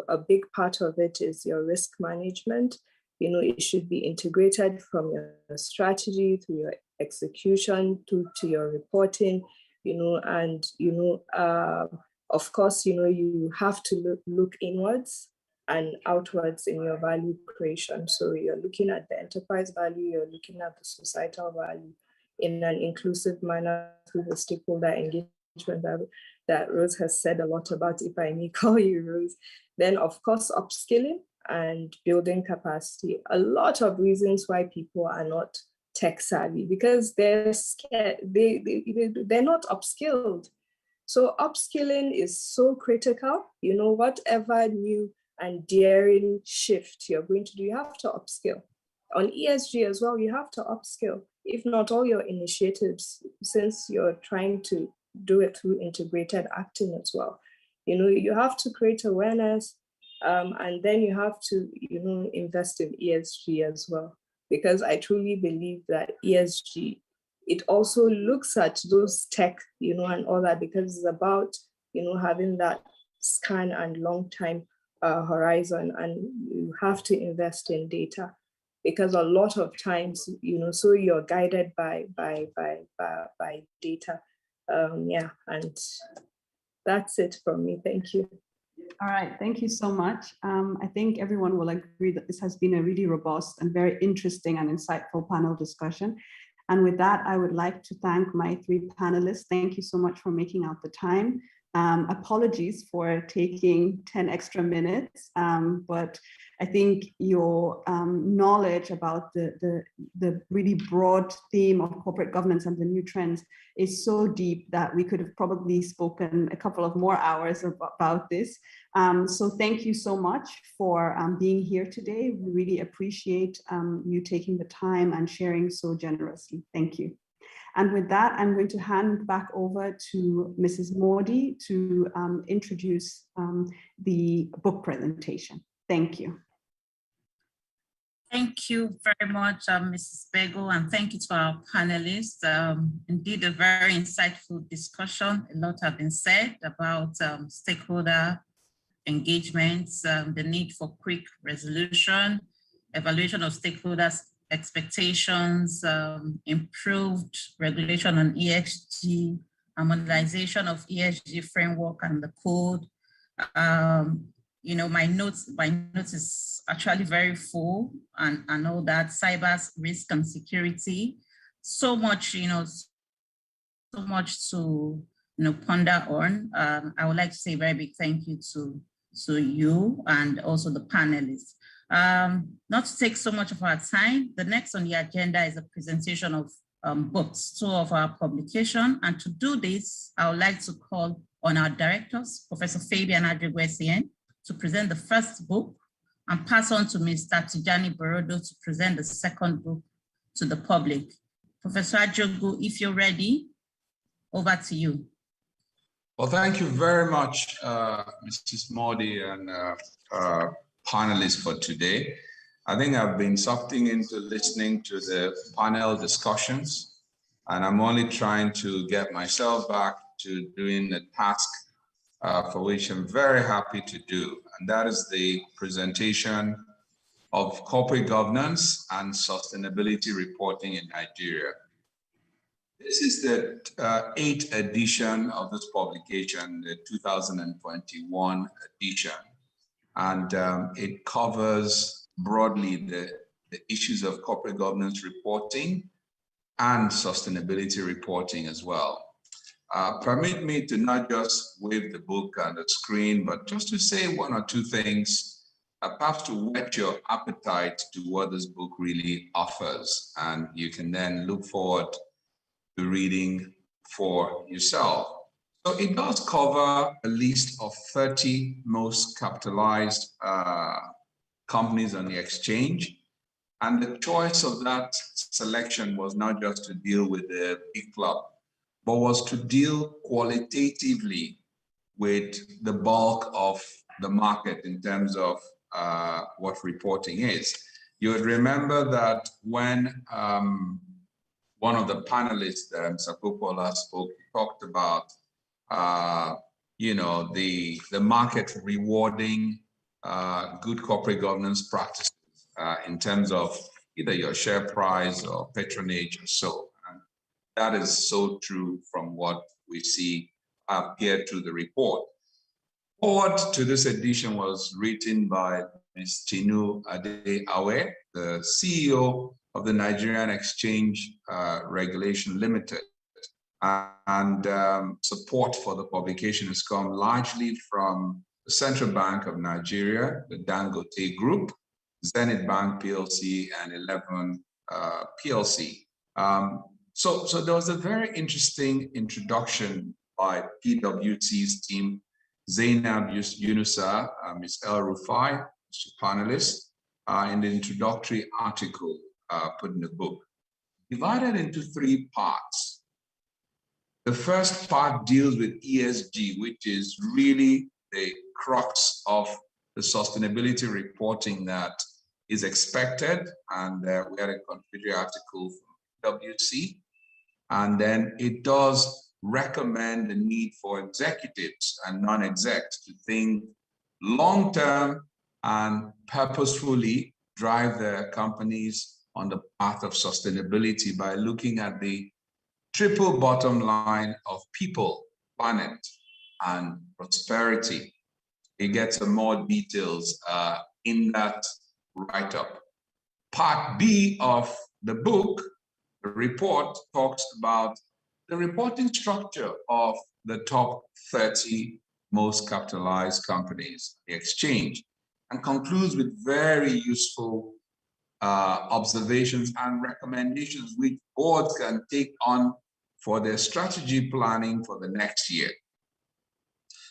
a big part of it is your risk management. It should be integrated from your strategy through your execution to your reporting, of course, you have to look inwards and outwards in your value creation. So you're looking at the enterprise value, you're looking at the societal value in an inclusive manner through the stakeholder engagement value. that Rose has said a lot about, if I may call you Rose. Then of course, upskilling and building capacity. A lot of reasons why people are not tech savvy, because they're scared, they're not upskilled. So upskilling is so critical. You know, whatever new and daring shift you're going to do, you have to upskill. On ESG as well, you have to upskill. If not, all your initiatives, since you're trying to do it through integrated acting as well, you know, you have to create awareness, and then you have to, you know, invest in ESG as well. Because I truly believe that ESG, it also looks at those tech, you know, and all that, because it's about, you know, having that scan and long time horizon, and you have to invest in data, because a lot of times, you know, so you're guided by data. Yeah, and that's it from me. Thank you. All right, thank you so much. I think everyone will agree that this has been a really robust and very interesting and insightful panel discussion. And with that, I would like to thank my three panelists. Thank you so much for making out the time. Apologies for taking 10 extra minutes, but I think your knowledge about the really broad theme of corporate governance and the new trends is so deep that we could have probably spoken a couple of more hours about this. So thank you so much for being here today. We really appreciate you taking the time and sharing so generously. Thank you. And with that, I'm going to hand back over to Mrs. Modi to introduce the book presentation. Thank you. Thank you very much, Mrs. Begho, and thank you to our panelists. Indeed, a very insightful discussion. A lot have been said about stakeholder engagements, the need for quick resolution, evaluation of stakeholders' expectations, improved regulation on ESG, harmonization of ESG framework and the code. You know, my notes is actually very full, and all that, cyber risk and security. So much, you know, so much to, you know, ponder on. I would like to say a very big thank you to you and also the panelists. Not to take so much of our time, the next on the agenda is a presentation of books, two of our publication. And to do this, I would like to call on our directors, Professor Fabian Adjegwu, to present the first book, and pass on to Mr. Tijani Borodo to present the second book to the public. Professor Adjegwu, if you're ready, over to you. Well, thank you very much, Mrs. Modi and panelists for today. I think I've been sucked into listening to the panel discussions, and I'm only trying to get myself back to doing the task for which I'm very happy to do, and that is the presentation of corporate governance and sustainability reporting in Nigeria. This is the 8th edition of this publication, the 2021 edition, and it covers broadly the issues of corporate governance reporting and sustainability reporting as well. Permit me to not just wave the book on the screen, but just to say one or two things, perhaps to whet your appetite to what this book really offers. And you can then look forward to reading for yourself. So it does cover a list of 30 most capitalized companies on the exchange. And the choice of that selection was not just to deal with the big club, but was to deal qualitatively with the bulk of the market in terms of what reporting is. You would remember that when one of the panelists, Sapopola, spoke, talked about you know, the market rewarding good corporate governance practices in terms of either your share price or patronage or so. And that is so true from what we see here through the report. Forward to this edition was written by Ms. Tinu Ade-Awe, the CEO of the Nigerian Exchange Regulation Limited. and support for the publication has come largely from the Central Bank of Nigeria, the Dangote Group, Zenith Bank PLC, and 11 PLC. So there was a very interesting introduction by PwC's team, Zainab Yunusa, Ms. El-Rufai, Mr. Panelist, in the introductory article put in the book, divided into 3 parts. The first part deals with ESG, which is really the crux of the sustainability reporting that is expected. And we had a contributory article from PwC. And then it does recommend the need for executives and non-execs to think long-term and purposefully drive their companies on the path of sustainability by looking at the triple bottom line of people, planet, and prosperity. You get some more details in that write-up. Part B of the book, the report, talks about the reporting structure of the top 30 most capitalized companies, the exchange, and concludes with very useful observations and recommendations which boards can take on for their strategy planning for the next year.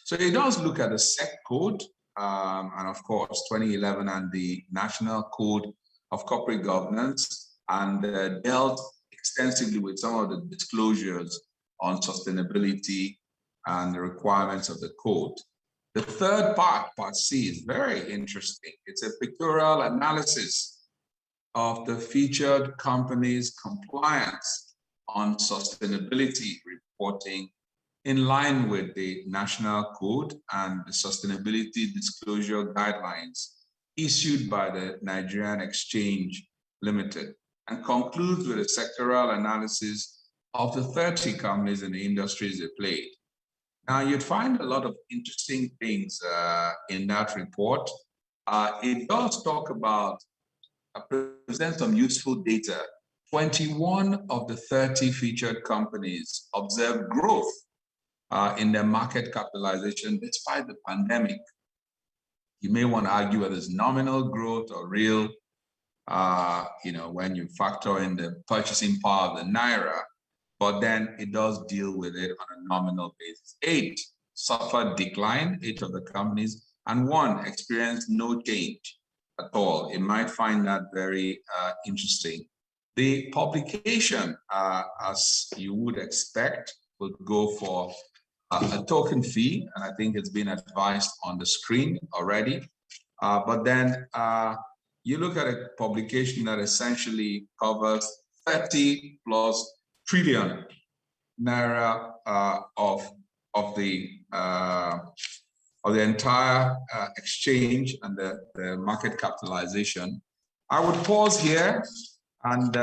So it does look at the SEC code, and of course, 2011 and the National Code of Corporate Governance, and dealt extensively with some of the disclosures on sustainability and the requirements of the code. The third part, part C, is very interesting. It's a pictorial analysis of the featured companies' compliance on sustainability reporting in line with the National Code and the Sustainability Disclosure Guidelines issued by the Nigerian Exchange Limited, and concludes with a sectoral analysis of the 30 companies in the industries they played. Now, you'd find a lot of interesting things in that report. It does talk about, present some useful data. 21 of the 30 featured companies observed growth in their market capitalization despite the pandemic. You may want to argue whether it's nominal growth or real, when you factor in the purchasing power of the Naira, but then it does deal with it on a nominal basis. 8 suffered decline, 8 of the companies, and 1 experienced no change at all. You might find that very interesting. The publication, as you would expect, would go for a token fee, and I think it's been advised on the screen already. But then you look at a publication that essentially covers 30+ trillion Naira of the entire exchange and the market capitalization. I would pause here and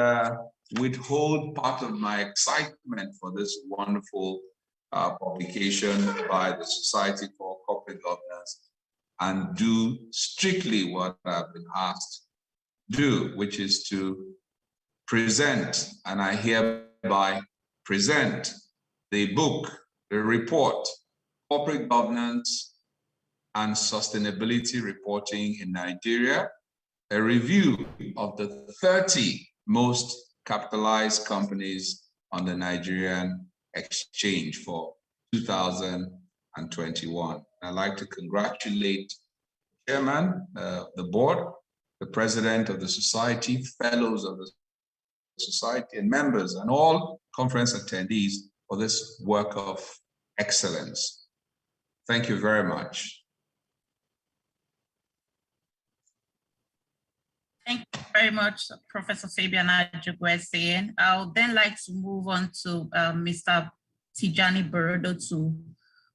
withhold part of my excitement for this wonderful publication by the Society for Corporate Governance and do strictly what I've been asked to do, which is to present, and I hereby present the book, the report, Corporate Governance and Sustainability Reporting in Nigeria, a review of the 30 most capitalized companies on the Nigerian exchange for 2021. I'd like to congratulate the chairman, the board, the president of the society, fellows of the society, and members, and all conference attendees for this work of excellence. Thank you very much. Thank you very much, Professor Fabian Ajugwesian. I would then like to move on to Mr. Tijani Borodo to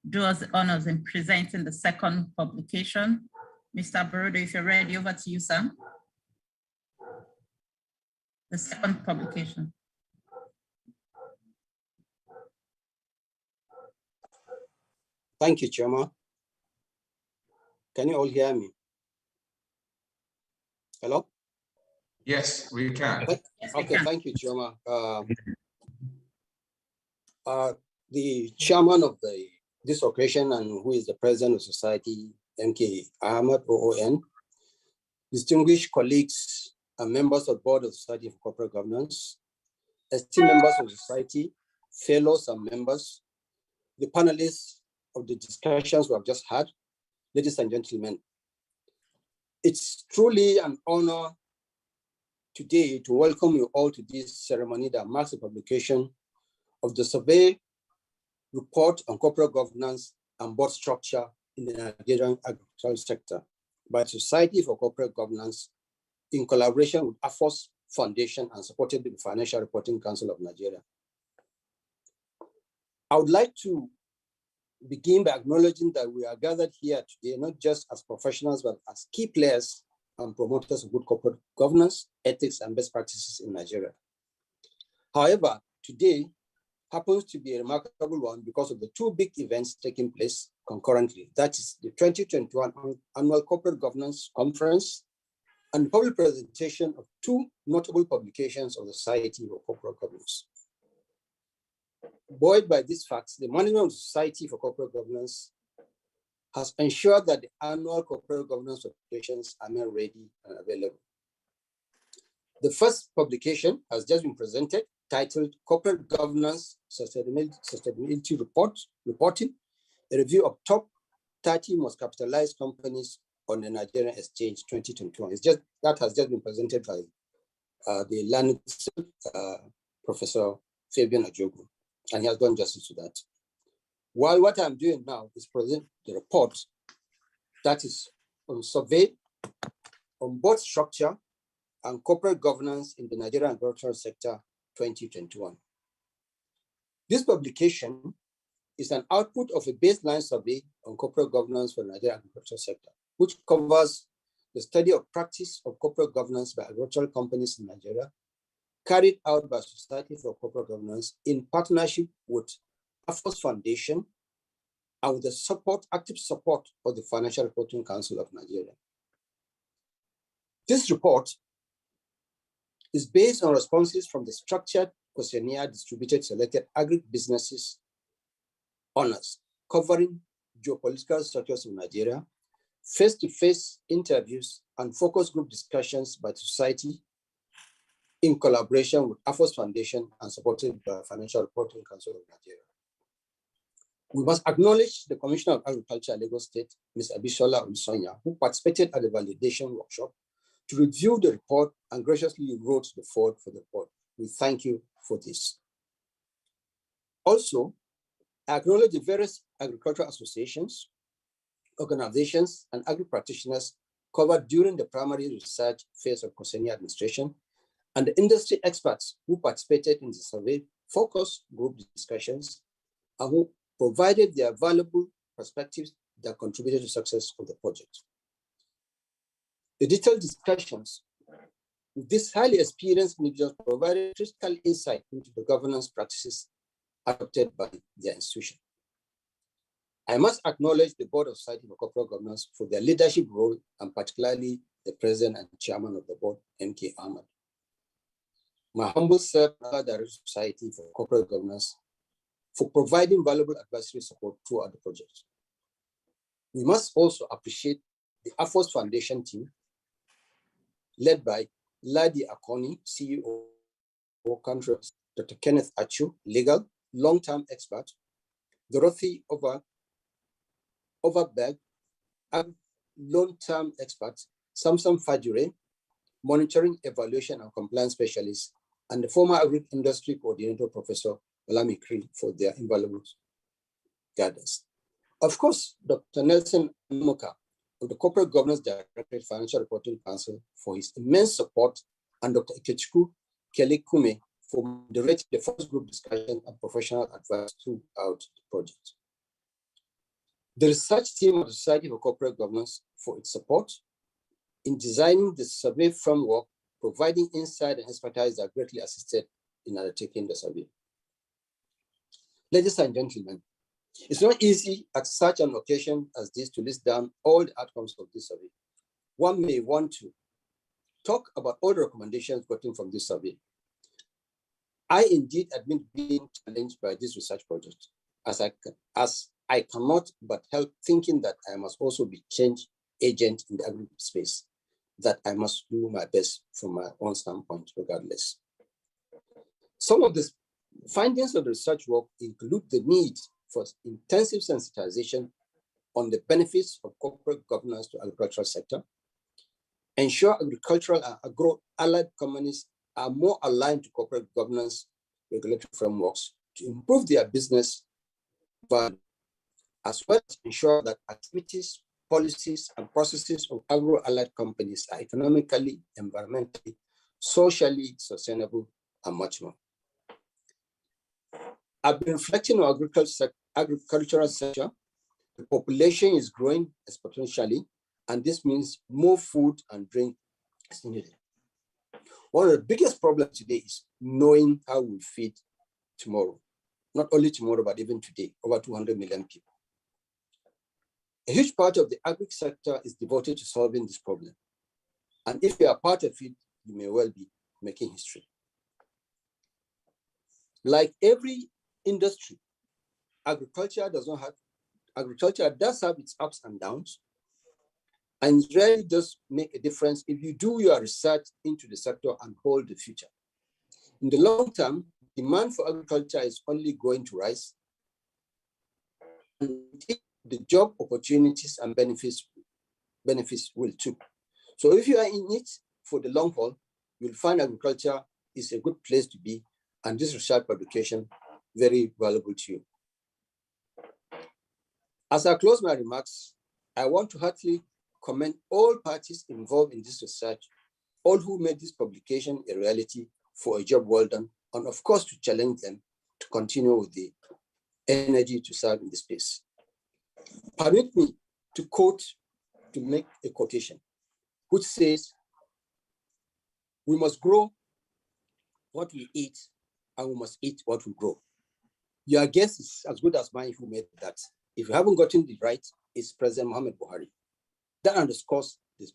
do us the honors in presenting the second publication. Mr. Borodo, if you're ready, over to you, sir. The second publication. Thank you, Chairman. Can you all hear me? Hello? Yes, we can. Okay, thank you, Chairman. The chairman of this occasion and who is the president of society, MK Ahmad, OON, distinguished colleagues and members of the board of the Society for Corporate Governance, esteemed members of society, fellows and members, the panelists of the discussions we have just had, ladies and gentlemen. It's truly an honor today to welcome you all to this ceremony that marks the publication of the survey report on corporate governance and board structure in the Nigerian agricultural sector by Society for Corporate Governance in collaboration with AFOS Foundation and supported by the Financial Reporting Council of Nigeria. I would like to begin by acknowledging that we are gathered here today, not just as professionals, but as key players and promoters of good corporate governance, ethics, and best practices in Nigeria. However, today happens to be a remarkable one because of the two big events taking place concurrently. That is the 2021 Annual Corporate Governance Conference and the public presentation of two notable publications of the Society for Corporate Governance. Buoyed by these facts, the management of the Society for Corporate Governance has ensured that the annual corporate governance publications are now ready and available. The first publication has just been presented, titled Corporate Governance Sustainability Reporting, a review of top 30 most capitalized companies on the Nigerian exchange 2021. That has just been presented by the learned Professor Fabian Ajogu, and he has done justice to that. While what I'm doing now is present the report that is on survey on board structure and corporate governance in the Nigerian agricultural sector 2021. This publication is an output of a baseline survey on corporate governance for the Nigerian agricultural sector, which covers the study of practice of corporate governance by agricultural companies in Nigeria, carried out by Society for Corporate Governance in partnership with AFOS Foundation and with the active support of the Financial Reporting Council of Nigeria. This report is based on responses from the structured questionnaire distributed selected agribusinesses owners covering geopolitical structures in Nigeria, face-to-face interviews, and focus group discussions by the society in collaboration with AFOS Foundation and supported by the Financial Reporting Council of Nigeria. We must acknowledge the Commissioner of Agriculture at Lagos State, Ms. Abisola Olusonya, who participated at the validation workshop to review the report and graciously wrote the foreword for the report. We thank you for this. Also, I acknowledge the various agricultural associations, organizations, and agri-practitioners covered during the primary research phase of questionnaire administration, and the industry experts who participated in the survey focus group discussions and who provided their valuable perspectives that contributed to the success of the project. The detailed discussions with these highly experienced individuals provided critical insight into the governance practices adopted by their institution. I must acknowledge the Board of Society for Corporate Governance for their leadership role, and particularly the President and Chairman of the Board, MK Ahmad. My humble self, Director of Society for Corporate Governance, for providing valuable advisory support throughout the project. We must also appreciate the AFOS Foundation team, led by Ladi Akoni, CEO of country, Dr. Kenneth Achu, legal, long-term expert, Dorothy Overberg, long-term expert, Samson Fajure, monitoring, evaluation, and compliance specialist, and the former agri-industry coordinator, Professor Olami Kri, for their invaluable guidance. Of course, Dr. Nelson Moka of the Corporate Governance Directorate Financial Reporting Council for his immense support, and Dr. Ikechukwu Kelekume for moderating the first group discussion and professional advice throughout the project. The research team of the Society for Corporate Governance for its support in designing the survey framework, providing insight and expertise that greatly assisted in undertaking the survey. Ladies and gentlemen, it's not easy at such an occasion as this to list down all the outcomes of this survey. One may want to talk about all the recommendations gotten from this survey. I indeed admit being challenged by this research project, as I cannot but help thinking that I must also be change agent in the agri space, that I must do my best from my own standpoint regardless. Some of the findings of the research work include the need for intensive sensitization on the benefits of corporate governance to agricultural sector, ensure agricultural and agro-allied companies are more aligned to corporate governance regulatory frameworks to improve their business value, as well as ensure that activities, policies, and processes of agro-allied companies are economically, environmentally, socially sustainable, and much more. I've been reflecting on agricultural sector. The population is growing exponentially, and this means more food and drink is needed. One of the biggest problems today is knowing how we feed tomorrow. Not only tomorrow, but even today, over 200 million people. A huge part of the agri sector is devoted to solving this problem. And if you are part of it, you may well be making history. Like every industry, agriculture does have its ups and downs, and it really does make a difference if you do your research into the sector and hold the future. In the long term, demand for agriculture is only going to rise, and the job opportunities and benefits will too. So if you are in it for the long haul, you'll find agriculture is a good place to be, and this research publication very valuable to you. As I close my remarks, I want to heartily commend all parties involved in this research, all who made this publication a reality for a job well done, and of course to challenge them to continue with the energy to serve in the space. Permit me to make a quotation, which says, we must grow what we eat, and we must eat what we grow. Your guess is as good as mine who made that. If you haven't gotten it right, it's President Muhammad Buhari. That underscores the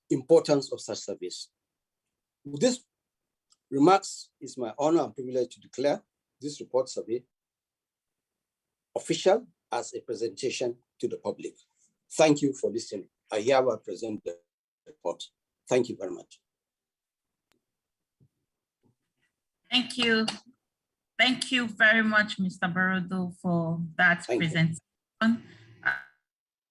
importance of such service. With this remarks, it's my honor and privilege to declare this report survey official as a presentation to the public. Thank you for listening. I hereby present the report. Thank you very much. Thank you. Thank you very much, Mr. Barodo, for that presentation.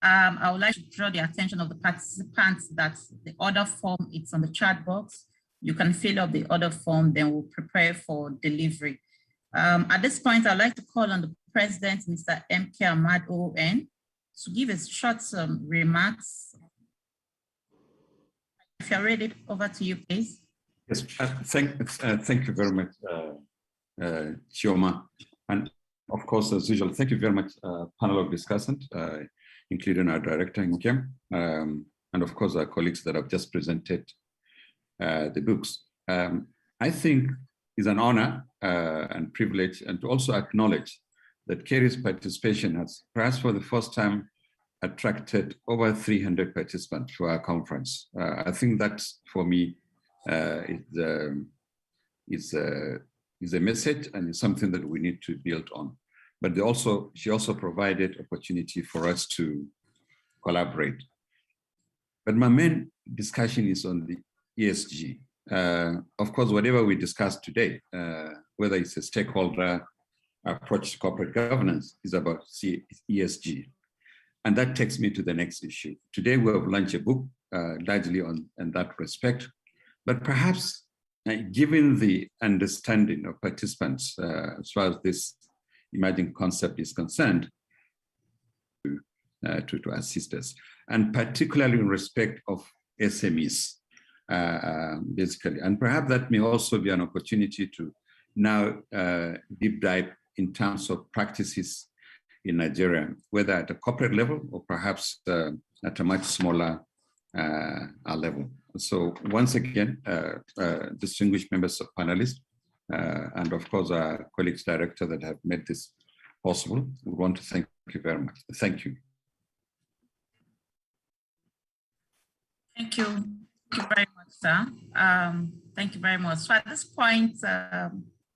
I would like to draw the attention of the participants that the order form, it's on the chat box. You can fill up the order form, then we'll prepare for delivery. At this point, I'd like to call on the President, Mr. M.K. Ahmad O.N., to give us short remarks. If you're ready, over to you, please. Yes, thank you very much, Chioma. And of course, as usual, thank you very much, panel of discussants, including our director, Nkemdilim, and of course, our colleagues that have just presented the books. I think it's an honor and privilege, and to also acknowledge that Kerrie's participation has, perhaps for the first time, attracted over 300 participants to our conference. I think that, for me, is a message, and it's something that we need to build on. But she also provided opportunity for us to collaborate. But my main discussion is on the ESG. Of course, whatever we discuss today, whether it's a stakeholder approach to corporate governance, is about ESG. And that takes me to the next issue. Today, we have launched a book largely in that respect, but perhaps given the understanding of participants as far as this emerging concept is concerned, to assist us, and particularly in respect of SMEs, basically. And perhaps that may also be an opportunity to now deep dive in terms of practices in Nigeria, whether at a corporate level or perhaps at a much smaller level. So once again, distinguished members of panelists, and of course our colleagues director that have made this possible, we want to thank you very much. Thank you. Thank you. Thank you very much, sir. Thank you very much. So at this point,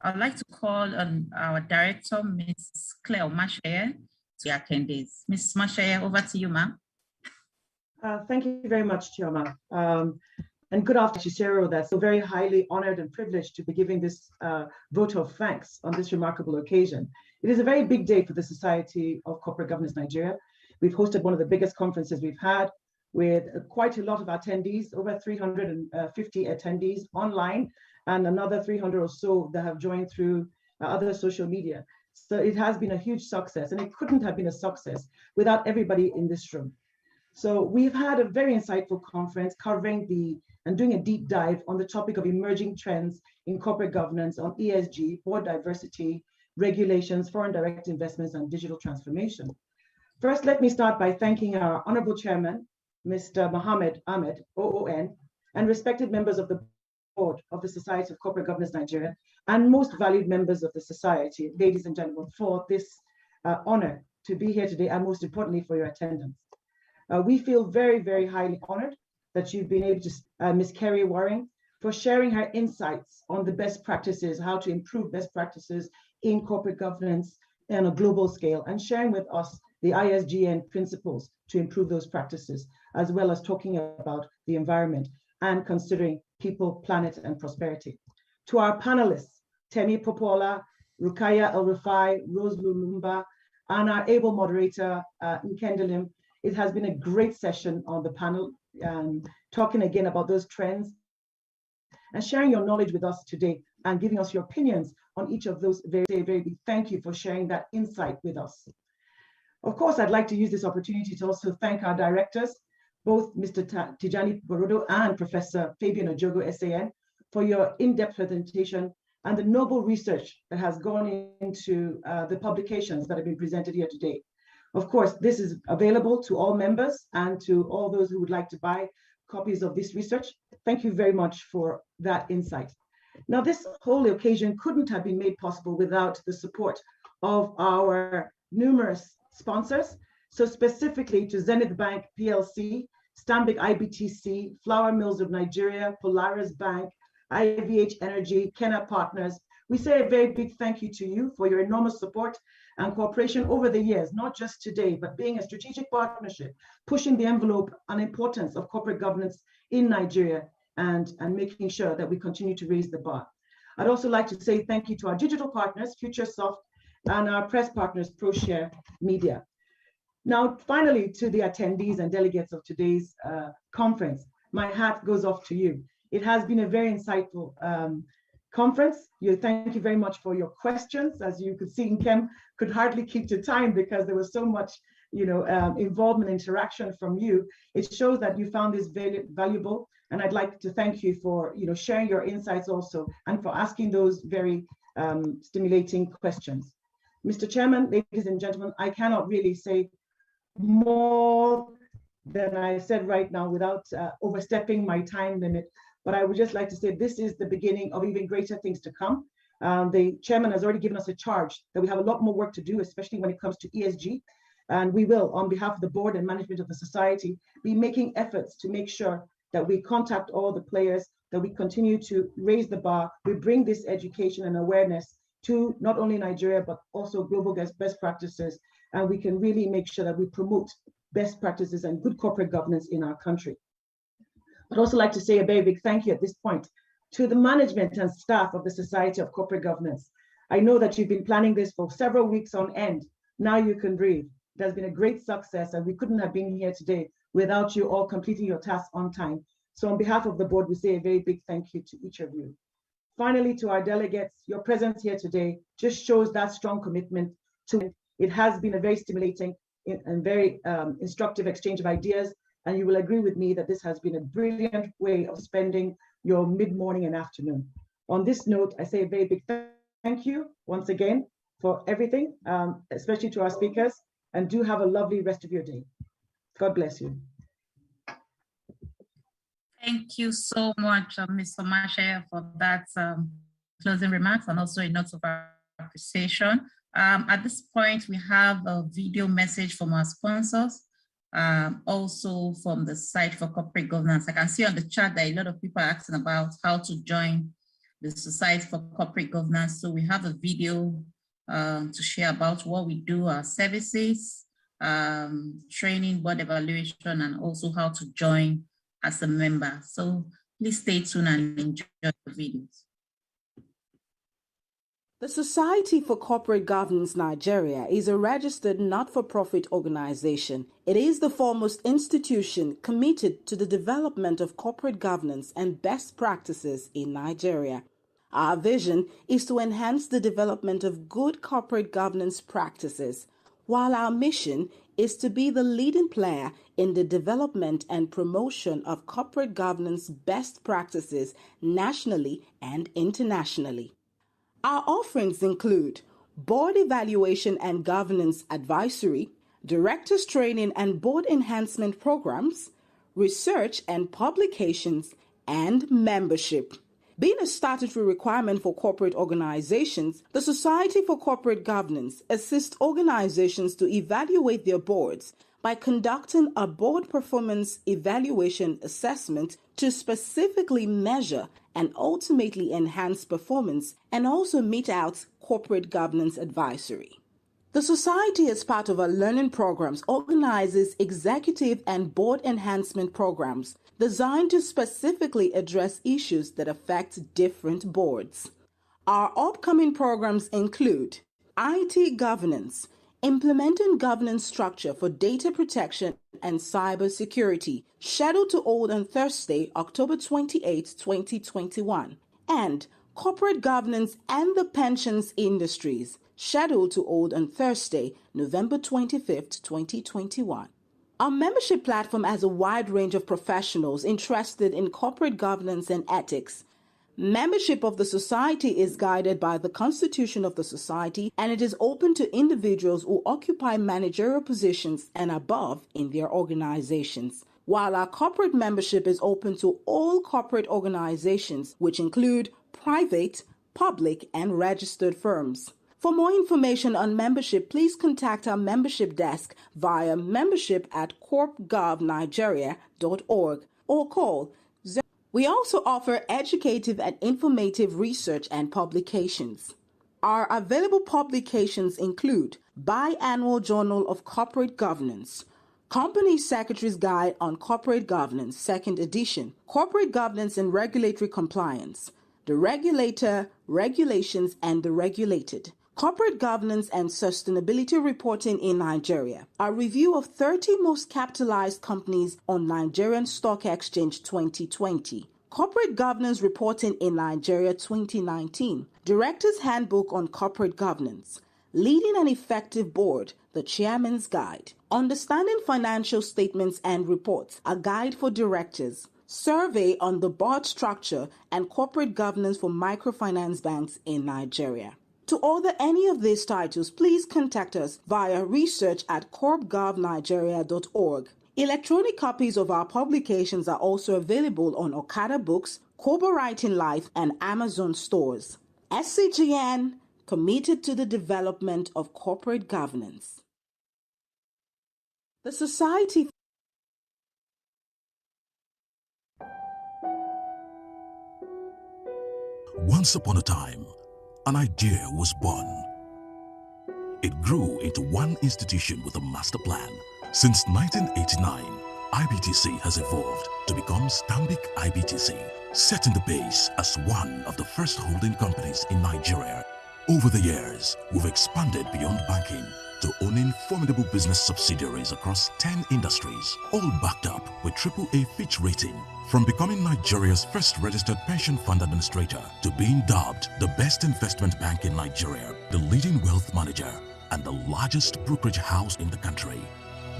I'd like to call on our director, Ms. Claire Umashe, to attend this. Ms. Umashe, over to you, ma'am. Thank you very much, Chioma. And good afternoon to shareholders. So very highly honored and privileged to be giving this vote of thanks on this remarkable occasion. It is a very big day for the Society of Corporate Governance Nigeria. We've hosted one of the biggest conferences we've had with quite a lot of attendees, over 350 attendees online, and another 300 or so that have joined through other social media. So it has been a huge success, and it couldn't have been a success without everybody in this room. So we've had a very insightful conference covering and doing a deep dive on the topic of emerging trends in corporate governance on ESG, board diversity, regulations, foreign direct investments, and digital transformation. First, let me start by thanking our Honorable Chairman, Mr. Mohammed Ahmed, OON, and respected members of the board of the Society of Corporate Governance Nigeria, and most valued members of the society, ladies and gentlemen, for this honor to be here today, and most importantly, for your attendance. We feel very, very highly honored that you've been able to, Ms. Kerrie Waring, for sharing her insights on the best practices, how to improve best practices in corporate governance on a global scale, and sharing with us the Icgn principles to improve those practices, as well as talking about the environment and considering people, planet, and prosperity. To our panelists, Temi Popola, Rukaiya, El-Rufai, Rose Lumumba, and our able moderator, Nkemdilim, it has been a great session on the panel, talking again about those trends and sharing your knowledge with us today and giving us your opinions on each of those. Very, very big thank you for sharing that insight with us. Of course, I'd like to use this opportunity to also thank our directors, both Mr. Tijani Borodo and Professor Fabian Ojogo, SAN, for your in-depth presentation and the noble research that has gone into the publications that have been presented here today. Of course, this is available to all members and to all those who would like to buy copies of this research. Thank you very much for that insight. Now, this whole occasion couldn't have been made possible without the support of our numerous sponsors. So specifically to Zenith Bank PLC, Stanbic IBTC, Flour Mills of Nigeria, Polaris Bank, IVH Energy, Kenna Partners. We say a very big thank you to you for your enormous support and cooperation over the years, not just today, but being a strategic partnership, pushing the envelope on importance of corporate governance in Nigeria and making sure that we continue to raise the bar. I'd also like to say thank you to our digital partners, Futuresoft, and our press partners, ProShare Media. Now, finally, to the attendees and delegates of today's conference, my hat goes off to you. It has been a very insightful conference. Thank you very much for your questions. As you could see, Nkem could hardly keep to time because there was so much, involvement, interaction from you. It shows that you found this very valuable, and I'd like to thank you for, sharing your insights also and for asking those very stimulating questions. Mr. Chairman, ladies and gentlemen, I cannot really say more than I said right now without overstepping my time limit. But I would just like to say this is the beginning of even greater things to come. The chairman has already given us a charge that we have a lot more work to do, especially when it comes to ESG. And we will, on behalf of the board and management of the society, be making efforts to make sure that we contact all the players, that we continue to raise the bar, we bring this education and awareness to not only Nigeria, but also global best practices. And we can really make sure that we promote best practices and good corporate governance in our country. I'd also like to say a very big thank you at this point to the management and staff of the Society of Corporate Governance. I know that you've been planning this for several weeks on end. Now you can breathe. It has been a great success, and we couldn't have been here today without you all completing your tasks on time. So on behalf of the board, we say a very big thank you to each of you. Finally, to our delegates, your presence here today just shows that strong commitment to it. It has been a very stimulating and very instructive exchange of ideas. And you will agree with me that this has been a brilliant way of spending your mid-morning and afternoon. On this note, I say a very big thank you once again for everything, especially to our speakers, and do have a lovely rest of your day. God bless you. Thank you so much, Ms. Umashe, for that closing remarks and also a note of appreciation. At this point, we have a video message from our sponsors. Also from the site for corporate governance. I can see on the chat that a lot of people are asking about how to join the Society for Corporate Governance. So we have a video to share about what we do, our services, training, board evaluation, and also how to join as a member. So please stay tuned and enjoy the videos. The Society for Corporate Governance Nigeria is a registered not-for-profit organization. It is the foremost institution committed to the development of corporate governance and best practices in Nigeria. Our vision is to enhance the development of good corporate governance practices, while our mission is to be the leading player in the development and promotion of corporate governance best practices nationally and internationally. Our offerings include board evaluation and governance advisory, directors training and board enhancement programs, research and publications, and membership. Being a statutory requirement for corporate organizations, the Society for Corporate Governance assists organizations to evaluate their boards by conducting a board performance evaluation assessment to specifically measure and ultimately enhance performance and also mete out corporate governance advisory. The Society, as part of our learning programs, organizes executive and board enhancement programs designed to specifically address issues that affect different boards. Our upcoming programs include IT governance, implementing governance structure for data protection and cybersecurity, scheduled to hold on Thursday, October 28, 2021, and corporate governance and the pensions industries, scheduled to hold on Thursday, November 25, 2021. Our membership platform has a wide range of professionals interested in corporate governance and ethics. Membership of the Society is guided by the Constitution of the Society, and it is open to individuals who occupy managerial positions and above in their organizations, while our corporate membership is open to all corporate organizations, which include private, public, and registered firms. For more information on membership, please contact our membership desk via membership@corpgovnigeria.org or call. We also offer educative and informative research and publications. Our available publications include Biannual Journal of Corporate Governance, Company Secretary's Guide on Corporate Governance, 2nd edition, Corporate Governance and Regulatory Compliance, The Regulator, Regulations, and the Regulated, Corporate Governance and Sustainability Reporting in Nigeria, a review of 30 most capitalized companies on Nigerian Stock Exchange 2020, Corporate Governance Reporting in Nigeria 2019, Director's Handbook on Corporate Governance, Leading an Effective Board, the Chairman's Guide, Understanding Financial Statements and Reports, a Guide for Directors, Survey on the Board Structure and Corporate Governance for Microfinance Banks in Nigeria. To order any of these titles, please contact us via research@corpgovnigeria.org. Electronic copies of our publications are also available on Okada Books, Kobo Writing Life, and Amazon stores. SCGN, committed to the development of corporate governance. The Society. Once upon a time, an idea was born. It grew into one institution with a master plan. Since 1989, IBTC has evolved to become Stanbic IBTC, setting the base as one of the first holding companies in Nigeria. Over the years, we've expanded beyond banking to owning formidable business subsidiaries across 10 industries, all backed up with AAA Fitch rating. From becoming Nigeria's first registered pension fund administrator to being dubbed the best investment bank in Nigeria, the leading wealth manager, and the largest brokerage house in the country.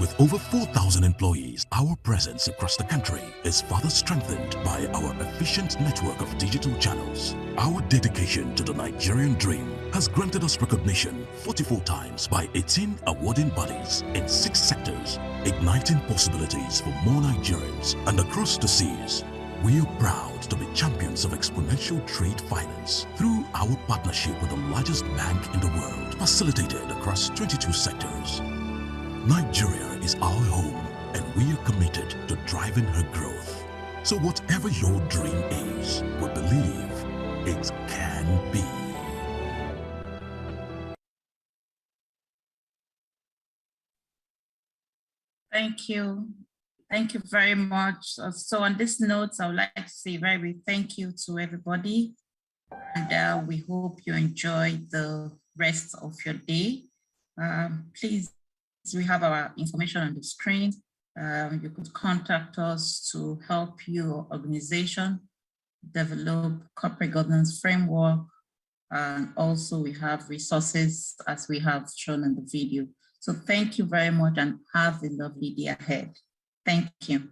With over 4,000 employees, our presence across the country is further strengthened by our efficient network of digital channels. Our dedication to the Nigerian dream has granted us recognition 44 times by 18 awarding bodies in 6 sectors, igniting possibilities for more Nigerians. And across the seas, we are proud to be champions of exponential trade finance through our partnership with the largest bank in the world, facilitated across 22 sectors. Nigeria is our home, and we are committed to driving her growth. So whatever your dream is, we believe it can be. Thank you. Thank you very much. So on this note, I would like to say very big thank you to everybody. And we hope you enjoy the rest of your day. Please, we have our information on the screen. You could contact us to help your organization develop corporate governance framework. And also we have resources as we have shown in the video. So thank you very much and have a lovely day ahead. Thank you.